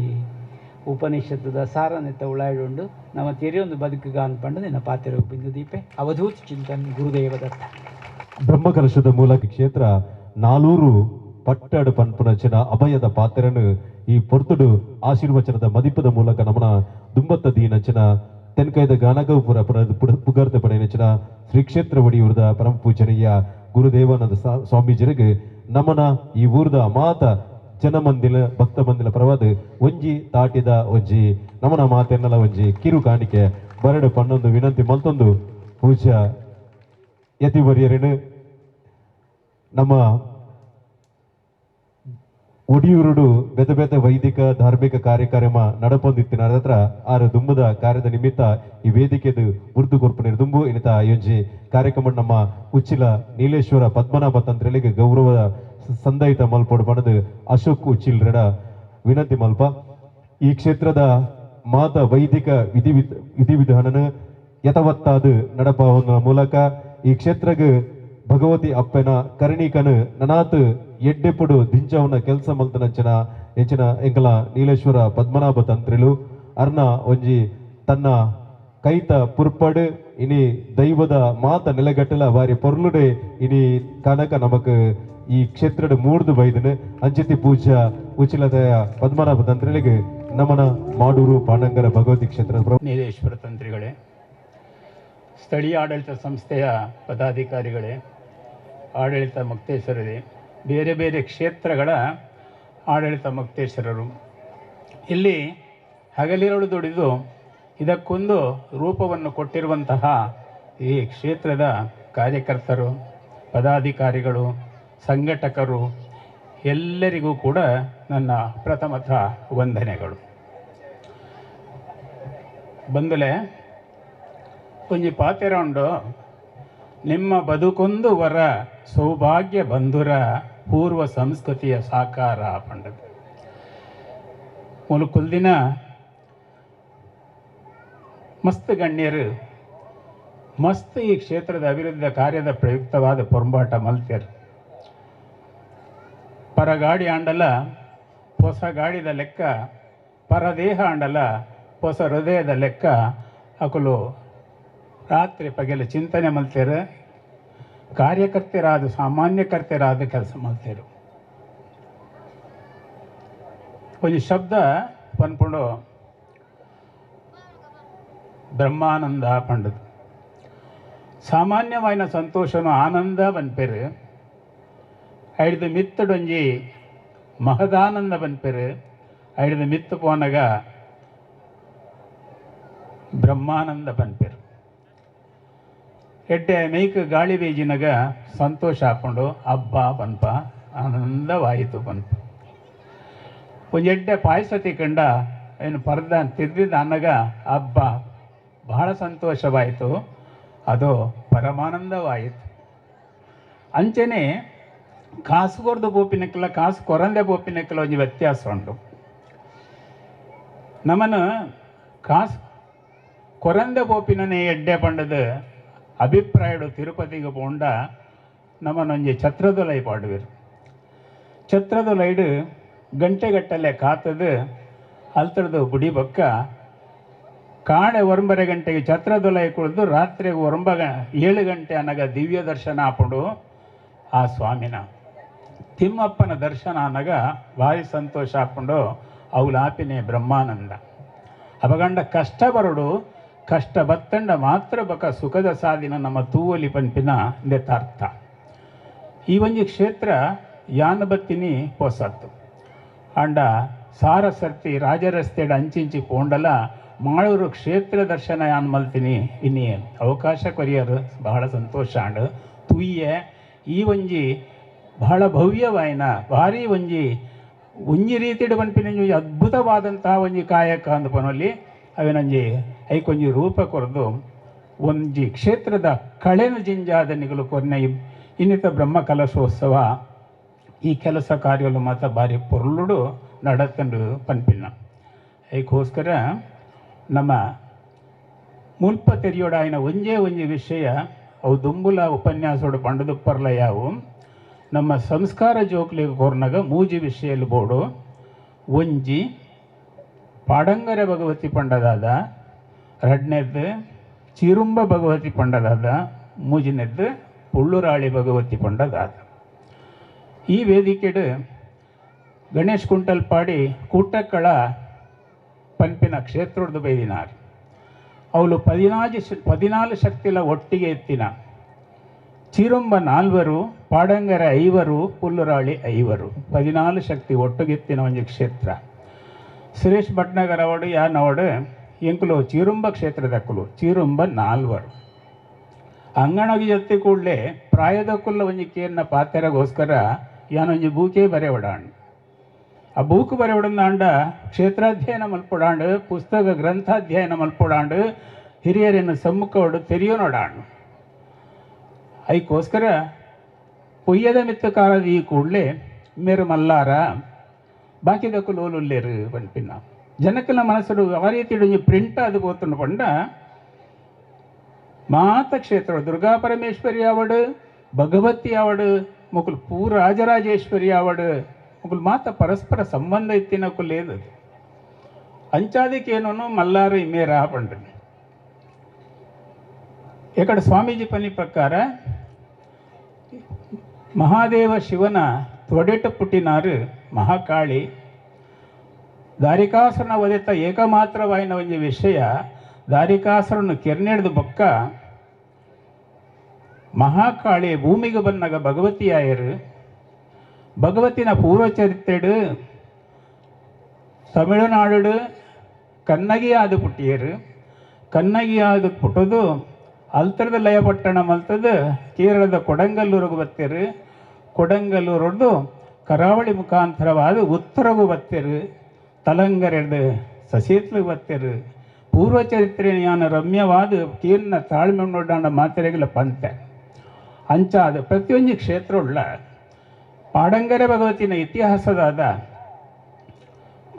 ಉಪನಿಷತ್ತದ ಸಾರನೆತ್ತ ಉಳಾಯ್ಡುಂಡು ನಮ್ಮ ತೆರೆಯೊಂದು ಬದುಕುಗ ಅನ್ಪಂಡು ನಿನ್ನ ಪಾತ್ರೆ ಬಿಂದು ದೀಪೆ ಅವಧೂತ ಚಿಂತನ್ ಗುರುದೇವದತ್ತ ಬ್ರಹ್ಮಕಲಶದ ಮೂಲಕ ಕ್ಷೇತ್ರ ನಾಲೂರು ಪಟ್ಟಡು ಪನ್ಪುನಚಿನ ಅಭಯದ ಪಾತ್ರನು ಈ ಪೊರ್ತುಡು ಆಶೀರ್ವಚನದ ಮದಿಪದ ಮೂಲಕ ನಮನ ದುಂಬತ್ತ ದೀನಂಚಿನ ತೆನ್ಕೈದ ಗಾನಗಪುರ ಪುಗರ್ದ ಪಡೆಯನಚಿನ ಶ್ರೀ ಕ್ಷೇತ್ರ ಒಡಿಯೂರ್ದ ಪರಮ ಪೂಜನೀಯ ಗುರುದೇವಾನಂದ ಸ್ವಾಮೀಜಿರಿಗೆ ನಮನ ಈ ಊರ್ದ ಮಾತ ಜನಮಂದಿಲ ಭಕ್ತ ಮಂದಿಲ ಪ್ರವಾದ ಒಂಜಿ ತಾಟಿದ ಒಂಜಿ ನಮನ ಮಾತೆನ್ನಲ ಒಂಜಿ ಕಿರು ಕಾಣಿಕೆ ಬರಡು ಪನ್ನೊಂದು ವಿನಂತಿ ಮಲ್ತೊಂದು ಪೂಜಾ ಯತಿವರ್ಯರನು ನಮ್ಮ ಒಡಿಯೂರುಡು ಬೇತೆ ಬೇತೆ ವೈದಿಕ ಧಾರ್ಮಿಕ ಕಾರ್ಯಕ್ರಮ ನಡಪೊಂದಿತ್ತಿನ ಹತ್ರ ಆರು ದುಂಬದ ಕಾರ್ಯದ ನಿಮಿತ್ತ ಈ ವೇದಿಕೆದು ಉರ್ದು ಕೊರ್ಪುನಿರ್ ದುಂಬು ಇನಿತ ಯೋಜಿ ಕಾರ್ಯಕ್ರಮ ನಮ್ಮ ಉಚ್ಚಿಲ ನೀಲೇಶ್ವರ ಪದ್ಮನಾಭ ತಂತ್ರಿಗಳಿಗೆ ಗೌರವ ಸಂದಯಿತ ಮಲ್ಪಡು ಪಡೆದು ಅಶೋಕ್ ಉಚ್ಚಿಲ್ ರೆಡ ವಿನಂತಿ ಮಲ್ಪ ಈ ಕ್ಷೇತ್ರದ ಮಾತ ವೈದಿಕ ವಿಧಿವಿಧಾನನ ಯಥವತ್ತಾದ ನಡಪಾವನ ಮೂಲಕ ಈ ಕ್ಷೇತ್ರಗೆ ಭಗವತಿ ಅಪ್ಪನ ಕರ್ಣಿಕನ ನನಾತ್ ಎಡ್ಡೆಪುಡು ದಿಂಚವನ ಕೆಲಸ ಮಲ್ತನಂಚನ ಎಂಚಿನ ಎಂಕಲ ನೀಲೇಶ್ವರ ಪದ್ಮನಾಭ ತಂತ್ರಿಲು ಅರ್ನ ಒಂಜಿ ತನ್ನ ಕೈತ ಪುರ್ಪಡು ಇನಿ ದೈವದ ಮಾತ ನೆಲೆಗಟ್ಟಲ ವಾರಿ ಪೊರ್ಲುಡೆ ಇನಿ ಕನಕ ನಮಕ್ ಈ ಕ್ಷೇತ್ರದ ಮೂಡ್ದು ಬೈದನು ಅಂಚಿತಿ ಪೂಜಾ ಉಚಿಲತೆಯ ಪದ್ಮನಾಭ ತಂತ್ರಿಗಳಿಗೆ ನಮನ ಮಾಡೂರು ಪಾಂಡಂಗರ ಭಗವತಿ ಕ್ಷೇತ್ರ ನೀಲೇಶ್ವರ ತಂತ್ರಿಗಳೇ, ಸ್ಥಳೀಯ ಆಡಳಿತ ಸಂಸ್ಥೆಯ ಪದಾಧಿಕಾರಿಗಳೇ, ಆಡಳಿತ ಮುಕ್ತೇಶ್ವರರೇ, ಬೇರೆ ಬೇರೆ ಕ್ಷೇತ್ರಗಳ ಆಡಳಿತ ಮುಕ್ತೇಶ್ವರರು, ಇಲ್ಲಿ ಹಗಲಿರುಳು ದುಡಿದು ಇದಕ್ಕೊಂದು ರೂಪವನ್ನು ಕೊಟ್ಟಿರುವಂತಹ ಈ ಕ್ಷೇತ್ರದ ಕಾರ್ಯಕರ್ತರು, ಪದಾಧಿಕಾರಿಗಳು, ಸಂಘಟಕರು ಎಲ್ಲರಿಗೂ ಕೂಡ ನನ್ನ ಪ್ರಥಮತ ವಂದನೆಗಳು. ಬಂದಲೆ ಒಂಜಿ ಪಾತೆರ ಉಂಡು, ನಿಮ್ಮ ಬದುಕೊಂದು ವರ ಸೌಭಾಗ್ಯ ಬಂಧುರ ಪೂರ್ವ ಸಂಸ್ಕೃತಿಯ ಸಾಕಾರ ಪಂಡದು ಮುಲುಕುಲ್ದಿನ ಮಸ್ತ್ ಗಣ್ಯರು ಮಸ್ತ್ ಈ ಕ್ಷೇತ್ರದ ಅಭಿವೃದ್ಧಿ ಕಾರ್ಯದ ಪ್ರಯುಕ್ತವಾದ ಪೊಂಬಾಟ ಮಲ್ತ್ಯರು ಪರಗಾಡಿ ಆಂಡಲ ಹೊಸ ಗಾಡಿದ ಲೆಕ್ಕ ಪರದೇಹ ಅಂಡಲ ಹೊಸ ಹೃದಯದ ಲೆಕ್ಕ ಅಕುಲು ರಾತ್ರಿ ಪಗೆಲು ಚಿಂತನೆ ಮಲ್ತೇರು, ಕಾರ್ಯಕರ್ತೆರಾದ ಸಾಮಾನ್ಯಕರ್ತೆರಾದ ಕೆಲಸ ಮಲ್ತೇರು. ಒಂದು ಶಬ್ದ ಪನ್ಪುಂಡು ಬ್ರಹ್ಮಾನಂದ ಪಂಡದು. ಸಾಮಾನ್ಯವಾಯಿನ ಸಂತೋಷನು ಆನಂದ ಬನ್ಪೇರು, ಐಡ್ದು ಮಿತ್ತಡೊಂಜಿ ಮಹದಾನಂದ ಬನ್ಪೇರು, ಐಡ್ದು ಮಿತ್ತು ಪೋನಗ ಬ್ರಹ್ಮಾನಂದ ಬನ್ಪೇರು. ಎಡ್ಡೆ ಮೈಕ್ ಗಾಳಿ ಬೀಜಿನಗ ಸಂತೋಷ ಹಾಕೊಂಡು ಹಬ್ಬ ಪನ್ಪ ಆನಂದವಾಯಿತು ಪನ್ಪ. ಒಂದು ಎಡ್ಡೆ ಪಾಯಸ ತಿಕ್ಕಂಡ ಏನು ಪರ್ದ ತಿರ್ದಿದ್ದ ಅನ್ನಗ ಹಬ್ಬ ಬಹಳ ಸಂತೋಷವಾಯಿತು, ಅದು ಪರಮಾನಂದವಾಯಿತು. ಅಂಚನೆ ಕಾಸು ಕೊರ್ದು ಬೋಪಿನಕ್ಕೆಲ್ಲ ಕಾಸು ಕೊರಂದೆ ಬೋಪಿನಕ್ಕೆಲ್ಲ ಒಂದು ವ್ಯತ್ಯಾಸ ಉಂಟು. ನಮ್ಮನ್ನು ಕಾಸು ಕೊರಂದೆ ಬೋಪಿನೇ ಎಡ್ಡೆ ಪಂಡದ ಅಭಿಪ್ರಾಯಡು ತಿರುಪತಿಗೆ ಪೋಂಡ ನಮ್ಮನ್ನೊಂಜಿ ಛತ್ರದೊಲೈ ಪಾಡುವೆರು. ಛತ್ರದೊಲೈಡು ಗಂಟೆಗಟ್ಟಲೆ ಕಾತದು ಅಲ್ತರದು ಬುಡಿ ಬೊಕ್ಕ ಕಾಣೆ 9 ಗಂಟೆಗೆ ಛತ್ರದೊಲೈ ಕುಳಿದು ರಾತ್ರಿ 7 ಗಂಟೆ ಅನ್ನಗ ದಿವ್ಯ ದರ್ಶನ ಹಾಕೊಂಡು ಆ ಸ್ವಾಮಿನ ತಿಮ್ಮಪ್ಪನ ದರ್ಶನ ಅನ್ನಗ ಭಾರಿ ಸಂತೋಷ ಹಾಕೊಂಡು ಅವಲಾಪಿನೇ ಬ್ರಹ್ಮಾನಂದ. ಅವಗಂಡ ಕಷ್ಟ ಬರಡು, ಕಷ್ಟ ಬತ್ತಂಡ ಮಾತ್ರ ಬಕ ಸುಖದ ಸಾಧಿನ ನಮ್ಮ ತೂವಲಿ ಪಂಪಿನ ನೆತಾರ್ಥ. ಈ ಒಂಜಿ ಕ್ಷೇತ್ರ ಯಾನ ಬತ್ತಿನಿ ಪೊಸತ್ತು ಅಂಡ ಸಾರಸರ್ತಿ ರಾಜರಸ್ತೆಡ ಅಂಚಿಂಚಿ ಪೋಂಡಲ ಮಾಳೂರು ಕ್ಷೇತ್ರ ದರ್ಶನ ಯಾನ್ ಮಲ್ತೀನಿ ಇನ್ನಿ ಅವಕಾಶ ಕೊರಿಯರು ಬಹಳ ಸಂತೋಷ ಅಂಡ್ ತುಯ್ಯೆ ಈ ಒಂಜಿ ಬಹಳ ಭವ್ಯವಾಯಿನ ಭಾರಿ ಒಂಜಿ ರೀತಿಡು ಪನ್ಪಿನ ಅದ್ಭುತವಾದಂತಹ ಒಂಜಿ ಕಾಯಕ ಅಂದು ಪನಲ್ಲಿ ಅವೇನಂಜಿ ಐಕೊಂಜಿ ರೂಪ ಕೊರದು ಒಂಜಿ ಕ್ಷೇತ್ರದ ಕಳೆನ ಜಿಂಜಾದ ನಿಗಲು ಕೊರ್ನೆ ಇನ್ನಿತ ಬ್ರಹ್ಮ ಕಲಶೋತ್ಸವ ಈ ಕೆಲಸ ಕಾರ್ಯಗಳು ಮಾತ್ರ ಭಾರಿ ಪೊರ್ಲುಡು ನಡತಂಡು ಪನ್ಪಿನ. ಅದಕ್ಕೋಸ್ಕರ ನಮ್ಮ ಮುಲ್ಪ ತೆರಿಯೋಡಾಯಿನ ಒಂಜಿ ವಿಷಯ ಅವು ದುಂಬುಲ ಉಪನ್ಯಾಸೋಡು ಪಂಡದುಪ್ಪರ್ಲ ಯಾವು ನಮ್ಮ ಸಂಸ್ಕಾರ ಜೋಕ್ಲಿಗೆ ಕೋರ್ನಾಗ ಮೂಜಿ ವಿಷಯಲು ಬೋಡು ಒಂಜಿ ಪಾಡಂಗರ ಭಗವತಿ ಪಂಡದಾದ, ಎರಡನೇದ್ದು ಚಿರುಂಬ ಭಗವತಿ ಪಂಡದಾದ, ಮೂಜಿನೆದ್ದು ಪುಳ್ಳುರಾಳಿ ಭಗವತಿ ಪಂಡದಾದ. ಈ ವೇದಿಕೆಡು ಗಣೇಶ್ ಕುಂಟಲ್ಪಾಡಿ ಕೂಟಕ್ಕಳ ಪನ್ಪಿನ ಕ್ಷೇತ್ರದ ಬೈದಿನಾರು ಅವಳು 14 ಶಕ್ತಿಲ ಒಟ್ಟಿಗೆ ಎತ್ತಿನ ಚಿರುಂಬ 4, ಪಾಡಂಗರ 5, ಪುಲ್ಲುರಾಳಿ 5, 14 ಶಕ್ತಿ ಒಟ್ಟಿಗೆತ್ತಿನ ಒಂದು ಕ್ಷೇತ್ರ. ಸುರೇಶ್ ಭಟ್ನಗರ್ ಅವಡು ಯಾನವಡು ಎಂಕುಲು ಚಿರುಂಬ ಕ್ಷೇತ್ರದಕ್ಕಲು ಚಿರುಂಬ 4 ಅಂಗಣಗಿ ಜೊತೆ ಕೂಡಲೇ ಪ್ರಾಯದಕ್ಕುಲ್ಲ ಒಂಜಿ ಕೇರ್ನ ಪಾತೆರಗೋಸ್ಕರ ಯಾನೊಂಜಿ ಬೂಕೆ ಬರೆವಡಾಂಡ್. ಆ ಬೂಕು ಬರೆವಡಂದಾಂಡ ಕ್ಷೇತ್ರಾಧ್ಯಯನ ಮಲ್ಪೊಡಾಂಡ್, ಪುಸ್ತಕ ಗ್ರಂಥಾಧ್ಯಯನ ಮಲ್ಪೊಡಾಂಡ್, ಹಿರಿಯರನ್ನು ಸಮ್ಮುಖವಡು ತೆರೆಯೋನೋಡಾಂಡ್. ಅದಕ್ಕೋಸ್ಕರ ಪೊಯ್ಯದ ಮಿತ್ತಕಾರದ ಈ ಕೂಡಲೇ ಮೇರು ಮಲ್ಲಾರ ಬಾಕಿದಕ್ಕೂ ಲೋಲುಲ್ಲೇರು ಪನ್ಪಿನ ಜನಕ್ಕೆಲ್ಲ ಮನಸ್ಸು ಆ ರೀತಿ ಪ್ರಿಂಟ್ ಅದು ಬೋತುಂಡು ಪಂಡ ಮಾತ ಕ್ಷೇತ್ರ ದುರ್ಗಾ ಪರಮೇಶ್ವರಿ ಆವಡು, ಭಗವತಿ ಆವಡು, ಮುಕುಲು ಪೂರ ರಾಜರಾಜೇಶ್ವರಿ ಆವಡು, ಮುಕುಲು ಮಾತ ಪರಸ್ಪರ ಸಂಬಂಧ ಇತ್ತಿನಕ್ಕೂ ಲೇದು ಅಂಚಾದಿಕ್ಕೇನೋ ಮಲ್ಲಾರು ಇಮೇರ ಪಂಡ್ರಿ. ఇక్కడ ಸ್ವಾಮೀಜಿ ಪನಿ ಪ್ರಕಾರ ಮಹಾದೇವ ಶಿವನ ತೊಡೆಟ ಪುಟ್ಟಿನಾರು ಮಹಾಕಾಳಿ ದಾರಿಕಾಸುರನ ಒದೆತ ಏಕಮಾತ್ರವಾಯಿನ ಒಂದು ವಿಷಯ ದಾರಿಕಾಸುರನು ಕೆರ್ನೆಡ್ದು ಬೊಕ್ಕ ಮಹಾಕಾಳಿ ಭೂಮಿಗೆ ಬಂದಾಗ ಭಗವತಿಯಾಯರು ಭಗವತಿನ ಪೂರ್ವಚರಿತ್ರೆಡು ತಮಿಳುನಾಡು ಕನ್ನಗಿಯಾದ ಪುಟ್ಟಿಯರು ಕನ್ನಗಿಯಾದ ಪುಟ್ಟದು ಅಲ್ತರದ ಲಯಪಟ್ಟಣ ಮಲ್ತದ ಕೇರಳದ ಕೊಡಂಗಲ್ಲೂರಿಗೆ ಬತ್ತೇರು ಕೊಡಂಗಲ್ಲೂರದ್ದು ಕರಾವಳಿ ಮುಖಾಂತರವಾದ ಉತ್ತರಗೂ ಬತ್ತೇರು ತಲಂಗರೆಡ್ದು ಸಸೇತ್ಲಿಗೆ ಬತ್ತೇರು ಪೂರ್ವಚರಿತ್ರೆಯಾನ ರಮ್ಯವಾದ ಕೀರ್ನ ತಾಳ್ಮೆ ನೋಡಾಂಡ ಮಾತೆರೆಗಳ ಪಂತೆ ಅಂಚಾದ ಪ್ರತಿಯೊಂದು ಕ್ಷೇತ್ರವುಳ್ಳ ಪಾಡಂಗರ ಭಗವತಿನ ಇತಿಹಾಸದಾದ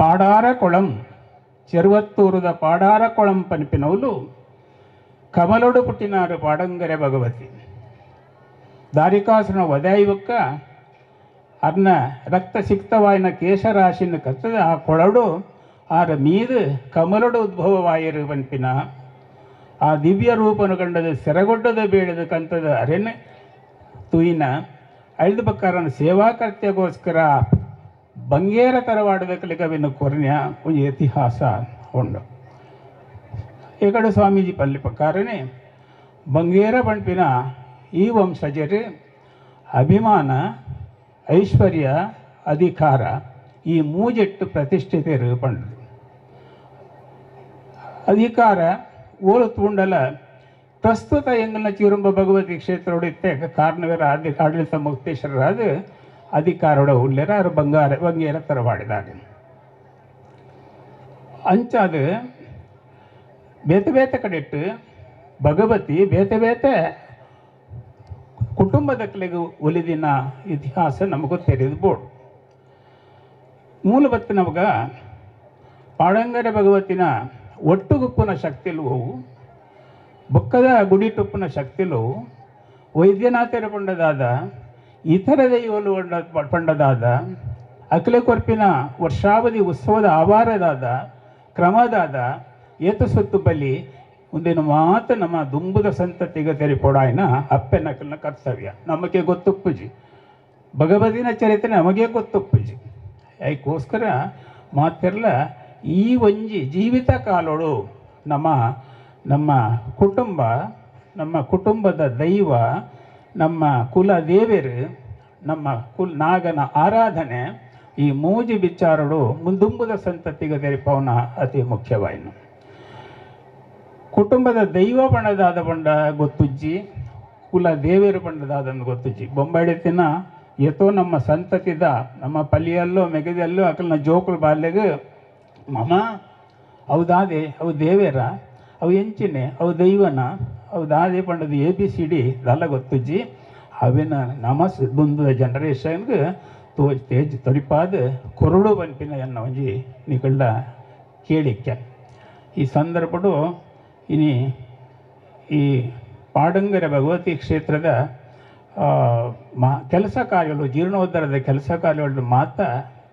ಪಾಡಾರ ಕೊಳಂ ಚೆರುವತ್ತೂರದ ಪಾಡಾರ ಕೊಳಂ ಪನ್ಪಿನವಲು ಕಮಲೋಡು ಪುಟ್ಟಿನಾರು ಪಾಡಂಗರೆ ಭಗವತಿ ದಾರಿಕಾಸುರನ ಒದಾಯುವಕ್ಕ ಅರ್ನ ರಕ್ತ ಸಿಕ್ತವಾಯಿನ ಕೇಶರಾಶಿನ ಕತ್ತದ ಆ ಕೊಳಡು ಆರ ಮೀದು ಕಮಲೋಡ ಉದ್ಭವವಾಯಿರು ಪನ್ಪಿನ ಆ ದಿವ್ಯ ರೂಪನು ಕಂಡದ ಸೆರಗೊಡ್ಡದ ಬೇಡದ ಕಂತದ ಅರೆನೆ ತುಯಿನ ಐದು ಬಕ್ಕಾರನ ಸೇವಾಕರ್ತ್ಯಗೋಸ್ಕರ ಬಂಗೇರ ತರವಾಡದ ಕಲಿಕವಿನ ಕೊರ್ನ್ಯ ಒಂದು ಇತಿಹಾಸ ಉಂಡು ಏಕಡೆ ಸ್ವಾಮೀಜಿ ಪಲ್ಲಿ ಪ್ರಕಾರನೇ ಬಂಗೇರ ಪಂಪಿನ ಈ ವಂಶಜರು ಅಭಿಮಾನ ಐಶ್ವರ್ಯ ಅಧಿಕಾರ ಈ ಮೂಜೆಟ್ಟು ಪ್ರತಿಷ್ಠಿತರು ಪಂಡು ಅಧಿಕಾರ ಓಲು ತೂಂಡಲ ಪ್ರಸ್ತುತ ಎಂಗಲ್ನ ಚಿರುಂಬ ಭಗವತಿ ಕ್ಷೇತ್ರ ಹೊಡಿತೆ ಕಾರಣವರ ಆಡಳಿತ ಮುಕ್ತೇಶ್ವರರಾದ ಅಧಿಕಾರೋಡ ಉಳ್ಳೇರ ಅವರು ಬಂಗೇರ ತರವಾಡಿದ್ದಾರೆ ಅಂಚಾದ ಬೇತೆ ಬೇತೆ ಕಡೆಟ್ಟು ಭಗವತಿ ಬೇತೆ ಬೇತೆ ಕುಟುಂಬದ ಕಲೆಗೆ ಒಲಿದಿನ ಇತಿಹಾಸ ನಮಗೂ ತೆರೆದುಬೋದು ಮೂಲಭೂತ ನಮಗ ಪಾಡಂಗರ ಭಗವತಿನ ಒಟ್ಟುಗುಪ್ಪನ ಶಕ್ತಿಲು ಬೊಕ್ಕದ ಗುಡಿಟುಪ್ಪನ ಶಕ್ತಿಲು ವೈದ್ಯನಾಥರ ಪಂಡದಾದ ಇತರ ದೈವಲು ಪಂಡದಾದ ಅಖಿಲ ಕೊರ್ಪಿನ ವರ್ಷಾವಧಿ ಉತ್ಸವದ ಆವಾರದಾದ ಕ್ರಮದಾದ ಏತಸೊತ್ತು ಬಲಿ ಒಂದೇನು ಮಾತು ನಮ್ಮ ದುಂಬುದ ಸಂತತಿಗೆ ತೆರಿಪೋಡಾಯ್ನ ಅಪ್ಪೆನಕಲ್ನ ಕರ್ತವ್ಯ ನಮಗೆ ಗೊತ್ತುಪ್ಪುಜಿ ಭಗವತಿನ ಚರಿತ್ರೆ ನಮಗೆ ಗೊತ್ತುಪ್ಪುಜಿ ಅದಕ್ಕೋಸ್ಕರ ಮಾತೆಲ್ಲ ಈ ಒಂಜಿ ಜೀವಿತ ಕಾಲೋಡು ನಮ್ಮ ಕುಟುಂಬದ ದೈವ ನಮ್ಮ ಕುಲ ದೇವರು ನಮ್ಮ ನಾಗನ ಆರಾಧನೆ ಈ ಮೂಜಿ ವಿಚಾರಗಳು ಮುಂದುಂಬುದ ಸಂತತಿಗೆ ತೆರಿಪವನ ಅತಿ ಮುಖ್ಯವಾಯಿನು ಕುಟುಂಬದ ದೈವ ಬಣ್ಣದಾದ ಬಂಡ ಗೊತ್ತುಜ್ಜಿ ಕುಲ ದೇವೇರು ಬಣ್ಣದಾದಂದು ಗೊತ್ತುಜ್ಜಿ ಬೊಂಬಾಡಿತಿನ ಎತ್ತೋ ನಮ್ಮ ಸಂತತಿದ ನಮ್ಮ ಪಲ್ಲಿಯಲ್ಲೋ ಮೆಗದಲ್ಲೋ ಅಕಲ್ನ ಜೋಕುಲು ಬಾಲ್ಯಗೆ ಮಮ ಅವು ದೇವೇರ ಅವು ಎಂಚಿನೆ ಅವು ದೈವನ ಅವು ದಾದೆ ಪಂಡದ ABCD ದಲ್ಲ ಗೊತ್ತುಜ್ಜಿ ಅವಿನ ನಮಸ್ ಮುಂದ ಜನರೇಷನ್ಗೆ ತೇಜ್ ತೊರಿಪಾದ ಕೊರಡು ಪಂಪಿನ ಎನ್ನ ಒಂಜಿ ನಿಕಳ್ಳ ಕೇಳಿಕ್ಕೆ ಈ ಸಂದರ್ಭಡು ಇನಿ ಈ ಪಾಡಂಗರ ಭಗವತಿ ಕ್ಷೇತ್ರದ ಕೆಲಸ ಕಾರ್ಯಗಳು ಜೀರ್ಣೋದ್ಧಾರದ ಕೆಲಸ ಕಾರ್ಯಗಳು ಮಾತ್ರ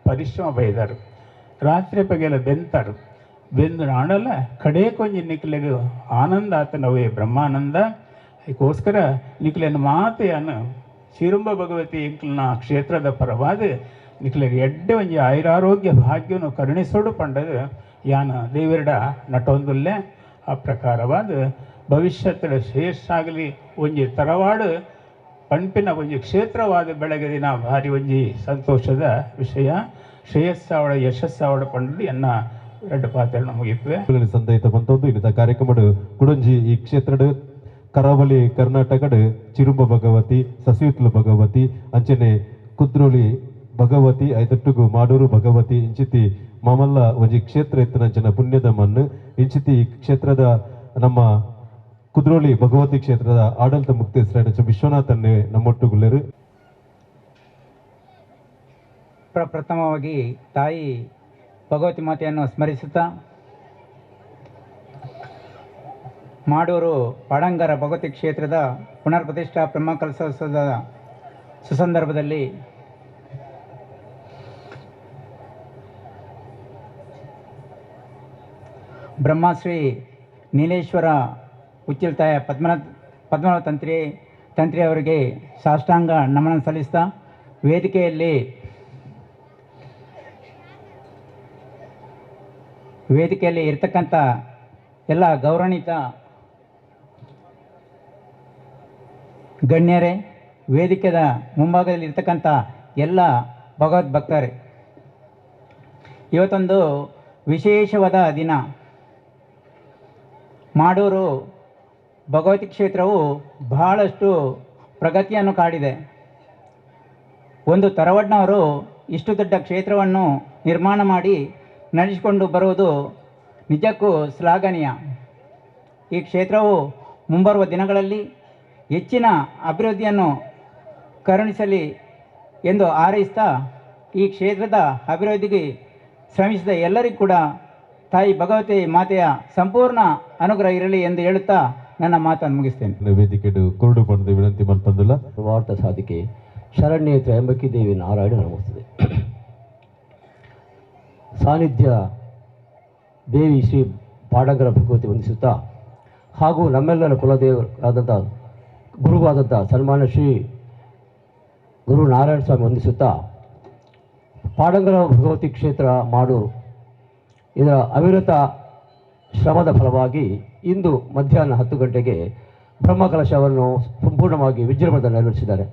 ಪರಿಶ್ರಮ ಬೈದರು ರಾತ್ರಿ ಪಗೆಲ್ಲ ಬೆಂತರು ಬೆಂದು ನಾಡಲ್ಲ ಕಡೆ ಕೊಂಜಿ ನಿಕ್ಲೆಗೆ ಆನಂದ ಆತನವೇ ಬ್ರಹ್ಮಾನಂದ ಅದಕ್ಕೋಸ್ಕರ ನಿಕ್ಲೆನ ಮಾತೆಯನ್ನು ಶಿರುಂಬ ಭಗವತಿ ಇಂಕ್ಲನ ಕ್ಷೇತ್ರದ ಪರವಾದ ನಿಕ್ಲೆಗೆ ಎಡ್ಡೆ ಒಂಜಿ ಆಯುರಾರೋಗ್ಯ ಭಾಗ್ಯವನ್ನು ಕರುಣಿಸೋಡು ಪಂಡದು ಯಾನ ದೇವರಡ ನಟೊಂದುಲ್ಲೆ ಆ ಪ್ರಕಾರವಾದ ಭವಿಷ್ಯದ ಶ್ರೇಷ್ಠಾಗಲಿ ಒಂಜಿ ತರವಾಡು ಪಂಪಿನ ಒಂಜಿ ಕ್ಷೇತ್ರವಾದ ಬೆಳಗದಿನ ಭಾರಿ ಒಂಜಿ ಸಂತೋಷದ ವಿಷಯ ಶ್ರೇಯಸ್ಸಾವಡ ಯಶಸ್ಸಾವಡ ಪಂಡದು ಎನ್ನ ಎರಡು ಪಾತ್ರ ಮುಗಿಯುತ್ತವೆ ಸಂದೈತ ಬಂತೊಂದು ಇನ್ನಿತ ಕಾರ್ಯಕ್ರಮ ಕುಡಂಜಿ ಈ ಕ್ಷೇತ್ರದ ಕರಾವಳಿ ಕರ್ನಾಟಕದ ಚಿರುಂಬ ಭಗವತಿ ಸಸಿಯುತ್ಲ ಭಗವತಿ ಅಂಚನೆ ಕುದ್ರೋಳಿ ಭಗವತಿ ಐತಟ್ಟುಗು ಮಾಡೂರು ಭಗವತಿ ಇಂಚಿತಿ ಮಾಮಲ್ಲ ಒಂಜಿ ಕ್ಷೇತ್ರ ಎತ್ತನಂಚನ ಪುಣ್ಯದ ಮಣ್ಣು ಇಂಚಿತಿ ಈ ಕ್ಷೇತ್ರದ ನಮ್ಮ ಕುದ್ರೋಳಿ ಭಗವತಿ ಕ್ಷೇತ್ರದ ಆಡಳಿತ ಮುಕ್ತೇಶ್ವರ ವಿಶ್ವನಾಥನ್ನೇ ನಮ್ಮೊಟ್ಟುಗುಳ್ಳರು. ಪ್ರಥಮವಾಗಿ ತಾಯಿ ಭಗವತಿ ಮಾತೆಯನ್ನು ಸ್ಮರಿಸುತ್ತಾ ಮಾಡೂರು ಪಾಡಂಗರ ಭಗವತಿ ಕ್ಷೇತ್ರದ ಪುನರ್ ಪ್ರತಿಷ್ಠಾ ಬ್ರಹ್ಮಕಲಶೋತ್ಸವದ ಸುಸಂದರ್ಭದಲ್ಲಿ ಬ್ರಹ್ಮಶ್ರೀ ನೀಲೇಶ್ವರ ಉಚ್ಚಿಲ್ತಾಯ ಪದ್ಮನಾಭ ತಂತ್ರಿ ಅವರಿಗೆ ಸಾಷ್ಟಾಂಗ ನಮನ ಸಲ್ಲಿಸ್ತಾ ವೇದಿಕೆಯಲ್ಲಿ ಇರ್ತಕ್ಕಂಥ ಎಲ್ಲ ಗೌರವಾನ್ವಿತ ಗಣ್ಯರೇ, ವೇದಿಕೆಯ ಮುಂಭಾಗದಲ್ಲಿ ಇರ್ತಕ್ಕಂಥ ಎಲ್ಲ ಭಗವದ್ ಭಕ್ತರೇ, ಇವತ್ತೊಂದು ವಿಶೇಷವಾದ ದಿನ. ಮಾಡೂರು ಭಗವತಿ ಕ್ಷೇತ್ರವು ಬಹಳಷ್ಟು ಪ್ರಗತಿಯನ್ನು ಕಾಡಿದೆ. ಒಂದು ತರವಡ್ನವರು ಇಷ್ಟು ದೊಡ್ಡ ಕ್ಷೇತ್ರವನ್ನು ನಿರ್ಮಾಣ ಮಾಡಿ ನಡೆಸಿಕೊಂಡು ಬರುವುದು ನಿಜಕ್ಕೂ ಶ್ಲಾಘನೀಯ. ಈ ಕ್ಷೇತ್ರವು ಮುಂಬರುವ ದಿನಗಳಲ್ಲಿ ಹೆಚ್ಚಿನ ಅಭಿವೃದ್ಧಿಯನ್ನು ಕರುಣಿಸಲಿ ಎಂದು ಹಾರೈಸ್ತಾ ಈ ಕ್ಷೇತ್ರದ ಅಭಿವೃದ್ಧಿಗೆ ಶ್ರಮಿಸಿದ ಎಲ್ಲರಿಗೂ ಕೂಡ ತಾಯಿ ಭಗವತಿ ಮಾತೆಯ ಸಂಪೂರ್ಣ ಅನುಗ್ರಹ ಇರಲಿ ಎಂದು ಹೇಳುತ್ತಾ ನನ್ನ ಮಾತನ್ನು ಮುಗಿಸ್ತೇನೆ. ವೇದಿಕೆಡು ಕುರುಡು ಪಂದು ವಿನಂತಿ ಮಲ್ಪಂದುಲ್ಲ. ವಾರ್ತಾ ಸಾಧಿಕೆ ಶರಣ್ಯ ತ್ರಯಂಬಕಿ ದೇವಿ ನಾರಾಯಣ ನಮಸ್ತದೆ. ಸಾನ್ನಿಧ್ಯ ದೇವಿ ಶ್ರೀ ಪಾಡಂಗರ ಭಗವತಿ ವಂದಿಸುತ್ತಾ ಹಾಗೂ ನಮ್ಮೆಲ್ಲರ ಕುಲದೇವರಾದಂಥ ಗುರುವಾದಂಥ ಸನ್ಮಾನ್ಯ ಶ್ರೀ ಗುರು ನಾರಾಯಣ ಸ್ವಾಮಿ ವಂದಿಸುತ್ತಾ ಪಾಡಂಗರ ಭಗವತಿ ಕ್ಷೇತ್ರ ಮಾಡೂರು ಇದರ ಅವಿರತ ಶ್ರಮದ ಫಲವಾಗಿ ಇಂದು ಮಧ್ಯಾಹ್ನ 10 ಗಂಟೆಗೆ ಬ್ರಹ್ಮಕಲಶವನ್ನು ಸಂಪೂರ್ಣವಾಗಿ ವಿಜೃಂಭಣೆಯಿಂದ ನೆರವೇರಿಸಿದ್ದಾರೆ.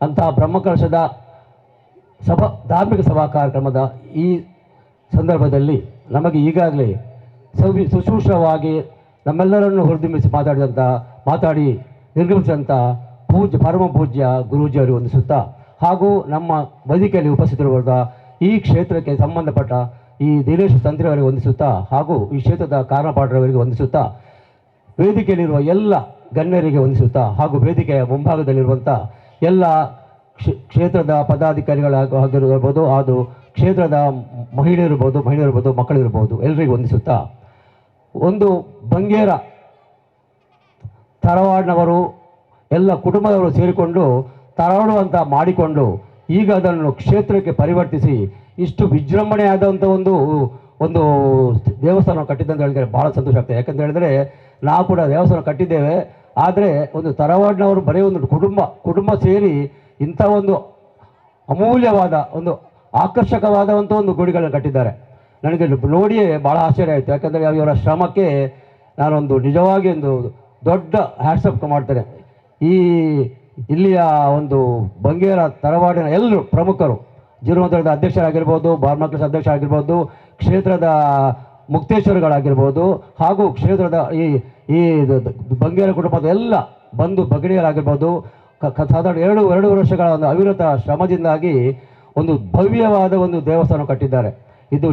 ಅಂತಹ ಬ್ರಹ್ಮಕಲಶದ ಧಾರ್ಮಿಕ ಸಭಾ ಕಾರ್ಯಕ್ರಮದ ಈ ಸಂದರ್ಭದಲ್ಲಿ ನಮಗೆ ಈಗಾಗಲೇ ಸುಶೂಷವಾಗಿ ನಮ್ಮೆಲ್ಲರನ್ನು ಹುರಿದುಂಬಿಸಿ ಮಾತಾಡಿ ನಿರ್ಗಮಿಸಿದಂಥ ಪರಮ ಪೂಜ್ಯ ಗುರೂಜಿಯವರು ವಂದಿಸುತ್ತಾ ಹಾಗೂ ನಮ್ಮ ವೇದಿಕೆಯಲ್ಲಿ ಉಪಸ್ಥಿತರಿರುವ ಈ ಕ್ಷೇತ್ರಕ್ಕೆ ಸಂಬಂಧಪಟ್ಟ ಈ ದಿನೇಶ್ ತಂತ್ರಿಯವರಿಗೆ ವಂದಿಸುತ್ತಾ ಹಾಗೂ ಈ ಕ್ಷೇತ್ರದ ಕಾರಣಪಾಠರವರಿಗೆ ವಂದಿಸುತ್ತಾ ವೇದಿಕೆಯಲ್ಲಿರುವ ಎಲ್ಲ ಗಣ್ಯರಿಗೆ ವಂದಿಸುತ್ತಾ ಹಾಗೂ ವೇದಿಕೆಯ ಮುಂಭಾಗದಲ್ಲಿರುವಂಥ ಎಲ್ಲ ಕ್ಷೇತ್ರದ ಪದಾಧಿಕಾರಿಗಳಾಗಿರ್ಬೋದು ಅದು ಕ್ಷೇತ್ರದ ಮಹಿಳೆಯರಿರ್ಬೋದು ಮಕ್ಕಳಿರ್ಬೋದು ಎಲ್ಲರಿಗೂ ವಂದಿಸುತ್ತಾ ಒಂದು ಬಂಗೇರ ತರವಾಡಿನವರು ಎಲ್ಲ ಕುಟುಂಬದವರು ಸೇರಿಕೊಂಡು ತರವಾಡು ಅಂತ ಮಾಡಿಕೊಂಡು ಈಗ ಅದನ್ನು ಕ್ಷೇತ್ರಕ್ಕೆ ಪರಿವರ್ತಿಸಿ ಇಷ್ಟು ವಿಜೃಂಭಣೆಯಾದಂಥ ಒಂದು ದೇವಸ್ಥಾನ ಕಟ್ಟಿದ್ದಂತ ಹೇಳಿದರೆ ಭಾಳ ಸಂತೋಷ ಆಗ್ತದೆ. ಯಾಕಂತ ಹೇಳಿದ್ರೆ ನಾವು ಕೂಡ ದೇವಸ್ಥಾನ ಕಟ್ಟಿದ್ದೇವೆ, ಆದರೆ ಒಂದು ತರವಾಡಿನವರು ಬರೀ ಒಂದು ಕುಟುಂಬ ಸೇರಿ ಇಂಥ ಒಂದು ಅಮೂಲ್ಯವಾದ ಒಂದು ಆಕರ್ಷಕವಾದಂಥ ಒಂದು ಗುಡಿಗಳನ್ನು ಕಟ್ಟಿದ್ದಾರೆ. ನನಗೆ ನೋಡಿಯೇ ಭಾಳ ಆಶ್ಚರ್ಯ ಆಯಿತು. ಯಾಕಂದರೆ ಇವರ ಶ್ರಮಕ್ಕೆ ನಾನೊಂದು ನಿಜವಾಗಿ ಒಂದು ದೊಡ್ಡ ಹ್ಯಾಟ್ಸಪ್ ಮಾಡ್ತೇನೆ. ಇಲ್ಲಿಯ ಒಂದು ಬಂಗೇರ ತರವಾಡಿನ ಎಲ್ಲರೂ ಪ್ರಮುಖರು, ಜೀರ್ಣೋದ್ಧಾರದ ಅಧ್ಯಕ್ಷರಾಗಿರ್ಬೋದು, ಬಾರ್ಮಕ್ಲಸ್ ಅಧ್ಯಕ್ಷರಾಗಿರ್ಬೋದು, ಕ್ಷೇತ್ರದ ಮುಕ್ತೇಶ್ವರಗಳಾಗಿರ್ಬೋದು ಹಾಗೂ ಕ್ಷೇತ್ರದ ಈ ಬಂಗೇರ ಕುಟುಂಬದ ಎಲ್ಲ ಬಂಧು ಭಗಿನಿಯರಾಗಿರ್ಬೋದು, ಸಾಧಾರಣ 2 ವರ್ಷಗಳ ಒಂದು ಅವಿರತ ಶ್ರಮದಿಂದಾಗಿ ಒಂದು ಭವ್ಯವಾದ ಒಂದು ದೇವಸ್ಥಾನ ಕಟ್ಟಿದ್ದಾರೆ. ಇದು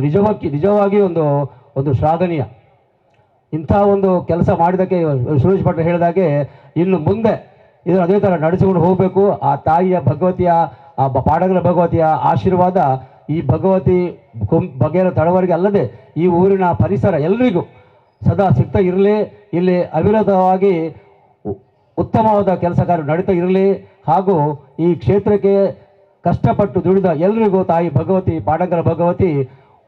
ನಿಜವಾಗಿ ಒಂದು ಶ್ಲಾಘನೀಯ. ಇಂಥ ಒಂದು ಕೆಲಸ ಮಾಡಿದ್ದಕ್ಕೆ ಸುರೇಶ್ ಭಟ್ರು ಹೇಳಿದಾಗೆ ಇನ್ನು ಮುಂದೆ ಇದನ್ನು ಅದೇ ಥರ ನಡೆಸಿಕೊಂಡು ಹೋಗಬೇಕು. ಆ ತಾಯಿಯ ಭಗವತಿಯ ಆ ಪಾಡಂಗರ ಭಗವತಿಯ ಆಶೀರ್ವಾದ ಈ ಭಗವತಿ ಬಗೆಯ ತಳವರಿಗೆ ಅಲ್ಲದೆ ಈ ಊರಿನ ಪರಿಸರ ಎಲ್ಲರಿಗೂ ಸದಾ ಸಿಗ್ತಾ ಇರಲಿ. ಇಲ್ಲಿ ಅವಿರತವಾಗಿ ಉತ್ತಮವಾದ ಕೆಲಸ ಕಾರ್ಯ ನಡೀತಾ ಇರಲಿ ಹಾಗೂ ಈ ಕ್ಷೇತ್ರಕ್ಕೆ ಕಷ್ಟಪಟ್ಟು ದುಡಿದ ಎಲ್ಲರಿಗೂ ತಾಯಿ ಭಗವತಿ ಪಾಡಂಗರ ಭಗವತಿ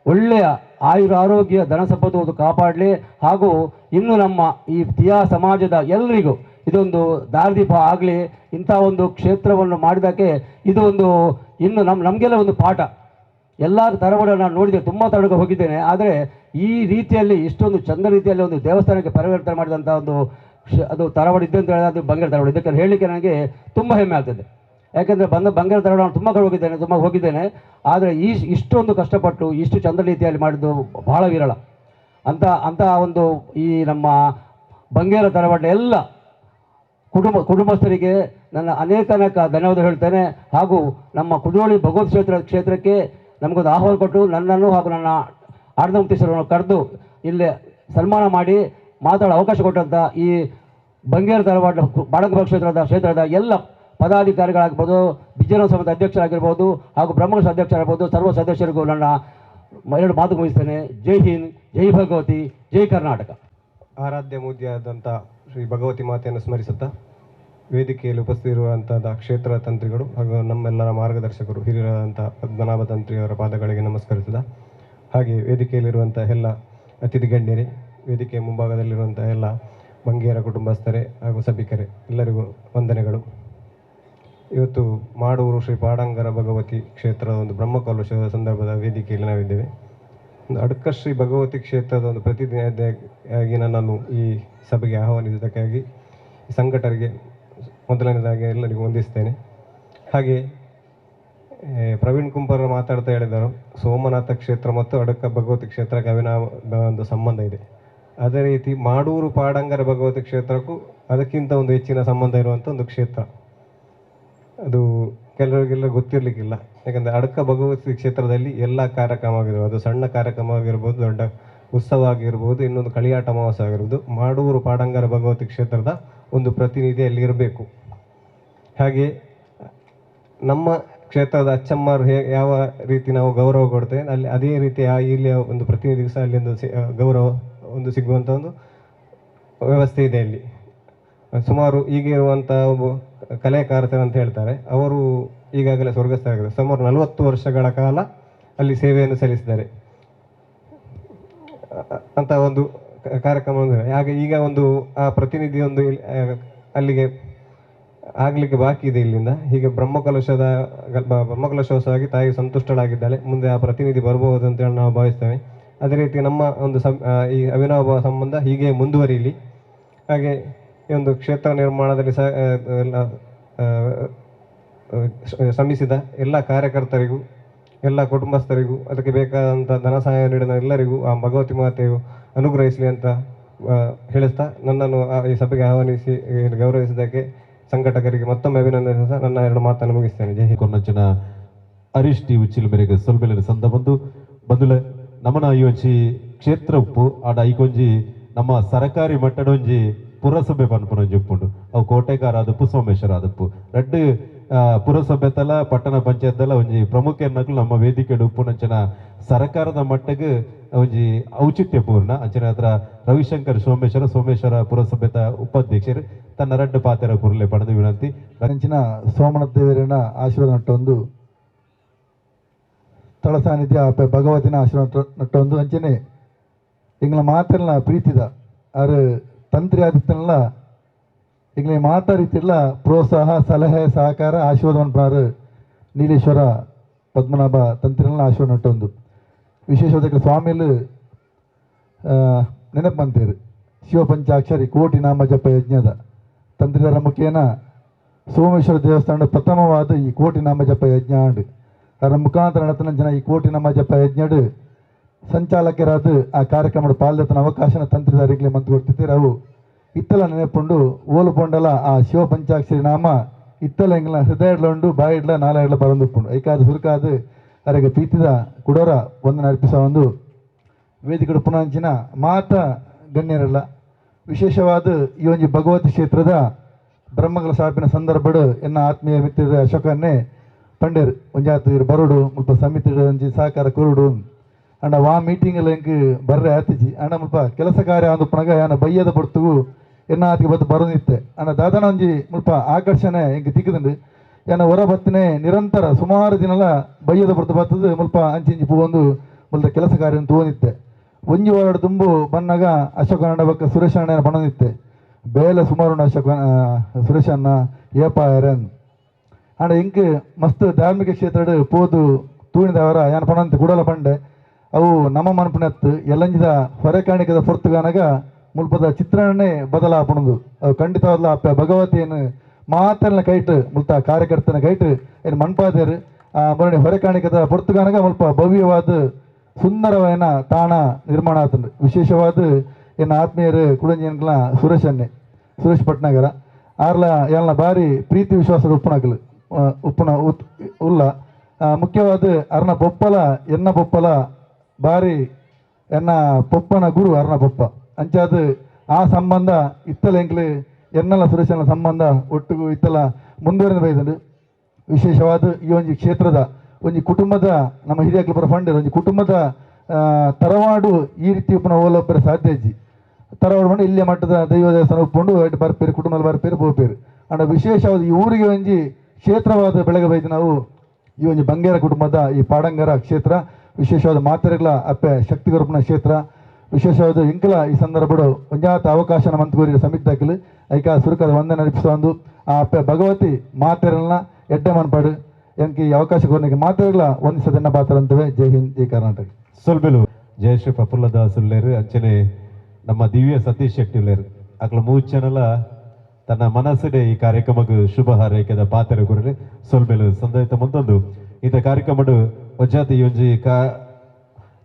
ಒಳ್ಳೆಯ ಆಯುರಾರೋಗ್ಯ ಧನ ಸಂಪತ್ತು ಕಾಪಾಡಲಿ ಹಾಗೂ ಇನ್ನು ನಮ್ಮ ಈ ತಿಯಾ ಸಮಾಜದ ಎಲ್ಲರಿಗೂ ಇದೊಂದು ದಾರಿದೀಪ ಆಗಲಿ. ಇಂಥ ಒಂದು ಕ್ಷೇತ್ರವನ್ನು ಮಾಡಿದ್ದಕ್ಕೆ ಇದು ಇನ್ನು ನಮಗೆಲ್ಲ ಒಂದು ಪಾಠ. ಎಲ್ಲ ತರವಾಡನ್ನು ನಾನು ನೋಡಿದೆ, ತುಂಬ ತಡಗ ಹೋಗಿದ್ದೇನೆ, ಆದರೆ ಈ ರೀತಿಯಲ್ಲಿ ಇಷ್ಟೊಂದು ಚಂದ ರೀತಿಯಲ್ಲಿ ಒಂದು ದೇವಸ್ಥಾನಕ್ಕೆ ಪರಿವರ್ತನೆ ಮಾಡಿದಂಥ ಅದು ತರವಾಡ ಇದೆ ಅಂತ ಹೇಳಿದ್ರೆ ಅದು ಬಂಗೇರ ತರವಾಡ. ಇದಕ್ಕೆ ಹೇಳಲಿಕ್ಕೆ ನನಗೆ ತುಂಬ ಹೆಮ್ಮೆ ಆಗ್ತದೆ. ಯಾಕೆಂದರೆ ಬಂಗೇರ ತರವಾಡ ನಾನು ತುಂಬ ಹೋಗಿದ್ದೇನೆ, ಆದರೆ ಇಷ್ಟೊಂದು ಕಷ್ಟಪಟ್ಟು ಇಷ್ಟು ಚಂದ ರೀತಿಯಲ್ಲಿ ಮಾಡಿದ್ದು ಬಹಳ ವಿರಳ. ಅಂತ ಒಂದು ಈ ನಮ್ಮ ಬಂಗೇರ ತರವಾಡ ಎಲ್ಲ ಕುಟುಂಬಸ್ಥರಿಗೆ ನನ್ನ ಅನೇಕ ಧನ್ಯವಾದ ಹೇಳ್ತೇನೆ. ಹಾಗೂ ನಮ್ಮ ಕುದ್ರೋಳಿ ಭಗವತ್ ಕ್ಷೇತ್ರಕ್ಕೆ ನಮಗೊಂದು ಆಹ್ವಾನ ಕೊಟ್ಟು ನನ್ನನ್ನು ಹಾಗೂ ನನ್ನ ಆಡಳಿತ ಮುಕ್ತೇಶ್ವರನ್ನು ಕರೆದು ಇಲ್ಲಿ ಸನ್ಮಾನ ಮಾಡಿ ಮಾತಾಡೋ ಅವಕಾಶ ಕೊಟ್ಟಂಥ ಈ ಬಂಗೇರ ತರವಾಡ ಪಾಡಂಗರ ಕ್ಷೇತ್ರದ ಎಲ್ಲ ಪದಾಧಿಕಾರಿಗಳಾಗ್ಬೋದು, ವಿಜಯನಗರ ಸಮಿತಿ ಅಧ್ಯಕ್ಷರಾಗಿರ್ಬೋದು ಹಾಗೂ ಬ್ರಹ್ಮಕಲಶ ಅಧ್ಯಕ್ಷರಾಗಿರ್ಬೋದು, ಸರ್ವ ಸದಸ್ಯರಿಗೂ ನನ್ನ 2 ಮಾತು ಮುಗಿಸ್ತೇನೆ. ಜೈ ಹಿಂದ್, ಜೈ ಭಗವತಿ, ಜೈ ಕರ್ನಾಟಕ. ಆರಾಧ್ಯ ಮೂರ್ತಿಯಾದಂಥ ಶ್ರೀ ಭಗವತಿ ಮಾತೆಯನ್ನು ಸ್ಮರಿಸುತ್ತಾ ವೇದಿಕೆಯಲ್ಲಿ ಉಪಸ್ಥಿತಿರುವಂತಹ ಕ್ಷೇತ್ರ ತಂತ್ರಿಗಳು ಹಾಗೂ ನಮ್ಮೆಲ್ಲರ ಮಾರ್ಗದರ್ಶಕರು ಹಿರಿಯರಾದಂಥ ಪದ್ಮನಾಭ ತಂತ್ರಿಯವರ ಪಾದಗಳಿಗೆ ನಮಸ್ಕರಿಸಿದ ಹಾಗೆ ವೇದಿಕೆಯಲ್ಲಿರುವಂಥ ಎಲ್ಲ ಅತಿಥಿ ಗಣ್ಯರೇ, ವೇದಿಕೆಯ ಮುಂಭಾಗದಲ್ಲಿರುವಂಥ ಎಲ್ಲ ಬಂಗೇರ ಕುಟುಂಬಸ್ಥರೇ ಹಾಗೂ ಸಭಿಕರೇ ಎಲ್ಲರಿಗೂ ವಂದನೆಗಳು. ಇವತ್ತು ಮಾಡೂರು ಶ್ರೀ ಪಾಡಂಗರ ಭಗವತಿ ಕ್ಷೇತ್ರದ ಒಂದು ಬ್ರಹ್ಮಕಲಶದ ಸಂದರ್ಭದ ವೇದಿಕೆಯಲ್ಲಿ ನಾವಿದ್ದೇವೆ. ಒಂದು ಅಡ್ಕ ಶ್ರೀ ಭಗವತಿ ಕ್ಷೇತ್ರದ ಒಂದು ಪ್ರತಿನಿಧಿಯಾಗಿ ನನ್ನನ್ನು ಈ ಸಭೆಗೆ ಆಹ್ವಾನಿಸಿದ್ದಕ್ಕಾಗಿ ಸಂಘಟಕರಿಗೆ ಮೊದಲನೇದಾಗಿ ಎಲ್ಲರಿಗೂ ವಂದಿಸ್ತೇನೆ. ಹಾಗೆ ಪ್ರವೀಣ್ ಕುಂಬಾರ್ ಮಾತಾಡ್ತಾ ಹೇಳಿದರು, ಸೋಮನಾಥ ಕ್ಷೇತ್ರ ಮತ್ತು ಅಡಕ ಭಗವತಿ ಕ್ಷೇತ್ರಕ್ಕೆ ಅವಿನಾಭಾವ ಒಂದು ಸಂಬಂಧ ಇದೆ. ಅದೇ ರೀತಿ ಮಾಡೂರು ಪಾಡಂಗರ ಭಗವತಿ ಕ್ಷೇತ್ರಕ್ಕೂ ಅದಕ್ಕಿಂತ ಒಂದು ಹೆಚ್ಚಿನ ಸಂಬಂಧ ಇರುವಂಥ ಒಂದು ಕ್ಷೇತ್ರ. ಅದು ಕೆಲವರಿಗೆಲ್ಲ ಗೊತ್ತಿರಲಿಕ್ಕಿಲ್ಲ. ಯಾಕಂದರೆ ಅಡಕ ಭಗವತಿ ಕ್ಷೇತ್ರದಲ್ಲಿ ಎಲ್ಲ ಕಾರ್ಯಕ್ರಮ ಆಗಿರ್ಬೋದು, ಅದು ಸಣ್ಣ ಕಾರ್ಯಕ್ರಮ ಆಗಿರ್ಬೋದು, ದೊಡ್ಡ ಉತ್ಸವ ಆಗಿರ್ಬೋದು, ಇನ್ನೊಂದು ಕಳಿಯಾಟ ಮಹೋತ್ಸವ ಆಗಿರ್ಬೋದು, ಮಾಡೂರು ಪಾಡಂಗರ ಭಗವತಿ ಕ್ಷೇತ್ರದ ಒಂದು ಪ್ರತಿನಿಧಿ ಅಲ್ಲಿ ಇರಬೇಕು. ಹಾಗೆ ನಮ್ಮ ಕ್ಷೇತ್ರದ ಅಚ್ಚಮ್ಮರು ಯಾವ ರೀತಿ ನಾವು ಗೌರವ ಕೊಡ್ತೇವೆ ಅಲ್ಲಿ ಅದೇ ರೀತಿ ಇಲ್ಲಿಯ ಒಂದು ಪ್ರತಿನಿಧಿಗೆ ಸಹ ಅಲ್ಲಿ ಒಂದು ಗೌರವ ಒಂದು ಸಿಗುವಂಥ ಒಂದು ವ್ಯವಸ್ಥೆ ಇದೆ ಅಲ್ಲಿ. ಸುಮಾರು ಈಗ ಇರುವಂಥ ಒಬ್ಬ ಕಲೆಕಾರತರು ಅಂತ ಹೇಳ್ತಾರೆ, ಅವರು ಈಗಾಗಲೇ ಸ್ವರ್ಗಸ್ಥರಾಗಿದ್ದಾರೆ. ಸುಮಾರು 40 ವರ್ಷಗಳ ಕಾಲ ಅಲ್ಲಿ ಸೇವೆಯನ್ನು ಸಲ್ಲಿಸಿದ್ದಾರೆ. ಅಂತ ಒಂದು ಕಾರ್ಯಕ್ರಮ ಅಂದರೆ ಹಾಗೆ ಈಗ ಒಂದು ಆ ಪ್ರತಿನಿಧಿ ಒಂದು ಅಲ್ಲಿಗೆ ಆಗಲಿಕ್ಕೆ ಬಾಕಿ ಇದೆ ಇಲ್ಲಿಂದ. ಹೀಗೆ ಬ್ರಹ್ಮಕಲಶೋತ್ಸವವಾಗಿ ತಾಯಿ ಸಂತುಷ್ಟಳಾಗಿದ್ದಾಳೆ. ಮುಂದೆ ಆ ಪ್ರತಿನಿಧಿ ಬರಬಹುದು ಅಂತೇಳಿ ನಾವು ಭಾವಿಸ್ತೇವೆ. ಅದೇ ರೀತಿ ನಮ್ಮ ಒಂದು ಈ ಅವಿನಾಭಾವ ಸಂಬಂಧ ಹೀಗೆ ಮುಂದುವರಿಯಲಿ. ಹಾಗೆ ಈ ಒಂದು ಕ್ಷೇತ್ರ ನಿರ್ಮಾಣದಲ್ಲಿ ಶ್ರಮಿಸಿದ ಎಲ್ಲ ಕಾರ್ಯಕರ್ತರಿಗೂ, ಎಲ್ಲ ಕುಟುಂಬಸ್ಥರಿಗೂ, ಅದಕ್ಕೆ ಬೇಕಾದಂಥ ಧನ ಸಹಾಯ ನೀಡಿದ ಎಲ್ಲರಿಗೂ ಆ ಭಗವತಿ ಮಾತೆಯು ಅನುಗ್ರಹಿಸಲಿ ಅಂತ ಹೇಳಿಸ್ತಾ ನನ್ನನ್ನು ಈ ಸಭೆಗೆ ಆಹ್ವಾನಿಸಿ ಗೌರವಿಸಿದ್ದಕ್ಕೆ ಸಂಘಟಕರಿಗೆ ಮತ್ತೊಮ್ಮೆ ಅಭಿನಂದನೆ ನನ್ನ 2 ಮಾತನ್ನು ಮುಗಿಸ್ತೇನೆ. ಜೈ ಹಿಂದ್. ಕೊನ್ನಂಚಿನ ಹರೀಶ್ ಟಿ ಉಚ್ಚಿಲ ಮೇರೆಗೆ ಸೊಲ್ಬೆಲೆ ಸಂದ ಬಂದುಲೆ ನಮನ ಈ ಒಂಜಿ ಕ್ಷೇತ್ರ ಉಪ್ಪು ಆಡ ಐಕೊಂಜಿ ನಮ್ಮ ಸರಕಾರಿ ಮಟ್ಟದ ಒಂಜಿ ಪುರಸಭೆ ಪನ್ಪುನೊಂಜಿ ಉಪ್ಪುಂಡು. ಅವು ಕೋಟೆಗಾರ ಅದಪ್ಪು ಸೋಮೇಶ್ವರ ಅದಪ್ಪು ರಡ್ಡು ಪುರಸಭೆತಲ ಪಟ್ಟಣ ಪಂಚಾಯತ್ದಲ ಒಂಜಿ ಪ್ರಮುಖ ಎನ್ನಕ್ಲು ನಮ್ಮ ವೇದಿಕೆ ಉಪ್ಪುನಂಚಿನ ಸರ್ಕಾರದ ಮಟ್ಟಗೆ ಒಂಜಿ ಔಚಿತ್ಯ ಪೂರ್ಣ ಅಂಚಿನ ಹತ್ರ ರವಿಶಂಕರ್ ಸೋಮೇಶ್ವರ ಪುರಸಭೆತ ಉಪಾಧ್ಯಕ್ಷರು ತನ್ನ ರಡ್ಡು ಪಾತೆರ ಕುರ್ಲೆ ಪಡೆದು ವಿನಂತಿ. ಅಂಚಿನ ಸೋಮನಾಥ ದೇವರಿನ ಆಶೀರ್ವಾದ ನಟ್ಟೊಂದು ಸ್ಥಳ ಸಾನ್ನಿಧ್ಯ ಭಗವತಿನ ಆಶೀರ್ವಾದ ನಟ್ಟೊಂದು ಅಂಚನೆ ಎಂಗ್ಲ ಮಾತೆಲ್ಲ ಪ್ರೀತಿದ ಆರು ತಂತ್ರಿ ಆದಿತ್ತಲ್ಲ ಎಂಗ್ಲ ಮಾತಾಡಿತಿಲ್ಲ ಪ್ರೋತ್ಸಾಹ ಸಲಹೆ ಸಹಕಾರ ಆಶೀರ್ವಾದವನ್ನು ಪ್ರಾರು ನೀಲೇಶ್ವರ ಪದ್ಮನಾಭ ತಂತ್ರಿನ ಆಶೀರ್ವಾದ ನಟ್ಟೊಂದು ವಿಶೇಷವಾದ ಸ್ವಾಮಿಲು ನೆನಪು ಅಂತೀರು ಶಿವಪಂಚಾಕ್ಷರಿ ಕೋಟಿ ನಾಮ ಜಪ ಯಜ್ಞದ ತಂತ್ರಿದರ ಮುಖೇನ ಸೋಮೇಶ್ವರ ದೇವಸ್ಥಾನದ ಪ್ರಥಮವಾದ ಈ ಕೋಟಿ ನಾಮ ಜಪ ಯಜ್ಞ ಆಂಡು ಅದರ ಮುಖಾಂತರ ನಡತನ ಜನ ಈ ಕೋಟಿ ನಾಮ ಜಪ ಯಜ್ಞಡು ಸಂಚಾಲಕರಾದ ಆ ಕಾರ್ಯಕ್ರಮದ ಪಾಲ್ದತನ ಅವಕಾಶನ ತಂತ್ರಿದಾರಿಗೆ ಮಂತು ಕೊಡ್ತಿದ್ದೀರ ಅವು ಇತ್ತಲ ನೆನಪುಂಡು ಓಲು ಪೊಂಡಲ ಆ ಶಿವಪಂಚಾಕ್ಷರಿ ನಾಮ ಇತ್ತಲ ಎಂಗ್ಲ ಹೃದಯಡ್ಲುಂಡು ಬಾಯಿಡ್ಲ ನಾಲೆಡ್ಲ ಬರಂದುಪ್ಪುಂಡು ಐಕಾದ ಹುರುಕಾದ ಅವರಿಗೆ ಪ್ರೀತಿದ ಕುಡೋರ ಒಂದನ್ನು ಅರ್ಪಿಸ ಒಂದು ವೇದಿಕೆ ಪುನಂಚಿನ ಮಾತ ಗಣ್ಯರಲ್ಲ ವಿಶೇಷವಾದ ಈ ಒಂದು ಭಗವತಿ ಕ್ಷೇತ್ರದ ಬ್ರಹ್ಮಗಳ ಸಾಪಿನ ಸಂದರ್ಭಡು ಎನ್ನ ಆತ್ಮೀಯ ಮಿತ್ರ ಅಶೋಕನ್ನೇ ಪಂಡೇರು ಒಂಜಾತು ಬರೋಡು ಮುಲ್ಪ ಸಮಿತಿ ಒಂಜಿ ಸಹಕಾರ ಕೊರುಡು ಅಂಡ ವಾ ಮೀಟಿಂಗ್ ಎಂಕ್ ಬರ್ರೆ ಆತಿಜಿ ಅಂಡ ಮುಲ್ಪ ಕೆಲಸ ಕಾರ್ಯ ಅಂದುಪ್ಪನಾಗ ಯಾನ ಬಯ್ಯದ ಪೊರ್ತುಗು ಎನ್ನ ಆತಿಗೆ ಬತ್ತು ಬರೋದಿತ್ತೆ ಅಂಡ ದಾದನ ಒಂಜಿ ಮುಲ್ಪ ಆಕರ್ಷಣೆ ಎಂಕ್ ತಿಕ್ಕದುಂಡು ಯಾನ ಹೊರ ಬತ್ತನೆ ನಿರಂತರ ಸುಮಾರು ದಿನಲ ಬಯ್ಯದ ಪೊರ್ತು ಬರ್ತದೆ ಮುಲ್ಪ ಅಂಚಿಂಚಿ ಪೂವೊಂದು ಮುಲ್ದ ಕೆಲಸ ಕಾರ್ಯ ತೂವನಿತ್ತೆ ಒಂಜಿ ವಾರಡು ತುಂಬು ಬನ್ನಾಗ ಅಶೋಕ ಅಣ್ಣ ಬಕ್ಕ ಸುರೇಶ ಅಣ್ಣ ಬಣ್ಣನಿತ್ತೆ ಬೇಲೆ ಸುಮಾರು ಅಶೋಕ ಸುರೇಶ ಅಣ್ಣ ಏಪಾಯರನ್ ಅಂಡ ಇಂಕ್ ಮಸ್ತ್ ಧಾರ್ಮಿಕ ಕ್ಷೇತ್ರ ಪೋದು ತೂಣಿದವರ ಯಾನ ಪಣಂತೆ ಕುಡಲ ಪಂಡೆ ಅವು ನಮ್ಮ ಮನಪನತ್ತು ಎಲ್ಲಂಜಿದ ಹೊರೆಕಾಣಿಕದ ಪೊರ್ತುಗಾನಾಗ ಮುಲ್ಪದ ಚಿತ್ರಣನೇ ಬದಲಾಪಣದು ಅವು ಖಂಡಿತವಾದ ಅಪ್ಪ ಭಗವತಿಯನ್ನು ಮಾತನ್ನ ಕೈಟ್ ಮುಲ್ತ ಕಾರ್ಯಕರ್ತನ ಕೈಟ್ ಏನು ಮನ್ಪಾದೇರು ಆ ಮರಣಿ ಹೊರೆಕಾಣಿಕದ ಪೊರ್ತುಗಾನಾಗ ಮುಲ್ಪ ಭವ್ಯವಾದ ಸುಂದರವಾದ ತಾಣ ನಿರ್ಮಾಣ ಆತಂದು ವಿಶೇಷವಾದ ಏನು ಆತ್ಮೀಯರು ಕುಡಂಜಿಯನ್ಗಳ ಸುರೇಶ್ ಭಟ್ನಗರ ಆರ್ಲ ಎಲ್ಲ ಬಾರಿ ಪ್ರೀತಿ ವಿಶ್ವಾಸದ ಉಪ್ಪುನ ಉಲ್ಲ ಮುಖ್ಯವಾದ ಅರ್ನ ಪೊಪ್ಪಲ ಎನ್ನ ಪೊಪ್ಪಲ ಬಾರಿ ಎನ್ನ ಪೊಪ್ಪನ ಗುರು ಅರ್ನ ಪೊಪ್ಪ ಅಂಚಾದ ಆ ಸಂಬಂಧ ಇತ್ತಲ ಎಂಕ್ಲು ಎನ್ನಲ ಸುರೇಶನ ಸಂಬಂಧ ಒಟ್ಟಿಗೂ ಇತ್ತಲ ಮುಂದುವರೆದು ಬೈದಂಡು ವಿಶೇಷವಾದ ಈ ಒಂದು ಕ್ಷೇತ್ರದ ಒಂದು ಕುಟುಂಬದ ನಮ್ಮ ಹಿರಿಯಕ್ಕಳು ಬರ ಫಂಡ್ ಒಂದು ಕುಟುಂಬದ ತರವಾಡು ಈ ರೀತಿ ಉಪ್ಪನ ಓಲೊಬ್ಬರ ಸಾಧ್ಯ ಇಜ್ಜಿ ತರವಾಡು ಬಂದು ಇಲ್ಲೇ ಮಟ್ಟದ ದೈವ ದೇವಸ್ಥಾನ ಉಪ್ಪುಂಡು ಒಟ್ಟು ಬರ್ಪೇರು ಕುಟುಂಬದ ಬರ್ಪೇರು ಬೋಪೇರು ಅಂಡ ವಿಶೇಷವಾದ ಈ ಊರಿಗೆ ಒಂಜಿ ಕ್ಷೇತ್ರವಾದ ಬೆಳಗ್ಗೆ ಬೈದು ನಾವು ಈ ಒಂದು ಬಂಗೇರ ಕುಟುಂಬದ ಈ ಪಾಡಂಗರ ಕ್ಷೇತ್ರ ವಿಶೇಷವಾದ ಮಾತೆರೆಗಳ ಅಪ್ಪೆ ಶಕ್ತಿಗರುಪನ ಕ್ಷೇತ್ರ ವಿಶೇಷವಾದ ಇಂಕಲ ಈ ಸಂದರ್ಭಡು ಒಂಜಾತ ಅವಕಾಶನ ಮಂತ್ಕೋರಿಯ ಸಮಿತಿದಾಕಲು ಐಕ ಸುರುಕದ ವಂದನೆ ನಡಿಪಿಸುವ ಒಂದು ಆ ಅಪ್ಪೆ ಭಗವತಿ ಮಾತೆರಲ್ನ ಎಡ್ಡೆ ಮನ್ಪಾಡು ಎಂಕಿ ಈ ಅವಕಾಶ ಕೋರ್ನಿಗೆ ಮಾತೆರೆಗಳ ಒಂದಿಸದನ್ನ ಪಾತ್ರ ಅಂತವೆ. ಜೈ ಹಿಂದ್, ಜೈ ಕರ್ನಾಟಕ. ಸೊಲ್ಬೆಲು ಜಯಶ್ರೀ ಪ್ರಫುಲ್ಲದಾಸ್ ಉಳ್ಳೇರು ಅಂಚನೆ ನಮ್ಮ ದಿವ್ಯ ಸತೀಶ್ ಶೆಟ್ಟಿ ಉಳ್ಳೇರು ಅಕ್ಲ ಮೂಚನೆಲ್ಲ ತನ್ನ ಮನಸ್ಸಿನ ಈ ಕಾರ್ಯಕ್ರಮಕ್ಕೆ ಶುಭ ಹಾರೈಕೆದ ಪಾತ್ರ ಗುರು ಸೊಲ್ಬೆಲು ಸಂದೈತ ಮುಂದೊಂದು ಇಂಥ ಕಾರ್ಯಕ್ರಮಡು ವಜಾತಿ ಒಂಜಿ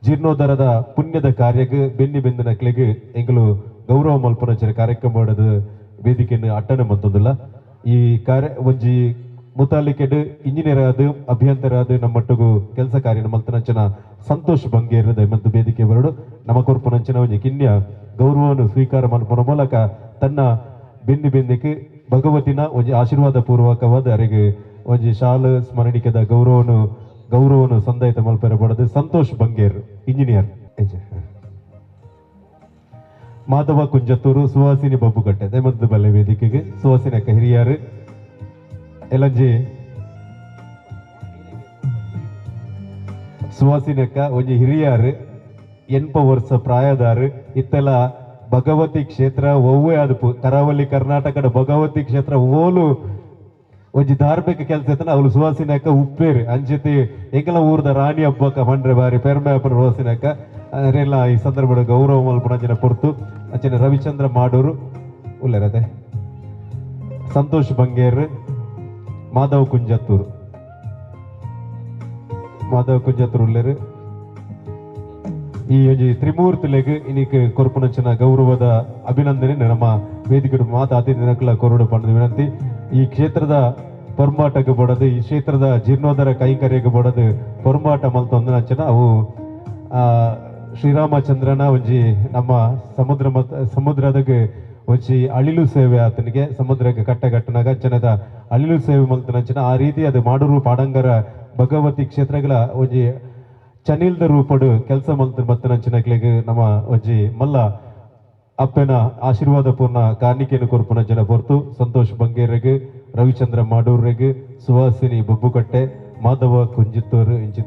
ಜೀರ್ಣೋದ್ಧಾರದ ಪುಣ್ಯದ ಕಾರ್ಯಕ್ಕೆ ಬೆನ್ನಿನ ಕ್ಲೆಗೆ ಎಂಕಲು ಗೌರವ ಮಲ್ಪನಚರ ಕಾರ್ಯಕ್ರಮ ವೇದಿಕೆಯನ್ನು ಅಟ್ಟಣೆ ಮಂತೊಂದಿಲ್ಲ ಈ ಕಾರ್ಯ ಒಂಜಿ ಮುತಾಲಿಕೆಡ್ ಇಂಜಿನಿಯರ್ ಆದ ಅಭಿಯಂತರ ಆದ ನಮ್ಮೊಟ್ಟಿಗೂ ಕೆಲಸ ಕಾರ್ಯ ಮಲ್ತನಂಚನ ಸಂತೋಷ್ ಬಂಗೇರದ ಮತ್ತು ವೇದಿಕೆ ಬರಡು ನಮ್ಮ ಕೊರ್ಪನಂಚನ ಒಂಜಿ ಕಿನ್ಯ ಗೌರವವನ್ನು ಸ್ವೀಕಾರ ಮಲ್ಪನ ಮೂಲಕ ತನ್ನ ಬೆನ್ನಿಗೆ ಭಗವತಿನ ಒಂಜಿ ಆಶೀರ್ವಾದ ಪೂರ್ವಕವಾದ ಅವರಿಗೆ ಒಂಜಿ ಶಾಲೆ ಸ್ಮರಣಿಕೆದ ಗೌರವವನ್ನು ಸಂದಾಯಿತ ಮಲ್ಪರ ಪಡೆದು ಸಂತೋಷ್ ಬಂಗೇರ್ ಇಂಜಿನಿಯರ್ ಮಾಧವ ಕುಂಜತ್ತೂರು ಸುಹಾಸಿನಿ ಬಬ್ಬುಕಟ್ಟೆ ದೈಮದ್ದು ಬಲ್ಲೆ ವೇದಿಕೆಗೆ ಸುಹಾಸಿನಿ ಅಕ್ಕ ಹಿರಿಯರು ಎಲ್ಲಂಜಿ ಸುಹಾಸಿನಿ ಅಕ್ಕ ಒಂಜಿ ಹಿರಿಯರು ವರ್ಷ ಪ್ರಾಯದಾರು ಇತ್ತೆಲ್ಲ ಭಗವತಿ ಕ್ಷೇತ್ರ ಒವ್ವೇ ಅದುಪು ಕರಾವಳಿ ಕರ್ನಾಟಕದ ಭಗವತಿ ಕ್ಷೇತ್ರ ಓಲು ಒಂಜಿ ಧಾರ್ಮಿಕ ಕೆಲಸ ಇತ್ತನ ಅವಳು ಸುವಾಸಿನಕ ಉಪ್ಪೇರು ಅಂಚತಿ ಎಂಕಲ ಊರ್ದ ರಾಣಿ ಹಬ್ಬಕ್ಕ ಮಂಡ್ರೆ ಬಾರಿ ಪೆರ್ಮೇಪನ ಸುವಾಸಿನಕ ಅದರೆಲ್ಲ ಈ ಸಂದರ್ಭದ ಗೌರವ ಮಲ್ಪಣಂಚಿನ ಪೊರ್ತು ಅಂಚಿನ ರವಿಚಂದ್ರ ಮಾಡೂರು ಉಲ್ಲೆರದೆ ಸಂತೋಷ್ ಬಂಗೇರ್ ಮಾಧವ್ ಕುಂಜತ್ತೂರು ಉಲ್ಲೇರು ಈ ಒಂಜಿ ತ್ರಿಮೂರ್ತಿಲೆಗ್ ಇನ್ನಿಕ್ ಕೊರ್ಪುನಂಚಿನ ಗೌರವದ ಅಭಿನಂದನೆ ನಮ್ಮ ವೇದಿಕೆ ಮಾತಾತಿ ದಿನಕಲ ಕೊರಡು ಪಂಡ ವಿನಂತಿ ಈ ಕ್ಷೇತ್ರದ ಪೊರ್ಮಾಟಕ್ಕೆ ಬಡದು ಈ ಕ್ಷೇತ್ರದ ಜೀರ್ಣೋದ್ಧಾರ ಕೈಕರ್ಯಕ್ಕೆ ಬಡದು ಪೊರ್ಮಾಟ ಮಲ್ತೊಂದನಂಚಿನ ಅವು ಶ್ರೀರಾಮಚಂದ್ರನ ಒಂಜಿ ನಮ್ಮ ಸಮುದ್ರದಾಗ ಒಂಜಿ ಅಳಿಲು ಸೇವೆ ಆತನಿಗೆ ಸಮುದ್ರಕ್ಕೆ ಕಟ್ಟಗಟ್ಟನಾಗ ಜನದ ಅಳಿಲು ಸೇವೆ ಮಲ್ತನಂಚಿನ ಆ ರೀತಿ ಅದು ಮಾಡೂರು ಪಾಡಂಗರ ಭಗವತಿ ಕ್ಷೇತ್ರಗಳ ಒಂಜಿ ಚನಿಲ್ದ ರೂಪಡು ಕೆಲಸ ಮತ್ತನಂಚಿನಕ್ಲೆಗ್ ನಮ್ಮ ಒಂಜಿ ಮಲ್ಲ ಅಪ್ಪನ ಆಶೀರ್ವಾದ ಪೂರ್ಣ ಕಾಣಿಕೆಯನ್ನು ಕೊರ್ಪುನ ಜನ ಹೊರತು ಸಂತೋಷ್ ಬಂಗೇರ್ರೆಗ್ ರವಿಚಂದ್ರ ಮಾಡೂರ್ರೆಗ್ ಸುಹಾಸಿನಿ ಬೊಬ್ಬುಕಟ್ಟೆ ಮಾಧವ ಕುಂಜಿತ್ತೂರು ಇಂಚಿ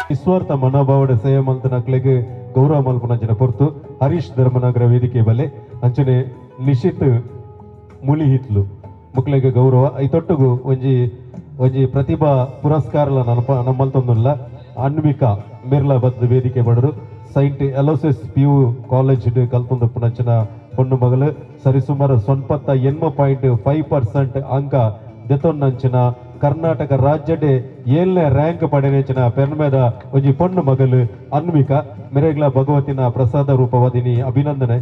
ನಿಸ್ವಾರ್ಥ ಮನೋಭಾವದ ಸೇವೆ ಮಲ್ತನಕ್ಲೆಗ್ ಗೌರವ ಮಲ್ಪನಂಚಿನ ಪೊರ್ತು ಹರೀಶ್ ಧರ್ಮನಗರ ವೇದಿಕೆ ಬಲ್ಲೆ ಅಂಚನೆ ನಿಶಿತ್ ಮುಳಿ ಹಿತ್ಲು ಮುಕ್ಲೆಗ್ ಗೌರವ ಐತೊಟ್ಟುಗು ಒಂಜಿ ಪ್ರತಿಭಾ ಪುರಸ್ಕಾರಲ ನಮ್ಮಲ್ತೊಂದುಲ್ಲ ಅನ್ವಿಕಾ ಮಿರ್ಲಾ ಬದ್ ವೇದಿಕೆ ಬಡರು ಸೈಂಟ್ ಎಲೋಸಿಸ್ PU ಕಾಲೇಜ್ ಕಲ್ತೊಂದಪ್ಪನಂಚಿನ ಪೊಣ್ಣು ಮಗಳು ಸರಿಸುಮಾರು 98.5% ಅಂಕ ದೆತೊನ್ನಂಚಿನ ಕರ್ನಾಟಕ ರಾಜ್ಯಡೆ 7ನೇ ರ್ಯಾಂಕ್ ಪಡೆನೇಚಿನ ಪೆರ್ಮೆದ ಒಂಜಿ ಪೊಣ್ಣು ಮಗಲು ಅನ್ವಿಕಾ ಮೆರೆಗ್ಲ ಭಗವತಿನ ಪ್ರಸಾದ ರೂಪವಾದಿನಿ ಅಭಿನಂದನೆ.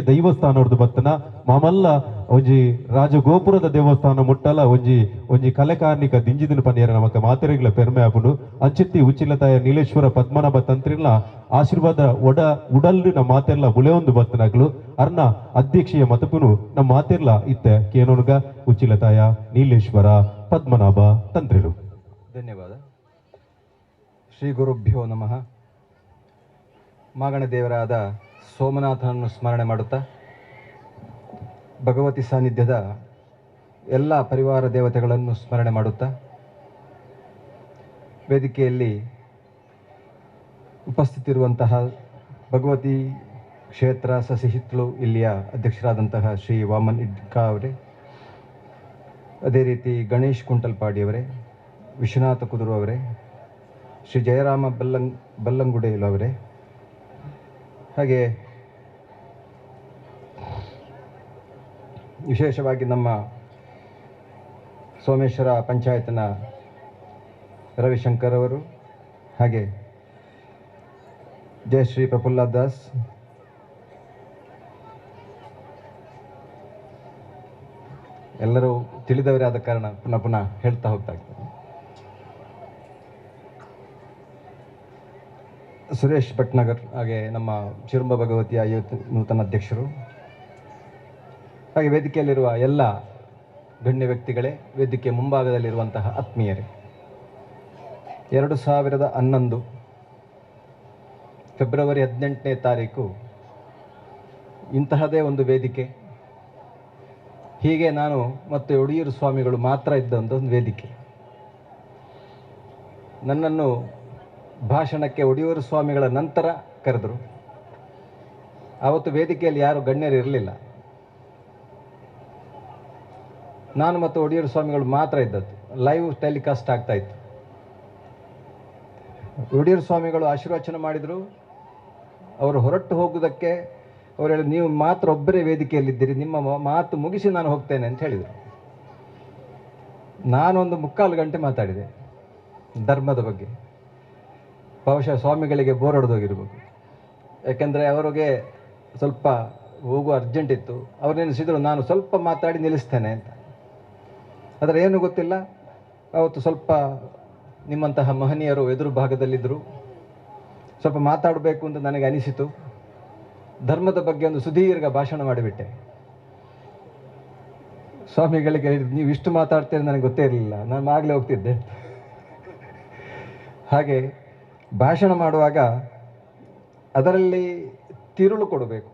ದೈವಸ್ಥಾನದ ಬತ್ತನ ಮಾಮಲ್ಲ ಒಂಜಿ ರಾಜಗೋಪುರದ ದೇವಸ್ಥಾನ ಮುಟ್ಟಲ ಒಂಜಿ ಕಲೆಕಾರ್ನಿಕ ದಿಂಜಿದಿನ ಪನಿಯರ ನಮಕ ಮಾತೆರೆಗ್ಲ ಪೆರ್ಮೆ ಆಪುಂಡು ಅಂಚಿತ್ತಿ ಉಚ್ಚಿಲತಾಯ ನೀಲೇಶ್ವರ ಪದ್ಮನಾಭ ತಂತ್ರಿಲ ಆಶೀರ್ವಾದ ಉಡಲ್ ನಮ್ಮ ಮಾತೆರ್ಲ ಬುಲೆಯೊಂದು ಬತ್ತನಗ್ಲು ಅರ್ನ ಅಧ್ಯಕ್ಷೀಯ ಮತಪುನು ನಮ್ಮ ಮಾತೆರ್ಲ ಇತ್ತೆ ಕೇನೋನುಗ ಉಚ್ಚಿಲತಾಯ ನೀಲೇಶ್ವರ ಪದ್ಮನಾಭ ತಂತ್ರಿಲು. ಧನ್ಯವಾದ. ಶ್ರೀ ಗುರುಭ್ಯೋ ನಮಃ. ಮಾಗಣ ದೇವರಾದ ಸೋಮನಾಥನನ್ನು ಸ್ಮರಣೆ ಮಾಡುತ್ತಾ ಭಗವತಿ ಸಾನ್ನಿಧ್ಯದ ಎಲ್ಲ ಪರಿವಾರ ದೇವತೆಗಳನ್ನು ಸ್ಮರಣೆ ಮಾಡುತ್ತಾ ವೇದಿಕೆಯಲ್ಲಿ ಉಪಸ್ಥಿತಿರುವಂತಹ ಭಗವತಿ ಕ್ಷೇತ್ರ ಸಸಿಹಿತ್ಲು ಇಲ್ಲಿಯ ಅಧ್ಯಕ್ಷರಾದಂತಹ ಶ್ರೀ ವಾಮನ್ ಇಡ್ಕಾ ಅವರೇ, ಅದೇ ರೀತಿ ಗಣೇಶ್ ಕುಂಟಲ್ಪಾಡಿಯವರೇ, ವಿಶ್ವನಾಥ ಕುದುರು ಅವರೇ, ಶ್ರೀ ಜಯರಾಮ ಬಲ್ಲಂಗುಡೇಲು ಅವರೇ, ಹಾಗೆ ವಿಶೇಷವಾಗಿ ನಮ್ಮ ಸೋಮೇಶ್ವರ ಪಂಚಾಯತ್ನ ರವಿಶಂಕರ್ ಅವರು, ಹಾಗೆ ಜಯಶ್ರೀ ಪ್ರಫುಲ್ಲ ದಾಸ್, ಎಲ್ಲರೂ ತಿಳಿದವರೇ ಆದ ಕಾರಣ ಪುನಃ ಹೇಳ್ತಾ ಹೋಗ್ತಾ ಇದ್ದಾರೆ. ಸುರೇಶ್ ಭಟ್ನಗರ್, ಹಾಗೆ ನಮ್ಮ ಚಿರುಂಬ ಭಗವತಿಯ ನೂತನ ಅಧ್ಯಕ್ಷರು, ಹಾಗೆ ವೇದಿಕೆಯಲ್ಲಿರುವ ಎಲ್ಲ ಗಣ್ಯ ವ್ಯಕ್ತಿಗಳೇ, ವೇದಿಕೆ ಮುಂಭಾಗದಲ್ಲಿರುವಂತಹ ಆತ್ಮೀಯರೇ, 2011 ಫೆಬ್ರವರಿ 18ನೇ ತಾರೀಕು ಇಂತಹದೇ ಒಂದು ವೇದಿಕೆ, ಹೀಗೆ ನಾನು ಮತ್ತು ಯಡಿಯೂರು ಸ್ವಾಮಿಗಳು ಮಾತ್ರ ಇದ್ದಂಥ ಒಂದು ವೇದಿಕೆ. ನನ್ನನ್ನು ಭಾಷಣಕ್ಕೆ ಯಡಿಯೂರು ಸ್ವಾಮಿಗಳ ನಂತರ ಕರೆದರು. ಆವತ್ತು ವೇದಿಕೆಯಲ್ಲಿ ಯಾರು ಗಣ್ಯರು ಇರಲಿಲ್ಲ, ನಾನು ಮತ್ತು ಯಡಿಯೂರು ಸ್ವಾಮಿಗಳು ಮಾತ್ರ ಇದ್ದದ್ದು. ಲೈವ್ ಟೆಲಿಕಾಸ್ಟ್ ಆಗ್ತಾ ಇತ್ತು. ಯಡಿಯೂರು ಸ್ವಾಮಿಗಳು ಆಶೀರ್ವಚನ ಮಾಡಿದರು. ಅವರು ಹೊರಟು ಹೋಗುವುದಕ್ಕೆ ಅವರು ಹೇಳಿ, ನೀವು ಮಾತ್ರ ಒಬ್ಬರೇ ವೇದಿಕೆಯಲ್ಲಿದ್ದೀರಿ, ನಿಮ್ಮ ಮಾತು ಮುಗಿಸಿ ನಾನು ಹೋಗ್ತೇನೆ ಅಂತ ಹೇಳಿದರು. ನಾನೊಂದು 3/4 ಗಂಟೆ ಮಾತಾಡಿದೆ ಧರ್ಮದ ಬಗ್ಗೆ. ಬಹುಶಃ ಸ್ವಾಮಿಗಳಿಗೆ ಬೋರ್ ಹೊಡೆದೋಗಿರ್ಬೋದು, ಯಾಕೆಂದರೆ ಅವರಿಗೆ ಸ್ವಲ್ಪ ಹೋಗುವ ಅರ್ಜೆಂಟ್ ಇತ್ತು. ಅವ್ರು ನೆನೆಸಿದರು ನಾನು ಸ್ವಲ್ಪ ಮಾತಾಡಿ ನಿಲ್ಲಿಸ್ತೇನೆ ಅಂತ. ಆದರೆ ಏನು ಗೊತ್ತಿಲ್ಲ, ಅವತ್ತು ಸ್ವಲ್ಪ ನಿಮ್ಮಂತಹ ಮಹನೀಯರು ಎದುರು ಭಾಗದಲ್ಲಿದ್ದರು. ಸ್ವಲ್ಪ ಮಾತಾಡಬೇಕು ಅಂತ ನನಗೆ ಅನಿಸಿತು. ಧರ್ಮದ ಬಗ್ಗೆ ಒಂದು ಸುದೀರ್ಘ ಭಾಷಣ ಮಾಡಿಬಿಟ್ಟೆ. ಸ್ವಾಮಿಗಳಿಗೆ ನೀವು ಇಷ್ಟು ಮಾತಾಡ್ತೀರಿ ನನಗೆ ಗೊತ್ತೇ ಇರಲಿಲ್ಲ, ನಾನು ಆಗಲೇ ಹೋಗ್ತಿದ್ದೆ. ಹಾಗೆ ಭಾಷಣ ಮಾಡುವಾಗ ಅದರಲ್ಲಿ ತಿರುಳು ಕೊಡಬೇಕು.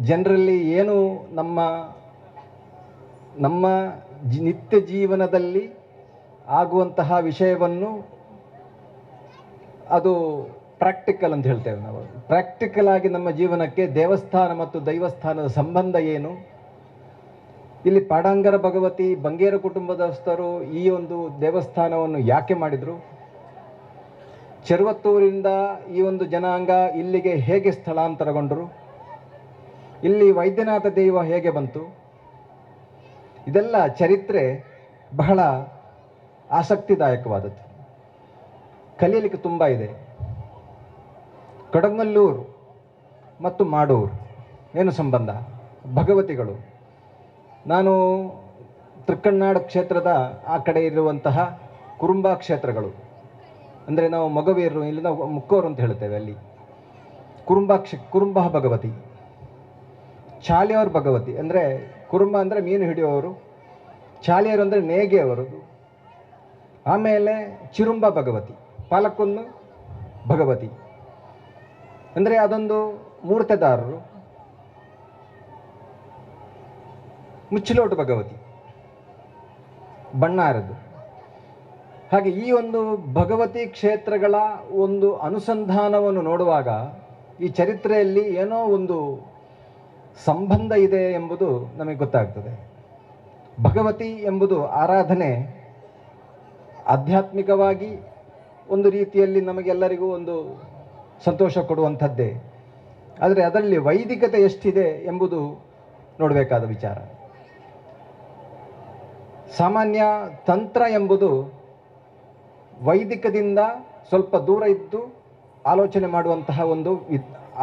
ಜನರಲ್ಲಿ ಏನು ನಮ್ಮ ನಿತ್ಯ ಜೀವನದಲ್ಲಿ ಆಗುವಂತಹ ವಿಷಯವನ್ನು, ಅದು ಪ್ರಾಕ್ಟಿಕಲ್ ಅಂತ ಹೇಳ್ತೇವೆ ನಾವು. ಪ್ರಾಕ್ಟಿಕಲ್ ಆಗಿ ನಮ್ಮ ಜೀವನಕ್ಕೆ ದೇವಸ್ಥಾನ ಮತ್ತು ದೈವಸ್ಥಾನದ ಸಂಬಂಧ ಏನು, ಇಲ್ಲಿ ಪಾಡಾಂಗರ ಭಗವತಿ ಬಂಗೇರ ಕುಟುಂಬದಸ್ಥರು ಈ ಒಂದು ದೇವಸ್ಥಾನವನ್ನು ಯಾಕೆ ಮಾಡಿದರು, ಚೆರುವತ್ತೂರಿಂದ ಈ ಒಂದು ಜನಾಂಗ ಇಲ್ಲಿಗೆ ಹೇಗೆ ಸ್ಥಳಾಂತರಗೊಂಡರು, ಇಲ್ಲಿ ವೈದ್ಯನಾಥ ದೈವ ಹೇಗೆ ಬಂತು, ಇದೆಲ್ಲ ಚರಿತ್ರೆ ಬಹಳ ಆಸಕ್ತಿದಾಯಕವಾದದ್ದು. ಕಲಿಯಲಿಕ್ಕೆ ತುಂಬ ಇದೆ. ಕಡಮಲ್ಲೂರು ಮತ್ತು ಮಾಡೂರು ಏನು ಸಂಬಂಧ? ಭಗವತಿಗಳು. ನಾನು ತೃಕ್ಕಣ್ಣಾಡು ಕ್ಷೇತ್ರದ ಆ ಕಡೆ ಇರುವಂತಹ ಕುರುಂಬ ಕ್ಷೇತ್ರಗಳು, ಅಂದರೆ ನಾವು ಮೊಗವೀರರು, ಇಲ್ಲಿ ನಾವು ಮುಕ್ಕೋರು ಅಂತ ಹೇಳ್ತೇವೆ, ಅಲ್ಲಿ ಕುರುಂಬ ಭಗವತಿ, ಚಾಲಿಯವ್ರ ಭಗವತಿ. ಅಂದರೆ ಕುರುಂಬ ಅಂದರೆ ಮೀನು ಹಿಡಿಯುವವರು, ಚಾಲಿಯರು ಅಂದರೆ ನೇಗೆಯವರದು. ಆಮೇಲೆ ಚಿರುಂಬ ಭಗವತಿ, ಪಾಲಕ್ಕೊನ್ನು ಭಗವತಿ, ಅಂದರೆ ಅದೊಂದು ಮೂರ್ತೆದಾರರು. ಮುಚ್ಚಿಲೋಟು ಭಗವತಿ, ಬಣ್ಣಾರದ್ದು. ಹಾಗೆ ಈ ಒಂದು ಭಗವತಿ ಕ್ಷೇತ್ರಗಳ ಒಂದು ಅನುಸಂಧಾನವನ್ನು ನೋಡುವಾಗ ಈ ಚರಿತ್ರೆಯಲ್ಲಿ ಏನೋ ಒಂದು ಸಂಬಂಧ ಇದೆ ಎಂಬುದು ನಮಗೆ ಗೊತ್ತಾಗ್ತದೆ. ಭಗವತಿ ಎಂಬುದು ಆರಾಧನೆ ಆಧ್ಯಾತ್ಮಿಕವಾಗಿ ಒಂದು ರೀತಿಯಲ್ಲಿ ನಮಗೆಲ್ಲರಿಗೂ ಒಂದು ಸಂತೋಷ ಕೊಡುವಂಥದ್ದೇ. ಆದರೆ ಅದರಲ್ಲಿ ವೈದಿಕತೆ ಎಷ್ಟಿದೆ ಎಂಬುದು ನೋಡಬೇಕಾದ ವಿಚಾರ. ಸಾಮಾನ್ಯ ತಂತ್ರ ಎಂಬುದು ವೈದಿಕದಿಂದ ಸ್ವಲ್ಪ ದೂರ ಇದ್ದು ಆಲೋಚನೆ ಮಾಡುವಂತಹ ಒಂದು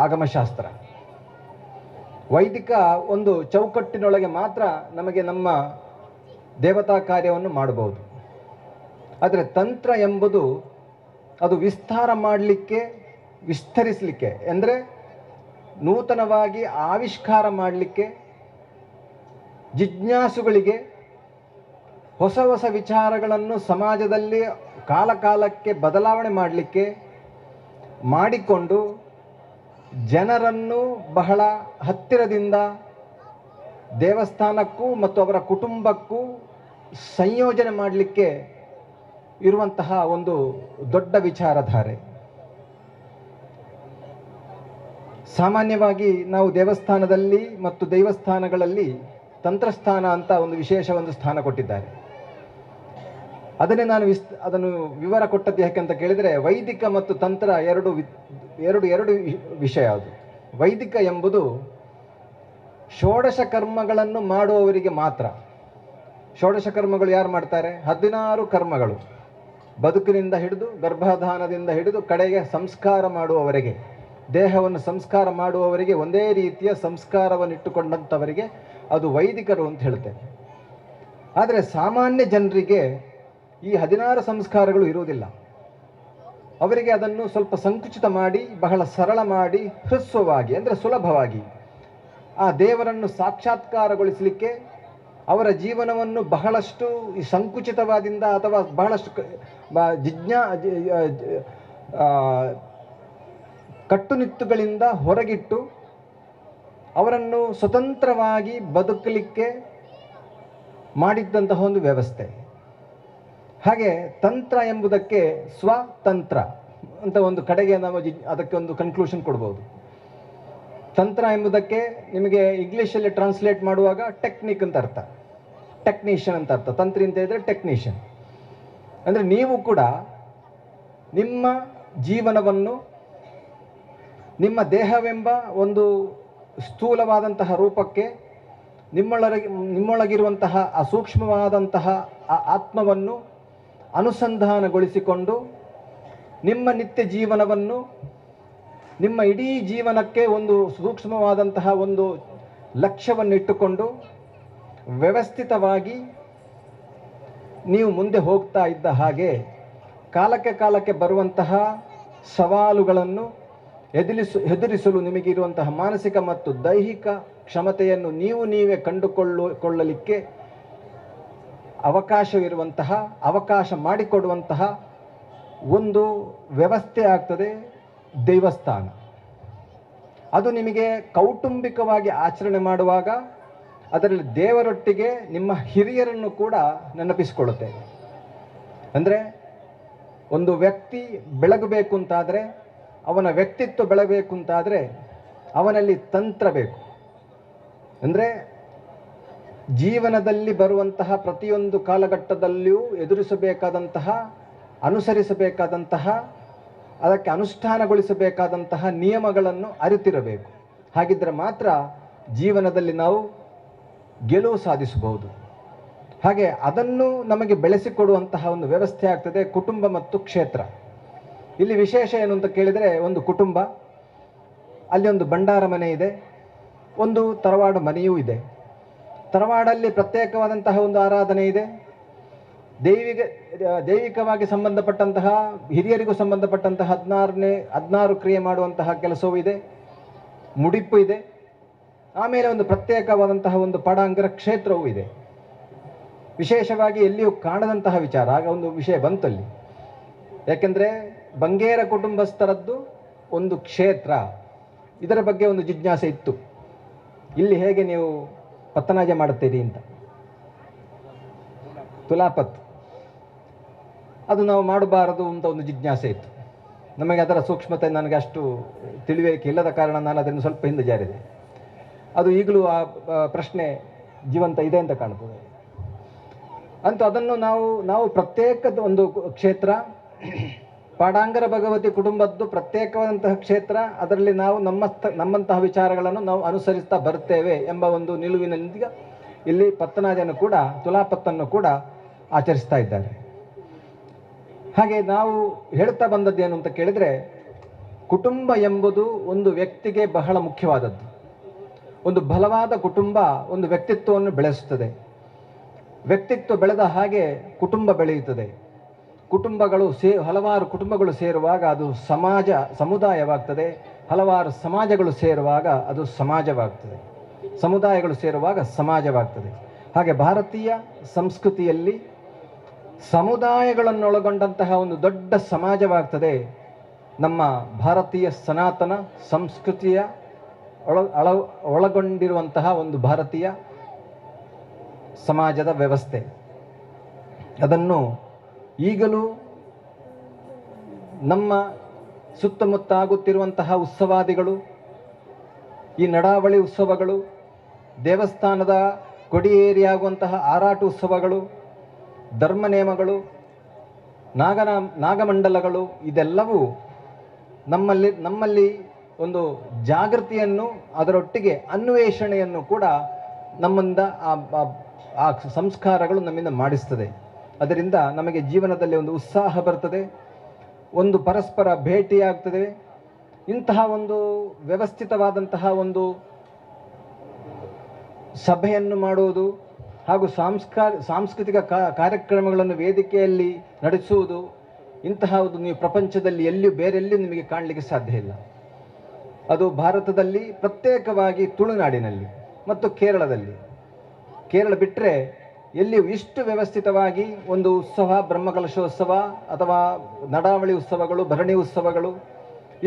ಆಗಮಶಾಸ್ತ್ರ. ವೈದಿಕ ಒಂದು ಚೌಕಟ್ಟಿನೊಳಗೆ ಮಾತ್ರ ನಮಗೆ ನಮ್ಮ ದೇವತಾ ಕಾರ್ಯವನ್ನು ಮಾಡಬಹುದು. ಆದರೆ ತಂತ್ರ ಎಂಬುದು ಅದು ವಿಸ್ತಾರ ಮಾಡಲಿಕ್ಕೆ, ವಿಸ್ತರಿಸಲಿಕ್ಕೆ, ಅಂದರೆ ನೂತನವಾಗಿ ಆವಿಷ್ಕಾರ ಮಾಡಲಿಕ್ಕೆ, ಜಿಜ್ಞಾಸುಗಳಿಗೆ ಹೊಸ ಹೊಸ ವಿಚಾರಗಳನ್ನು ಸಮಾಜದಲ್ಲಿ ಕಾಲಕಾಲಕ್ಕೆ ಬದಲಾವಣೆ ಮಾಡಲಿಕ್ಕೆ ಮಾಡಿಕೊಂಡು ಜನರನ್ನು ಬಹಳ ಹತ್ತಿರದಿಂದ ದೇವಸ್ಥಾನಕ್ಕೂ ಮತ್ತು ಅವರ ಕುಟುಂಬಕ್ಕೂ ಸಂಯೋಜನೆ ಮಾಡಲಿಕ್ಕೆ ಇರುವಂತಹ ಒಂದು ದೊಡ್ಡ ವಿಚಾರಧಾರೆ. ಸಾಮಾನ್ಯವಾಗಿ ನಾವು ದೇವಸ್ಥಾನದಲ್ಲಿ ಮತ್ತು ದೈವಸ್ಥಾನಗಳಲ್ಲಿ ತಂತ್ರಸ್ಥಾನ ಅಂತ ಒಂದು ವಿಶೇಷ ಒಂದು ಸ್ಥಾನ ಕೊಟ್ಟಿದ್ದಾರೆ. ಅದನ್ನೇ ನಾನು ಅದನ್ನು ವಿವರ ಕೊಟ್ಟದ್ದು ಯಾಕೆಂತ ಕೇಳಿದರೆ, ವೈದಿಕ ಮತ್ತು ತಂತ್ರ ಎರಡು ವಿಷಯ. ಅದು ವೈದಿಕ ಎಂಬುದು ಷೋಡಶ ಕರ್ಮಗಳನ್ನು ಮಾಡುವವರಿಗೆ ಮಾತ್ರ. ಷೋಡಶ ಕರ್ಮಗಳು ಯಾರು ಮಾಡ್ತಾರೆ? 16 ಕರ್ಮಗಳು, ಬದುಕಿನಿಂದ ಹಿಡಿದು ಗರ್ಭಧಾನದಿಂದ ಹಿಡಿದು ಕಡೆಗೆ ಸಂಸ್ಕಾರ ಮಾಡುವವರೆಗೆ, ದೇಹವನ್ನು ಸಂಸ್ಕಾರ ಮಾಡುವವರೆಗೆ ಒಂದೇ ರೀತಿಯ ಸಂಸ್ಕಾರವನ್ನು ಇಟ್ಟುಕೊಂಡಂಥವರಿಗೆ ಅದು ವೈದಿಕರು ಅಂತ ಹೇಳ್ತೇವೆ. ಆದರೆ ಸಾಮಾನ್ಯ ಜನರಿಗೆ ಈ 16 ಸಂಸ್ಕಾರಗಳು ಇರುವುದಿಲ್ಲ. ಅವರಿಗೆ ಅದನ್ನು ಸ್ವಲ್ಪ ಸಂಕುಚಿತ ಮಾಡಿ, ಬಹಳ ಸರಳ ಮಾಡಿ, ಹ್ರಸ್ವವಾಗಿ ಅಂದರೆ ಸುಲಭವಾಗಿ ಆ ದೇವರನ್ನು ಸಾಕ್ಷಾತ್ಕಾರಗೊಳಿಸಲಿಕ್ಕೆ ಅವರ ಜೀವನವನ್ನು ಬಹಳಷ್ಟು ಸಂಕುಚಿತವಾದಿಂದ ಅಥವಾ ಬಹಳಷ್ಟು ಕಟ್ಟುನಿಟ್ಟುಗಳಿಂದ ಹೊರಗಿಟ್ಟು ಅವರನ್ನು ಸ್ವತಂತ್ರವಾಗಿ ಬದುಕಲಿಕ್ಕೆ ಮಾಡಿದ್ದಂತಹ ಒಂದು ವ್ಯವಸ್ಥೆ. ಹಾಗೆ ತಂತ್ರ ಎಂಬುದಕ್ಕೆ ಸ್ವತಂತ್ರ ಅಂತ ಒಂದು ಕಡೆಗೆ ನಾವು ಅದಕ್ಕೆ ಒಂದು ಕನ್ಕ್ಲೂಷನ್ ಕೊಡ್ಬೋದು. ತಂತ್ರ ಎಂಬುದಕ್ಕೆ ನಿಮಗೆ ಇಂಗ್ಲೀಷಲ್ಲಿ ಟ್ರಾನ್ಸ್ಲೇಟ್ ಮಾಡುವಾಗ ಟೆಕ್ನಿಕ್ ಅಂತ ಅರ್ಥ, ಟೆಕ್ನಿಷಿಯನ್ ಅಂತ ಅರ್ಥ. ತಂತ್ರಿ ಅಂತ ಹೇಳಿದ್ರೆ ಟೆಕ್ನಿಷಿಯನ್. ಅಂದರೆ ನೀವು ಕೂಡ ನಿಮ್ಮ ಜೀವನವನ್ನು ನಿಮ್ಮ ದೇಹವೆಂಬ ಒಂದು ಸ್ಥೂಲವಾದಂತಹ ರೂಪಕ್ಕೆ ನಿಮ್ಮೊಳಗಿರುವಂತಹ ಆ ಸೂಕ್ಷ್ಮವಾದಂತಹ ಆ ಆತ್ಮವನ್ನು ಅನುಸಂಧಾನಗೊಳಿಸಿಕೊಂಡು ನಿಮ್ಮ ನಿತ್ಯ ಜೀವನವನ್ನು, ನಿಮ್ಮ ಇಡೀ ಜೀವನಕ್ಕೆ ಒಂದು ಸೂಕ್ಷ್ಮವಾದಂತಹ ಒಂದು ಲಕ್ಷ್ಯವನ್ನು ಇಟ್ಟುಕೊಂಡು ವ್ಯವಸ್ಥಿತವಾಗಿ ನೀವು ಮುಂದೆ ಹೋಗ್ತಾ ಇದ್ದ ಹಾಗೆ ಕಾಲಕ್ಕೆ ಕಾಲಕ್ಕೆ ಬರುವಂತಹ ಸವಾಲುಗಳನ್ನು ಎದುರಿಸಲು ನಿಮಗಿರುವಂತಹ ಮಾನಸಿಕ ಮತ್ತು ದೈಹಿಕ ಕ್ಷಮತೆಯನ್ನು ನೀವೇ ಕಂಡುಕೊಳ್ಳಲಿಕ್ಕೆ ಅವಕಾಶ ಮಾಡಿಕೊಡುವಂತಹ ಒಂದು ವ್ಯವಸ್ಥೆ ಆಗ್ತದೆ ದೇವಸ್ಥಾನ. ಅದು ನಿಮಗೆ ಕೌಟುಂಬಿಕವಾಗಿ ಆಚರಣೆ ಮಾಡುವಾಗ ಅದರಲ್ಲಿ ದೇವರೊಟ್ಟಿಗೆ ನಿಮ್ಮ ಹಿರಿಯರನ್ನು ಕೂಡ ನೆನಪಿಸಿಕೊಳ್ಳುತ್ತೇವೆ. ಅಂದರೆ ಒಂದು ವ್ಯಕ್ತಿ ಬೆಳಗಬೇಕು ಅಂತಾದರೆ, ಅವನ ವ್ಯಕ್ತಿತ್ವ ಬೆಳಗಬೇಕು ಅಂತಾದರೆ ಅವನಲ್ಲಿ ತಂತ್ರ ಬೇಕು. ಅಂದರೆ ಜೀವನದಲ್ಲಿ ಬರುವಂತಹ ಪ್ರತಿಯೊಂದು ಕಾಲಘಟ್ಟದಲ್ಲಿಯೂ ಎದುರಿಸಬೇಕಾದಂತಹ, ಅನುಸರಿಸಬೇಕಾದಂತಹ, ಅದಕ್ಕೆ ಅನುಷ್ಠಾನಗೊಳಿಸಬೇಕಾದಂತಹ ನಿಯಮಗಳನ್ನು ಅರಿತಿರಬೇಕು. ಹಾಗಿದ್ದರೆ ಮಾತ್ರ ಜೀವನದಲ್ಲಿ ನಾವು ಗೆಲುವು ಸಾಧಿಸಬಹುದು. ಹಾಗೆ ಅದನ್ನು ನಮಗೆ ಬೆಳೆಸಿಕೊಡುವಂತಹ ಒಂದು ವ್ಯವಸ್ಥೆ ಆಗ್ತದೆ ಕುಟುಂಬ ಮತ್ತು ಕ್ಷೇತ್ರ. ಇಲ್ಲಿ ವಿಶೇಷ ಏನು ಅಂತ ಕೇಳಿದರೆ, ಒಂದು ಕುಟುಂಬ, ಅಲ್ಲಿ ಒಂದು ಭಂಡಾರ ಮನೆ ಇದೆ, ಒಂದು ತರವಾಡು ಮನೆಯೂ ಇದೆ. ತರವಾಡಲ್ಲಿ ಪ್ರತ್ಯೇಕವಾದಂತಹ ಒಂದು ಆರಾಧನೆ ಇದೆ, ದೈವಿಕವಾಗಿ ಸಂಬಂಧಪಟ್ಟಂತಹ ಹಿರಿಯರಿಗೂ ಸಂಬಂಧಪಟ್ಟಂತಹ 16 ಕ್ರಿಯೆ ಮಾಡುವಂತಹ ಕೆಲಸವೂ ಇದೆ, ಮುಡಿಪು ಇದೆ. ಆಮೇಲೆ ಒಂದು ಪ್ರತ್ಯೇಕವಾದಂತಹ ಒಂದು ಪಡಾಂಗರ ಕ್ಷೇತ್ರವೂ ಇದೆ. ವಿಶೇಷವಾಗಿ ಎಲ್ಲಿಯೂ ಕಾಣದಂತಹ ವಿಚಾರ, ಆಗ ಒಂದು ವಿಷಯ ಬಂತಲ್ಲಿ. ಯಾಕೆಂದರೆ ಬಂಗೇರ ಕುಟುಂಬಸ್ಥರದ್ದು ಒಂದು ಕ್ಷೇತ್ರ, ಇದರ ಬಗ್ಗೆ ಒಂದು ಜಿಜ್ಞಾಸೆ ಇತ್ತು. ಇಲ್ಲಿ ಹೇಗೆ ನೀವು ಪತ್ತನಾಜ ಮಾಡುತ್ತೀರಿ ಅಂತ, ತುಲಾಪತ್ ಅದು ನಾವು ಮಾಡಬಾರದು ಅಂತ ಒಂದು ಜಿಜ್ಞಾಸೆ ಇತ್ತು ನಮಗೆ. ಅದರ ಸೂಕ್ಷ್ಮತೆ ನನಗೆ ಅಷ್ಟು ತಿಳಿವಳಿಕೆ ಇಲ್ಲದ ಕಾರಣ ನಾನು ಅದನ್ನು ಸ್ವಲ್ಪ ಹಿಂದೆ ಜಾರಿದೆ. ಅದು ಈಗಲೂ ಆ ಪ್ರಶ್ನೆ ಜೀವಂತ ಇದೆ ಅಂತ ಕಾಣ್ತದೆ. ಅಂತೂ ಅದನ್ನು ನಾವು ಪ್ರತ್ಯೇಕದ ಒಂದು ಕ್ಷೇತ್ರ, ಪಾಡಾಂಗರ ಭಗವತಿ ಕುಟುಂಬದ್ದು ಪ್ರತ್ಯೇಕವಾದಂತಹ ಕ್ಷೇತ್ರ, ಅದರಲ್ಲಿ ನಾವು ನಮ್ಮಂತಹ ವಿಚಾರಗಳನ್ನು ನಾವು ಅನುಸರಿಸ್ತಾ ಬರ್ತೇವೆ ಎಂಬ ಒಂದು ನಿಲುವಿನೊಂದಿಗೆ ಇಲ್ಲಿ ಪತ್ತನಾಜನ್ನು ಕೂಡ, ತುಲಾಪತ್ತನ್ನು ಕೂಡ ಆಚರಿಸ್ತಾ ಇದ್ದಾರೆ. ಹಾಗೆ ನಾವು ಹೇಳ್ತಾ ಬಂದದ್ದೇನು ಅಂತ ಕೇಳಿದರೆ, ಕುಟುಂಬ ಎಂಬುದು ಒಂದು ವ್ಯಕ್ತಿಗೆ ಬಹಳ ಮುಖ್ಯವಾದದ್ದು. ಒಂದು ಬಲವಾದ ಕುಟುಂಬ ಒಂದು ವ್ಯಕ್ತಿತ್ವವನ್ನು ಬೆಳೆಸುತ್ತದೆ. ವ್ಯಕ್ತಿತ್ವ ಬೆಳೆದ ಹಾಗೆ ಕುಟುಂಬ ಬೆಳೆಯುತ್ತದೆ. ಹಲವಾರು ಕುಟುಂಬಗಳು ಸೇರುವಾಗ ಅದು ಸಮುದಾಯವಾಗ್ತದೆ. ಹಲವಾರು ಸಮಾಜಗಳು ಸೇರುವಾಗ ಅದು ಸಮಾಜವಾಗ್ತದೆ. ಸಮುದಾಯಗಳು ಸೇರುವಾಗ ಸಮಾಜವಾಗ್ತದೆ. ಹಾಗೆ ಭಾರತೀಯ ಸಂಸ್ಕೃತಿಯಲ್ಲಿ ಸಮುದಾಯಗಳನ್ನೊಳಗೊಂಡಂತಹ ಒಂದು ದೊಡ್ಡ ಸಮಾಜವಾಗ್ತದೆ ನಮ್ಮ ಭಾರತೀಯ ಸನಾತನ ಸಂಸ್ಕೃತಿಯ ಒಳಗೊಂಡಿರುವಂತಹ ಒಂದು ಭಾರತೀಯ ಸಮಾಜದ ವ್ಯವಸ್ಥೆ. ಅದನ್ನು ಈಗಲೂ ನಮ್ಮ ಸುತ್ತಮುತ್ತ ಆಗುತ್ತಿರುವಂತಹ ಉತ್ಸವಾದಿಗಳು, ಈ ನಡಾವಳಿ ಉತ್ಸವಗಳು, ದೇವಸ್ಥಾನದ ಕೊಡಿಯೇರಿಯಾಗುವಂತಹ ಆರಾಟ ಉತ್ಸವಗಳು, ಧರ್ಮ ನೇಮಗಳು, ನಾಗಮಂಡಲಗಳು, ಇದೆಲ್ಲವೂ ನಮ್ಮಲ್ಲಿ ಒಂದು ಜಾಗೃತಿಯನ್ನು, ಅದರೊಟ್ಟಿಗೆ ಅನ್ವೇಷಣೆಯನ್ನು ಕೂಡ ನಮ್ಮಿಂದ ಆ ಸಂಸ್ಕಾರಗಳು ನಮ್ಮಿಂದ ಮಾಡಿಸ್ತದೆ. ಅದರಿಂದ ನಮಗೆ ಜೀವನದಲ್ಲಿ ಒಂದು ಉತ್ಸಾಹ ಬರ್ತದೆ, ಒಂದು ಪರಸ್ಪರ ಭೇಟಿಯಾಗ್ತದೆ. ಇಂತಹ ಒಂದು ವ್ಯವಸ್ಥಿತವಾದಂತಹ ಒಂದು ಸಭೆಯನ್ನು ಮಾಡುವುದು ಹಾಗೂ ಸಾಂಸ್ಕೃತಿಕ ಕಾರ್ಯಕ್ರಮಗಳನ್ನು ವೇದಿಕೆಯಲ್ಲಿ ನಡೆಸುವುದು, ಇಂತಹದ್ದು ನೀವು ಪ್ರಪಂಚದಲ್ಲಿ ಬೇರೆಲ್ಲಿಯೂ ನಿಮಗೆ ಕಾಣಲಿಕ್ಕೆ ಸಾಧ್ಯ ಇಲ್ಲ. ಅದು ಭಾರತದಲ್ಲಿ ಪ್ರತ್ಯೇಕವಾಗಿ ತುಳುನಾಡಿನಲ್ಲಿ ಮತ್ತು ಕೇರಳದಲ್ಲಿ, ಕೇರಳ ಬಿಟ್ಟರೆ ಎಲ್ಲಿಯೂ ಇಷ್ಟು ವ್ಯವಸ್ಥಿತವಾಗಿ ಒಂದು ಉತ್ಸವ, ಬ್ರಹ್ಮಕಲಶೋತ್ಸವ ಅಥವಾ ನಡಾವಳಿ ಉತ್ಸವಗಳು, ಭರಣಿ ಉತ್ಸವಗಳು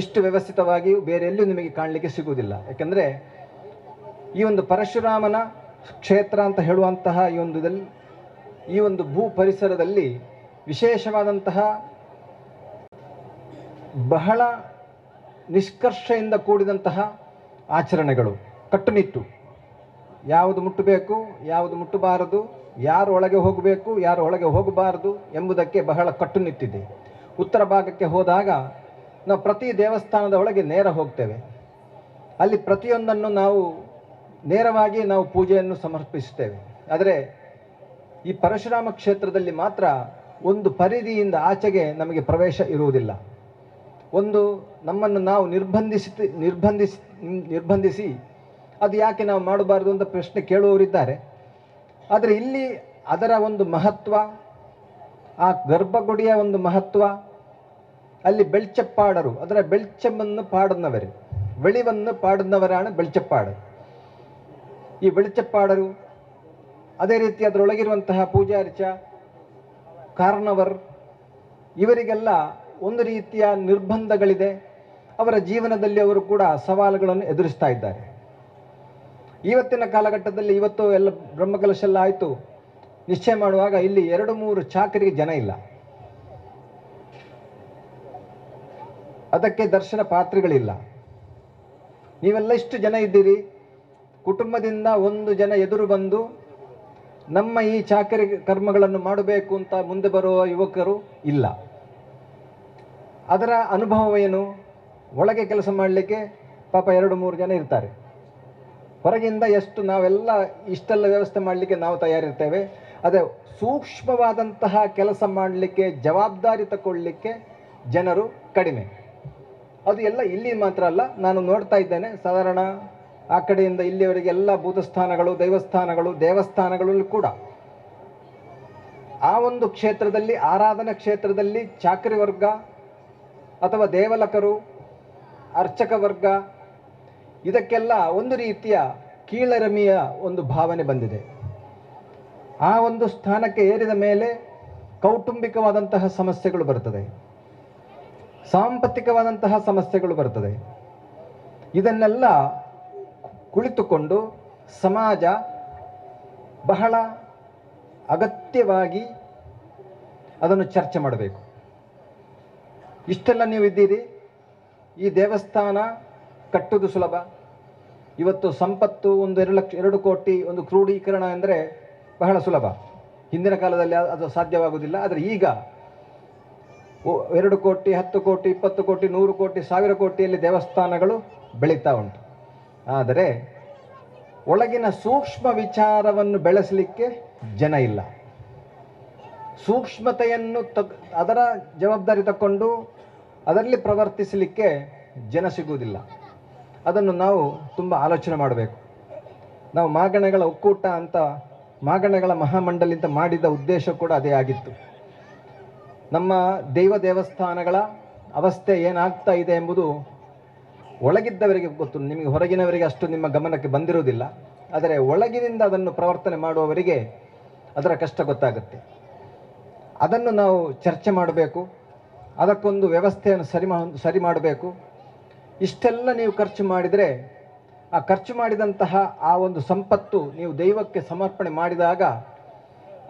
ಇಷ್ಟು ವ್ಯವಸ್ಥಿತವಾಗಿ ಬೇರೆ ಎಲ್ಲಿಯೂ ನಿಮಗೆ ಕಾಣಲಿಕ್ಕೆ ಸಿಗುವುದಿಲ್ಲ. ಯಾಕೆಂದರೆ ಈ ಒಂದು ಪರಶುರಾಮನ ಕ್ಷೇತ್ರ ಅಂತ ಹೇಳುವಂತಹ ಈ ಒಂದು ಭೂ ಪರಿಸರದಲ್ಲಿ ವಿಶೇಷವಾದಂತಹ ಬಹಳ ನಿಷ್ಕರ್ಷೆಯಿಂದ ಕೂಡಿದಂತಹ ಆಚರಣೆಗಳು, ಕಟ್ಟುನಿಟ್ಟು, ಯಾವುದು ಮುಟ್ಟಬೇಕು, ಯಾವುದು ಮುಟ್ಟಬಾರದು, ಯಾರು ಒಳಗೆ ಹೋಗಬೇಕು, ಯಾರು ಒಳಗೆ ಹೋಗಬಾರದು ಎಂಬುದಕ್ಕೆ ಬಹಳ ಕಟ್ಟುನಿಟ್ಟಿದೆ. ಉತ್ತರ ಭಾಗಕ್ಕೆ ಹೋದಾಗ ನಾವು ಪ್ರತಿ ದೇವಸ್ಥಾನದ ಒಳಗೆ ನೇರ ಹೋಗ್ತೇವೆ. ಅಲ್ಲಿ ಪ್ರತಿಯೊಂದನ್ನು ನೇರವಾಗಿ ನಾವು ಪೂಜೆಯನ್ನು ಸಮರ್ಪಿಸುತ್ತೇವೆ. ಆದರೆ ಈ ಪರಶುರಾಮ ಕ್ಷೇತ್ರದಲ್ಲಿ ಮಾತ್ರ ಒಂದು ಪರಿಧಿಯಿಂದ ಆಚೆಗೆ ನಮಗೆ ಪ್ರವೇಶ ಇರುವುದಿಲ್ಲ. ನಮ್ಮನ್ನು ನಾವು ನಿರ್ಬಂಧಿಸಿ ಅದು ಯಾಕೆ ನಾವು ಮಾಡಬಾರ್ದು ಅಂತ ಪ್ರಶ್ನೆ ಕೇಳುವವರಿದ್ದಾರೆ. ಆದರೆ ಇಲ್ಲಿ ಅದರ ಒಂದು ಮಹತ್ವ, ಆ ಗರ್ಭಗುಡಿಯ ಒಂದು ಮಹತ್ವ, ಅಲ್ಲಿ ಬೆಳ್ಚಪ್ಪಾಡರು, ಅದರ ಬೆಳ್ಚಮ್ಮನ್ನು ಪಾಡುന്നവര്, വെളിവന്ന് പാടുന്നവരാണ് ಬೆಳ್ಚಪ್ಪಾಡರು. ಈ ಬೆಳ್ಚಪ್ಪಾಡರು, ಅದೇ ರೀತಿ ಅದರೊಳಗಿರುವಂತಹ ಪೂಜಾರ್ಚ, ಕಾರ್ನವರ್, ಇವರಿಗೆಲ್ಲ ಒಂದು ರೀತಿಯ ನಿರ್ಬಂಧಗಳಿದೆ. ಅವರ ಜೀವನದಲ್ಲಿ ಅವರು ಕೂಡ ಸವಾಲುಗಳನ್ನು ಎದುರಿಸ್ತಾ ಇದ್ದಾರೆ. ಇವತ್ತಿನ ಕಾಲಘಟ್ಟದಲ್ಲಿ ಇವತ್ತು ಎಲ್ಲ ಬ್ರಹ್ಮಕಲಶ ಎಲ್ಲ ಆಯಿತು, ನಿಶ್ಚಯ ಮಾಡುವಾಗ ಇಲ್ಲಿ 2-3 ಚಾಕರಿಗೆ ಜನ ಇಲ್ಲ. ಅದಕ್ಕೆ ದರ್ಶನ ಪಾತ್ರಿಗಳಿಲ್ಲ. ನೀವೆಲ್ಲ ಇಷ್ಟು ಜನ ಇದ್ದೀರಿ, ಕುಟುಂಬದಿಂದ 1 ಜನ ಎದುರು ಬಂದು ನಮ್ಮ ಈ ಚಾಕರಿ ಕರ್ಮಗಳನ್ನು ಮಾಡಬೇಕು ಅಂತ ಮುಂದೆ ಬರುವ ಯುವಕರು ಇಲ್ಲ. ಅದರ ಅನುಭವವೇನು? ಒಳಗೆ ಕೆಲಸ ಮಾಡಲಿಕ್ಕೆ ಪಾಪ 2-3 ಜನ ಇರ್ತಾರೆ. ಹೊರಗಿಂದ ಎಷ್ಟು ನಾವೆಲ್ಲ ಇಷ್ಟೆಲ್ಲ ವ್ಯವಸ್ಥೆ ಮಾಡಲಿಕ್ಕೆ ನಾವು ತಯಾರಿರ್ತೇವೆ. ಅದೇ ಸೂಕ್ಷ್ಮವಾದಂತಹ ಕೆಲಸ ಮಾಡಲಿಕ್ಕೆ, ಜವಾಬ್ದಾರಿ ತಗೊಳ್ಳಿಕ್ಕೆ ಜನರು ಕಡಿಮೆ. ಅದು ಎಲ್ಲ ಇಲ್ಲಿ ಮಾತ್ರ ಅಲ್ಲ, ನಾನು ನೋಡ್ತಾ ಇದ್ದೇನೆ ಸಾಧಾರಣ ಆ ಕಡೆಯಿಂದ ಇಲ್ಲಿಯವರೆಗೆ ಎಲ್ಲ ಭೂತಸ್ಥಾನಗಳು, ದೈವಸ್ಥಾನಗಳು, ದೇವಸ್ಥಾನಗಳಲ್ಲೂ ಕೂಡ ಆ ಒಂದು ಕ್ಷೇತ್ರದಲ್ಲಿ, ಆರಾಧನಾ ಕ್ಷೇತ್ರದಲ್ಲಿ ಚಾಕರಿ ವರ್ಗ ಅಥವಾ ದೇವಲಕರು, ಅರ್ಚಕ ವರ್ಗ, ಇದಕ್ಕೆಲ್ಲ ಒಂದು ರೀತಿಯ ಕೀಳರಿಮೆಯ ಒಂದು ಭಾವನೆ ಬಂದಿದೆ. ಆ ಒಂದು ಸ್ಥಾನಕ್ಕೆ ಏರಿದ ಮೇಲೆ ಕೌಟುಂಬಿಕವಾದಂತಹ ಸಮಸ್ಯೆಗಳು ಬರ್ತದೆ, ಸಾಂಪತ್ತಿಕವಾದಂತಹ ಸಮಸ್ಯೆಗಳು ಬರ್ತದೆ. ಇದನ್ನೆಲ್ಲ ಕುಳಿತುಕೊಂಡು ಸಮಾಜ ಬಹಳ ಅಗತ್ಯವಾಗಿ ಅದನ್ನು ಚರ್ಚೆ ಮಾಡಬೇಕು. ಇಷ್ಟೆಲ್ಲ ನೀವು ಇದ್ದೀರಿ, ಈ ದೇವಸ್ಥಾನ ಕಟ್ಟುವುದು ಸುಲಭ. ಇವತ್ತು ಸಂಪತ್ತು 1-2 ಕೋಟಿ ಒಂದು ಕ್ರೋಢೀಕರಣ ಅಂದರೆ ಬಹಳ ಸುಲಭ. ಹಿಂದಿನ ಕಾಲದಲ್ಲಿ ಅದು ಸಾಧ್ಯವಾಗುವುದಿಲ್ಲ. ಆದರೆ ಈಗ 2 ಕೋಟಿ, 10 ಕೋಟಿ, 20 ಕೋಟಿ, 100 ಕೋಟಿ, 1000 ಕೋಟಿಯಲ್ಲಿ ದೇವಸ್ಥಾನಗಳು ಬೆಳೀತಾ ಉಂಟು. ಆದರೆ ಒಳಗಿನ ಸೂಕ್ಷ್ಮ ವಿಚಾರವನ್ನು ಬೆಳೆಸಲಿಕ್ಕೆ ಜನ ಇಲ್ಲ. ಸೂಕ್ಷ್ಮತೆಯನ್ನು ಅದರ ಜವಾಬ್ದಾರಿ ತಗೊಂಡು ಅದರಲ್ಲಿ ಪ್ರವರ್ತಿಸಲಿಕ್ಕೆ ಜನ ಸಿಗುವುದಿಲ್ಲ. ಅದನ್ನು ನಾವು ತುಂಬ ಆಲೋಚನೆ ಮಾಡಬೇಕು. ನಾವು ಮಾಗಣಗಳ ಒಕ್ಕೂಟ ಅಂತ, ಮಾಗಣಗಳ ಮಹಾಮಂಡಲಿ ಅಂತ ಮಾಡಿದ ಉದ್ದೇಶ ಕೂಡ ಅದೇ ಆಗಿತ್ತು. ನಮ್ಮ ದೇವಸ್ಥಾನಗಳ ಅವಸ್ಥೆ ಏನಾಗ್ತಾ ಇದೆ ಎಂಬುದು ಒಳಗಿದ್ದವರಿಗೆ ಗೊತ್ತು, ನಿಮಗೆ ಹೊರಗಿನವರಿಗೆ ಅಷ್ಟು ನಿಮ್ಮ ಗಮನಕ್ಕೆ ಬಂದಿರುವುದಿಲ್ಲ. ಆದರೆ ಒಳಗಿನಿಂದ ಅದನ್ನು ಪ್ರವರ್ತನೆ ಮಾಡುವವರಿಗೆ ಅದರ ಕಷ್ಟ ಗೊತ್ತಾಗುತ್ತೆ. ಅದನ್ನು ನಾವು ಚರ್ಚೆ ಮಾಡಬೇಕು, ಅದಕ್ಕೊಂದು ವ್ಯವಸ್ಥೆಯನ್ನು ಸರಿ ಮಾಡಬೇಕು. ಇಷ್ಟೆಲ್ಲ ನೀವು ಖರ್ಚು ಮಾಡಿದರೆ, ಆ ಖರ್ಚು ಮಾಡಿದಂತಹ ಆ ಒಂದು ಸಂಪತ್ತು ನೀವು ದೈವಕ್ಕೆ ಸಮರ್ಪಣೆ ಮಾಡಿದಾಗ,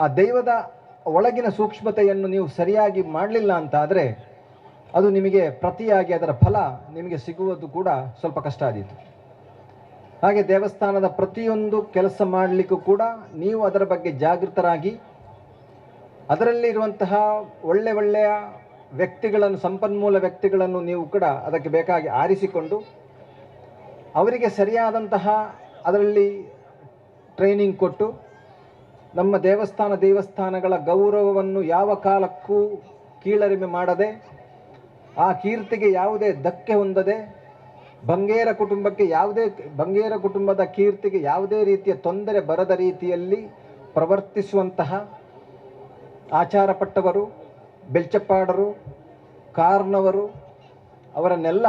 ಆ ದೈವದ ಒಳಗಿನ ಸೂಕ್ಷ್ಮತೆಯನ್ನು ನೀವು ಸರಿಯಾಗಿ ಮಾಡಲಿಲ್ಲ ಅಂತ ಆದರೆ ಅದು ನಿಮಗೆ ಪ್ರತಿಯಾಗಿ ಅದರ ಫಲ ನಿಮಗೆ ಸಿಗುವುದು ಕೂಡ ಸ್ವಲ್ಪ ಕಷ್ಟ ಆದೀತು. ಹಾಗೆ ದೇವಸ್ಥಾನದ ಪ್ರತಿಯೊಂದು ಕೆಲಸ ಮಾಡಲಿಕ್ಕೂ ಕೂಡ ನೀವು ಅದರ ಬಗ್ಗೆ ಜಾಗೃತರಾಗಿ, ಅದರಲ್ಲಿ ಇರುವಂತಹ ಒಳ್ಳೆಯ ವ್ಯಕ್ತಿಗಳನ್ನು, ಸಂಪನ್ಮೂಲ ವ್ಯಕ್ತಿಗಳನ್ನು ನೀವು ಕೂಡ ಅದಕ್ಕೆ ಬೇಕಾಗಿ ಆರಿಸಿಕೊಂಡು ಅವರಿಗೆ ಸರಿಯಾದಂತಹ ಅದರಲ್ಲಿ ಟ್ರೈನಿಂಗ್ ಕೊಟ್ಟು, ನಮ್ಮ ದೇವಸ್ಥಾನಗಳ ಗೌರವವನ್ನು ಯಾವ ಕಾಲಕ್ಕೂ ಕೀಳರಿಮೆ ಮಾಡದೆ, ಆ ಕೀರ್ತಿಗೆ ಯಾವುದೇ ಧಕ್ಕೆ ಹೊಂದದೆ, ಬಂಗೇರ ಕುಟುಂಬದ ಕೀರ್ತಿಗೆ ಯಾವುದೇ ರೀತಿಯ ತೊಂದರೆ ಬರದ ರೀತಿಯಲ್ಲಿ ಪ್ರವರ್ತಿಸುವಂತಹ ಆಚಾರಪಟ್ಟವರು, ಬೆಳ್ಚಪ್ಪಾಡರು, ಕಾರ್ನವರು, ಅವರನ್ನೆಲ್ಲ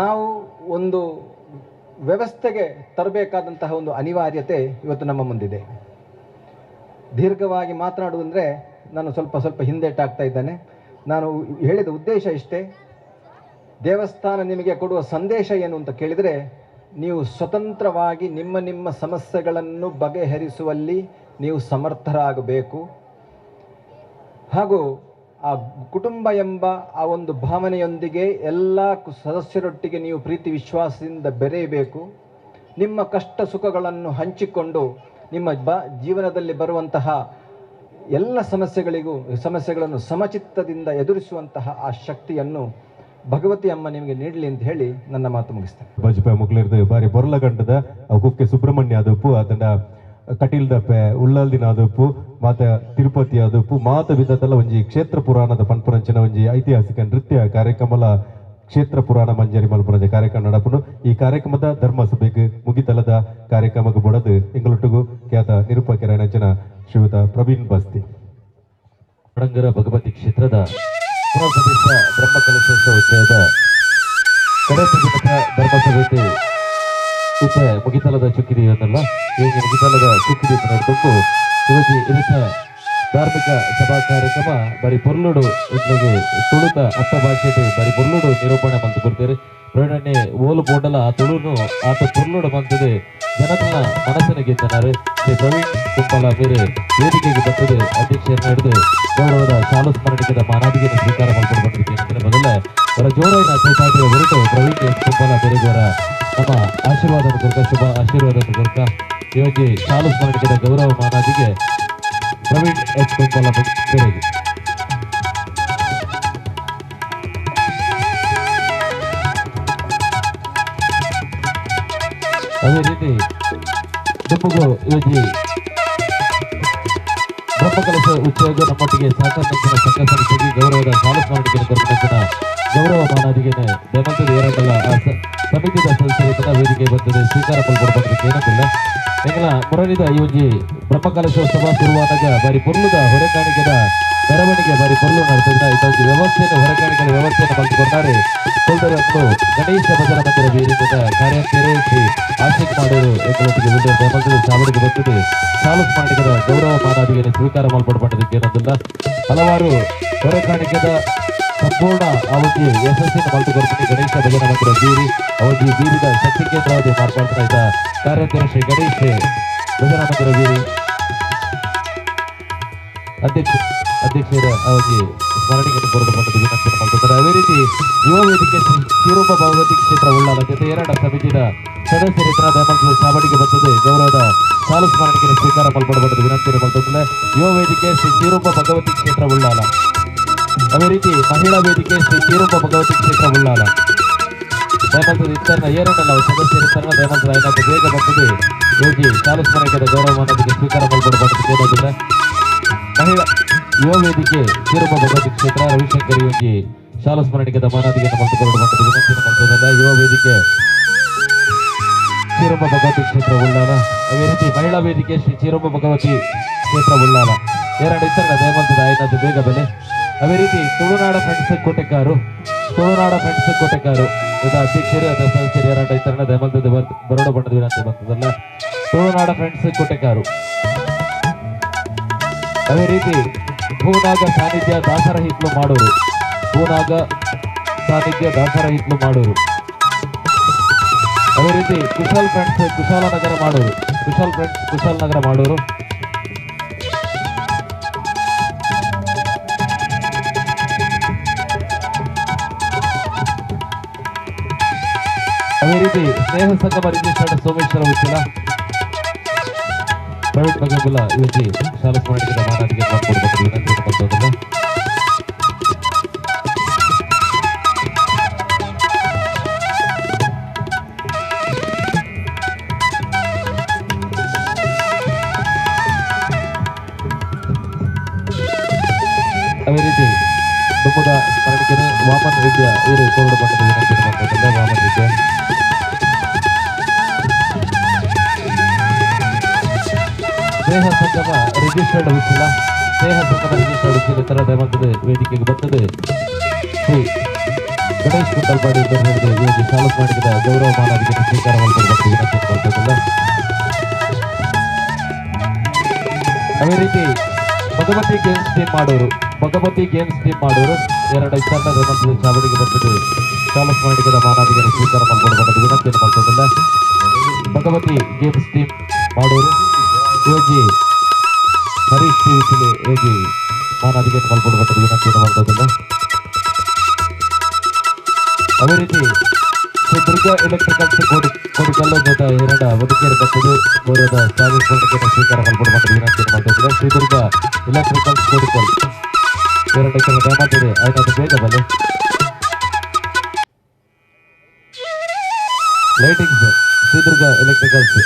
ನಾವು ಒಂದು ವ್ಯವಸ್ಥೆಗೆ ತರಬೇಕಾದಂತಹ ಒಂದು ಅನಿವಾರ್ಯತೆ ಇವತ್ತು ನಮ್ಮ ಮುಂದಿದೆ. ದೀರ್ಘವಾಗಿ ಮಾತನಾಡುವುದಂದರೆ ನಾನು ಸ್ವಲ್ಪ ಹಿಂದೇಟಾಗ್ತಾ ಇದ್ದೇನೆ. ನಾನು ಹೇಳಿದ ಉದ್ದೇಶ ಇಷ್ಟೇ. ದೇವಸ್ಥಾನ ನಿಮಗೆ ಕೊಡುವ ಸಂದೇಶ ಏನು ಅಂತ ಕೇಳಿದರೆ, ನೀವು ಸ್ವತಂತ್ರವಾಗಿ ನಿಮ್ಮ ಸಮಸ್ಯೆಗಳನ್ನು ಬಗೆಹರಿಸುವಲ್ಲಿ ನೀವು ಸಮರ್ಥರಾಗಬೇಕು. ಹಾಗೂ ಆ ಕುಟುಂಬ ಎಂಬ ಆ ಒಂದು ಭಾವನೆಯೊಂದಿಗೆ ಎಲ್ಲ ಸದಸ್ಯರೊಟ್ಟಿಗೆ ನೀವು ಪ್ರೀತಿ ವಿಶ್ವಾಸದಿಂದ ಬೆರೆಯಬೇಕು. ನಿಮ್ಮ ಕಷ್ಟ ಸುಖಗಳನ್ನು ಹಂಚಿಕೊಂಡು ನಿಮ್ಮ ಜೀವನದಲ್ಲಿ ಬರುವಂತಹ ಎಲ್ಲ ಸಮಸ್ಯೆಗಳನ್ನು ಸಮಚಿತ್ತದಿಂದ ಎದುರಿಸುವಂತಹ ಆ ಶಕ್ತಿಯನ್ನು ಭಗವತಿ ಅಮ್ಮ ನಿಮಗೆ ನೀಡಲಿ ಅಂತ ಹೇಳಿ ನನ್ನ ಮಾತು ಮುಗಿಸ್ತೇನೆ. ಬಜ್ಪೆ ಮುಕ್ಲಿರ್ದು ಬಾರಿ ಬೊರ್ಲಗಂಟದ ಕುಕ್ಕೆ ಸುಬ್ರಹ್ಮಣ್ಯ ಆದಪ್ಪು, ಅದನ್ನ ಕಟೀಲ್ದಪ್ಪೆ ಉಳ್ಳಲ್ದಿನ ಆದಪ್ಪು, ಮಾತ ತಿರುಪತಿ ಆದಪ್ಪು, ಮಾತ ವಿಧದಲ್ಲ ಒಂಜಿ ಕ್ಷೇತ್ರ ಪುರಾಣದ ಪನ್ಪುರಂಚಿನ ಒಂಜಿ ಐತಿಹಾಸಿಕ ನೃತ್ಯ ಕಾರ್ಯಕ್ರಮಲ ಕ್ಷೇತ್ರ ಪುರಾಣ ಮಂಜರಿ ಮಲ್ಪುರಂಜ ಕಾರ್ಯಕ್ರಮ ನಡಪುನು. ಈ ಕಾರ್ಯಕ್ರಮದ ಧರ್ಮಸಭೆಗೆ ಮುಗಿತಲದ ಕಾರ್ಯಕ್ರಮಕ್ಕೆ ಬೊಡದು ಎಂಗಳೊಟ್ಟಿಗೂ ಖ್ಯಾತ ನಿರೂಪಕರ ಶ್ರೀಯುತ ಪ್ರವೀಣ್ ಬಸ್ತಿ. ಮಡಂಗರ ಭಗವತಿ ಕ್ಷೇತ್ರದ ಪುನರ್ಪ್ರತಿಷ್ಠ ಬ್ರಹ್ಮಕಲಶೋತ್ಸವದ ಕಡೆಯ ದಿನದ ಧರ್ಮಸಭೆ ಇತ್ತೆ ಮುಗಿತಲದ ಚುಕ್ಕಿದೆಯನ್ನಲ್ಲ ಈಗ ಮುಗಿತಲದ ಚುಕ್ಕಿದೆ ನೋಡಿಕೊಂಡು ಇವತ್ತು ಇದಕ್ಕೆ ಧಾರ್ಮಿಕ ಸಭಾ ಕಾರ್ಯಕ್ರಮ ಬರೀ ಪೊರ್ಲುಡು ಇಲ್ಲಿಗೆ ತುಳುತ ಅರ್ಥ ಭಾಷೆಗೆ ಬರೀ ಪೊರ್ಲುಡು ನಿರೂಪಣೆ ಮಂತು ಕೊಡ್ತೀರಿ ಪ್ರವೀಣನೆ ಓಲು ಬೋಂಡಲ ಆ ತುಳುನು ಆತ ಪೊರ್ಲುಡು ಮಂತದೆ ಜನಗಳ ಮನಸ್ಸಿನ ಗೆದ್ದನಾರೆ ಶ್ರೀ ಪ್ರವೀಣ್ ಕುಂಪಲ ಬೇರೆ ವೇದಿಕೆಗೆ ಬರ್ತದೆ ಅಧ್ಯಕ್ಷರನ್ನ ಹಿಡಿದು ಗೌರವದ ಶಾಲು ಸ್ಮರಣಿಕೆದ ಮಾನಾದಿಗೆ ಸ್ವೀಕಾರ ಮಾಡ್ಕೊಂಡು ಬಂದಿದ್ದೇನೆ ಮೊದಲೇ ಅವರ ಜೋರಾಯಿನ ಚೈತಾಟಿಯ ಹೊರಟು ಪ್ರವೀಣ್ ಕುಂಪಲ ಬೇರೆಯವರ ನಮ್ಮ ಆಶೀರ್ವಾದ ಕೊಡ್ಕ ಶುಭ ಆಶೀರ್ವಾದ ಕೊಡ್ಕ ಇವಾಗ ಶಾಲು ಸ್ಮರಣಿಕೆದ ಗೌರವ ಮಾನಾದಿಗೆ ಪ್ರವೀಣ್ ಎಚ್ ಕುಂಪಲ ಬೇರೆಗೆ ಅದೇ ರೀತಿ ದುಪ್ಪುಗು ಯೋಜಿ ಬ್ರಹ್ಮಕಲಶ ಉತ್ಸವದ ನಮ್ಮೊಟ್ಟಿಗೆ ಸಹಕಾರ ಸಂಘ ಸಂಸ್ಥೆಗೆ ಗೌರವದ ಶಾಲು ಸ್ಮರಣಿಕೆ ಕೊರಕನ ಗೌರವ ಮಾನಾದಿಗೆ ದೇವಂತದ ಏರಗಲ್ಲ ಸಮಿತಿಯ ಸದಸ್ಯರ ವೇದಿಕೆ ಬರ್ತದೆ ಸ್ವೀಕಾರ ಪಲ್ಕೊಡ್ಬೇಕು ಏನಂತಿಲ್ಲ ಎಂಗಳ ಮುರಳಿದ ಯೋಜಿ ಬ್ರಹ್ಮಕಲಶೋತ್ಸವ ಶುರುವಾದಾಗ ಬಾರಿ ಪೊರ್ಲುದ ಹೊರೆಕಾಣಿಕೆದ ಮೆರವಣಿಗೆ ಬಾರಿ ಪೊರ್ಲು ನಡೆಸಿದ್ರೆ ಇದೊಂದು ವ್ಯವಸ್ಥೆಯನ್ನು ಹೊರೆಕಾಣಿಕೆಯ ವ್ಯವಸ್ಥೆಯನ್ನು ಬಳಸಿಕೊಂಡಾರೆ ಕೊಲ್ದರನ್ನು ಗಣೇಶ ಭಜನ ಮಂದಿರ ಬೀರಿನಿಂದ ಕಾರ್ಯಾಚರಣೆ ಶ್ರೀ ಆಶಿಕ್ ಮಾಡೋರು ಎಂಗಳೊಟ್ಟಿಗೆ ಮುಂದೆ ದೇವಂತದ ಚಾವಡಿಗೆ ಬರ್ತದೆ ಶಾಲು ಸ್ಮರಣಿಕೆದ ಗೌರವ ಮಾನಾದಿಗೆ ಸ್ವೀಕಾರ ಮಾಡಲ್ಪಡೋದಕ್ಕೆ ಏನಂತಿಲ್ಲ ಹಲವಾರು ಹೊರೆಕಾಣಿಕೆದ ಸಂಪೂರ್ಣ ಅವಧಿ ಯಶಸ್ಸಿನ ಮಲ್ತುಕೊರ್ಪಣಿ ಗಣೇಶ ಭಜನ ಮಂದಿರ ಬೀರಿ ಅವಧಿ ಬೀರಿದ ಶಕ್ತಿ ಕೇಂದ್ರವಾಗಿ ಮಾರ್ಪಾಡ್ತಾ ಇದ್ದ ಕಾರ್ಯಾಧ್ಯಕ್ಷ ಶ್ರೀ ಗಣೇಶ್ ಭಜನ ಮಂದಿರ ಬೀರಿ ಅಧ್ಯಕ್ಷರ ಅವಧಿ ಸ್ಮರಣಿಕೆಯನ್ನು ಕೊರಡುಕೊಂಡದ್ದು ವಿನಂತಿಯನ್ನು ಮಾಡ್ತಾರೆ ಅದೇ ರೀತಿ ಯುವ ವೇದಿಕೆ ಶ್ರೀ ಶ್ರೀರೂಪ ಭಗವತಿ ಕ್ಷೇತ್ರ ಉಳ್ಳಾಲ ಜೊತೆ ಎರಡ ಸಮಿತಿಯ ಸದಸ್ಯರಿತರ ದಯಮಂತ್ರದ ಚಾವಡಿಗೆ ಬರ್ತದೆ ಗೌರವದ ಶಾಲು ಸ್ಮರಣಿಕೆಯನ್ನು ಸ್ವೀಕಾರ ಮಾಡಲ್ಪಡಬಾರದು ವಿನಂತಿಯನ್ನು ಮಾಡ್ತಾರೆ ಯುವ ವೇದಿಕೆ ಶ್ರೀ ಶ್ರೀರೂಪ ಭಗವತಿ ಕ್ಷೇತ್ರ ಉಳ್ಳಾಲ ಅದೇ ರೀತಿ ಮಹಿಳಾ ವೇದಿಕೆ ಶ್ರೀ ಶ್ರೀರೂಪ ಭಗವತಿ ಕ್ಷೇತ್ರ ಉಳ್ಳಾಲ ದಯಮಂತ್ರದ ಇತರನ ಏರನ್ನೆಲ್ಲ ಸದಸ್ಯರಿತರನ ದಯಮಂತ್ರದ ಐನಾಥ ಬೇಗ ಬರ್ತದೆ ಯೋಗಿ ಶಾಲು ಸ್ಮರಣಿಕೆದ ಗೌರವ ಮಾನದಿಗೆ ಸ್ವೀಕಾರ ಮಾಡಲ್ಪಡಬಾರದು ಕೇಳೋದಿಲ್ಲ ಮಹಿಳಾ ಯುವ ವೇದಿಕೆ ಶ್ರೀರೂಪ ಭಗವತಿ ಕ್ಷೇತ್ರ ರವಿಶಂಕರ್ ಯೋಗಿ ಶಾಲು ಸ್ಮರಣಿಕೆದ ಮಾನದಿಗೆ ಮಲ್ತುಕೊಂಡು ಬಂದ ವಿನಂತಿಯನ್ನು ಮಾಡ್ತದಲ್ಲ ಯುವ ವೇದಿಕೆ ಶ್ರೀರೂಪ ಭಗವತಿ ಕ್ಷೇತ್ರ ಉಳ್ಳಾಲ ಅದೇ ರೀತಿ ಮಹಿಳಾ ವೇದಿಕೆ ಶ್ರೀ ಶ್ರೀರೂಪ ಭಗವತಿ ಕ್ಷೇತ್ರ ಉಳ್ಳಾಲ ಎರಡು ಇತರ ದಯಮಂತದ ಐನಾಥ ಬೇಗ ಬೆಲೆ ಅದೇ ರೀತಿ ತುಳುನಾಡ ಫ್ರೆಂಡ್ಸ್ ಕೋಟೆಕಾರು ಇದ ಅಧ್ಯಕ್ಷರು ಅದರ ಸದಸ್ಯರು ಎರಡು ಇತರ ದಯಮಂತದ ಬರೋಡ ಬಣ್ಣದ ವಿನಂತಿ ಬಂತದಲ್ಲ ತುಳುನಾಡ ಫ್ರೆಂಡ್ಸ್ ಕೋಟೆಕಾರು ಅದೇ ರೀತಿ ಭೂನಾಗ ಸಾನ್ನಿಧ್ಯ ದಾಸರ ಹಿತ್ಲು ಮಾಡೋರು ಅದೇ ರೀತಿ ಕುಶಲ್ ಫ್ರೆಂಡ್ಸ್ ಕುಶಾಲನಗರ ಮಾಡೋರು ಅದೇ ರೀತಿ ಸ್ನೇಹ ಸಂಗಮ ರಿಜಿಸ್ಟರ್ಡ್ ಸೋಮೇಶ್ವರ ಉಚ್ಚಿಲ ಪ್ರೈವೇಟ್ ಬಗೆಬುಲ್ಲ ಯೋಜಿ ಶಾಲಾ ಸ್ಮರಣಿಕೆದ ಮಾನಾದಿಗೆ ಮಾಡಿಕೊಡ್ಬೇಕು ವಿನಂತಿಯನ್ನು ಮಾಡ್ತದಲ್ಲ ಅದೇ ರೀತಿ ದುಮ್ಮದ ಸ್ಮರಣಿಕೆನೆ ವಾಮನ್ ರೆಡ್ಡಿಯ ಇವರು ಕೋರಡು ಬಣ್ಣದ ವಿನಂತಿಯನ್ನು ಮಾಡ್ತದಲ್ಲ ವಾಮನ್ ರೆಡ್ಡಿಯ ಸ್ನೇಹ ಸಂಗಮ ರಿಜಿಸ್ಟರ್ಡ್ ಉಚ್ಚಿಲ ತರ ದಯಮಂತದ ವೇದಿಕೆಗೆ ಬರ್ತದೆ ಶ್ರೀ ಗಣೇಶ್ ಕುಂಟಲ್ಪಾಡಿ ಹಿಡಿದು ಯೋಗಿ ಶಾಲು ಸ್ಮರಣಿಕೆದ ಗೌರವ ಮಾನದಿಗೆ ಸ್ವೀಕಾರ ಮಾಡಲ್ಪಡಬೇಕು ವಿನಂತಿ ಮಾಡ್ತದಲ್ಲ ಅದೇ ರೀತಿ ಭಗವತಿ ಗೇಮ್ಸ್ ಟೀಮ್ ಮಾಡೋರು ಎರಡು ಇತರ ದಯಮಂತದ ಚಾವಡಿಗೆ ಬರ್ತದೆ ಶಾಲು ಸ್ಮರಣಿಕೆದ ಮಾನದಿಗೆ ಸ್ವೀಕಾರ ಮಾಡಲ್ಪಡಬೇಕು ವಿನಂತಿಯನ್ನು ಮಾಡ್ತದಲ್ಲ ಭಗವತಿ ಗೇಮ್ಸ್ ಟೀಮ್ ಮಾಡೋರು ಯೋಗಿ ಹರೀಶ್ ಟಿವಿಸಿಲೆ ಯೋಗಿ ಮಾನದಿಗೆ ಮಲ್ಕೊಡ್ಬಟ್ಟದ ವಿನಂತಿಯನ್ನು ಮಾಡ್ತದಲ್ಲ ಅದೇ ರೀತಿ ಶ್ರೀ ದುರ್ಗಾ ಎಲೆಕ್ಟ್ರಿಕಲ್ಸ್ ಕೋಡಿಕಲ್ಲು ಜೊತೆ ಎರಡ ಬದುಕೇರಿ ಬರ್ತದೆ ಗೌರವದ ಶಾಲು ಸ್ಮರಣಿಕೆಯನ್ನು ಸ್ವೀಕಾರ ಮಾಡಲ್ಪಡಬಟ್ಟದ ವಿನಂತಿಯನ್ನು ಮಾಡ್ತದಲ್ಲ ಶ್ರೀ ದುರ್ಗಾ ಎಲೆಕ್ಟ್ರಿಕಲ್ಸ್ ಕೋಡಿಕಲ್ ಎರಡು ದಯಮಾಡ್ತದೆ ಐನಾದ್ರು ಬೇಗ ಬಲೆ ಲೈಟಿಂಗ್ಸ್ ಶ್ರೀದುರ್ಗ ಎಲೆಕ್ಟ್ರಿಕಲ್ಸ್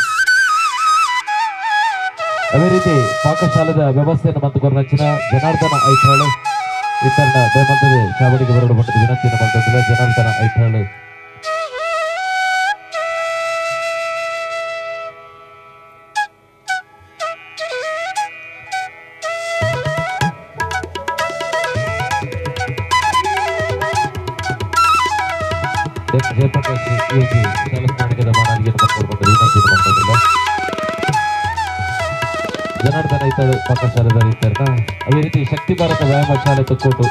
ಅದೇ ರೀತಿ ಪಾಕಶಾಲದ ವ್ಯವಸ್ಥೆಯನ್ನು ಮತ್ತು ಕೊರನಚ್ಚಿನ ಜನಾರ್ದನ ಐತಾಳು ಇತರನ ದಯಮಂತದ ಚಾವಡಿಗೆ ಬರಲು ಬಂದ ವಿನಂತಿಯನ್ನು ಮಾಡ್ತಿದ್ದಿಲ್ಲ ಜನಾರ್ದನ ಐತಾಳು ಪಾಕಶಾಲೆ ಇರ್ತಾರ ಅದೇ ರೀತಿ ಶಕ್ತಿ ಭಾರತ ವ್ಯಾಯಾಮ ಶಾಲೆ ತುಕ್ಕೋಟು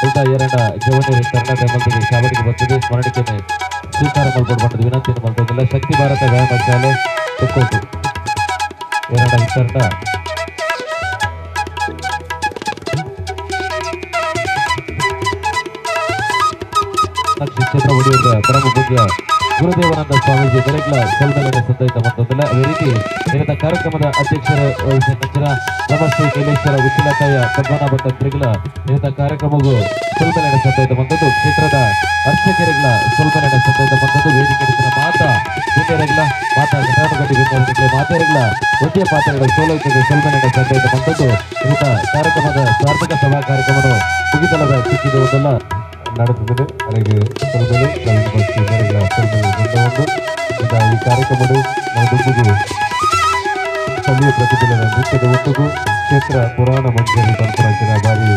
ಊಟ ಎರಡ ಜವನೂರು ಇರ್ತಾರ ಮಲ್ತದೆ ಶಾವಣಿಗೆ ಬರ್ತದೆ ಸ್ಮರಣಿಕೆನೆ ಸ್ವೀಕಾರ ಮಾಡ್ಕೊಂಡು ವಿನಂತಿಯನ್ನು ಮಾಡ್ಬೋದಿಲ್ಲ. ಶಕ್ತಿ ಭಾರತ ವ್ಯಾಯಾಮ ಶಾಲೆ ತುಕ್ಕೋಟು ಎರಡ ಇರ್ತಾರ ಕ್ಷೇತ್ರ ಒಡೆಯುವ ಪರಮ ಪೂಜ್ಯ ಗುರುದೇವಾನಂದ ಸ್ವಾಮೀಜಿ ಬೆಳಗ್ಲ ಸಲ್ಮೇಳನ ಸಂದೈತ ಮತ್ತೊಂದಿಲ್ಲ. ಅದೇ ರೀತಿ ನಿರತ ಕಾರ್ಯಕ್ರಮದ ಅಧ್ಯಕ್ಷರ ವಹಿಸಿದ ನಮಸ್ತೆ ನೀಲೇಶ್ವರ ಉಚ್ಚಿಲತಾಯ ಪದ್ಮನಾಭ ತಂತ್ರಿಗಳ ನಿರತ ಕಾರ್ಯಕ್ರಮವು ಸಲ್ಮೇಳನ ಸಂದೈತ ಮತ್ತೊಂದು ಕ್ಷೇತ್ರದ ಅರ್ಚಕರಿಗಳ ಸಲ್ಮೇಳನ ಸಂದೈತ ಮತ್ತೊಂದು ವೇದಿಕೆ ಮಾತಾ ವಿನ್ಯರಗಳ ಮಾತಾ ಘಟಾನುಘಟಿ ವಿನ್ಯರಗಳಿಗೆ ಮಾತೆರಗಳ ಒಂದೇ ಪಾತ್ರೆಗಳ ಸೋಲೈತದ ಸಲ್ಮೇಳನ ಸಂದೈತ ಮತ್ತೊಂದು ನಿರತ ಕಾರ್ಯಕ್ರಮದ ಸಾರ್ಥಕ ಸಭಾ ಕಾರ್ಯಕ್ರಮ ಮುಗಿತಲದ ಸಿಕ್ಕಿದೆ ಒಂದಲ್ಲ ನಡೆಸುತ್ತದೆ. ನನಗೆ ಸಲ್ಮೇಲು ನವೀನ ಬಸ್ತಿ ಮೇರೆಗಳ ಸಲ್ಮೇಲು ಬೃಂದವನ್ನು ಈ ಕಾರ್ಯಕ್ರಮಗಳು ನನ್ನ ದುಂಬಿಗೆ ಸ್ಥಳೀಯ ಪ್ರತಿಭೆಗಳ ನೃತ್ಯದ ಒಟ್ಟಿಗೂ ಕ್ಷೇತ್ರ ಪುರಾಣ ಮಂಜರಿ ಪರಂಪರಾಕಿನ ಬಾರಿ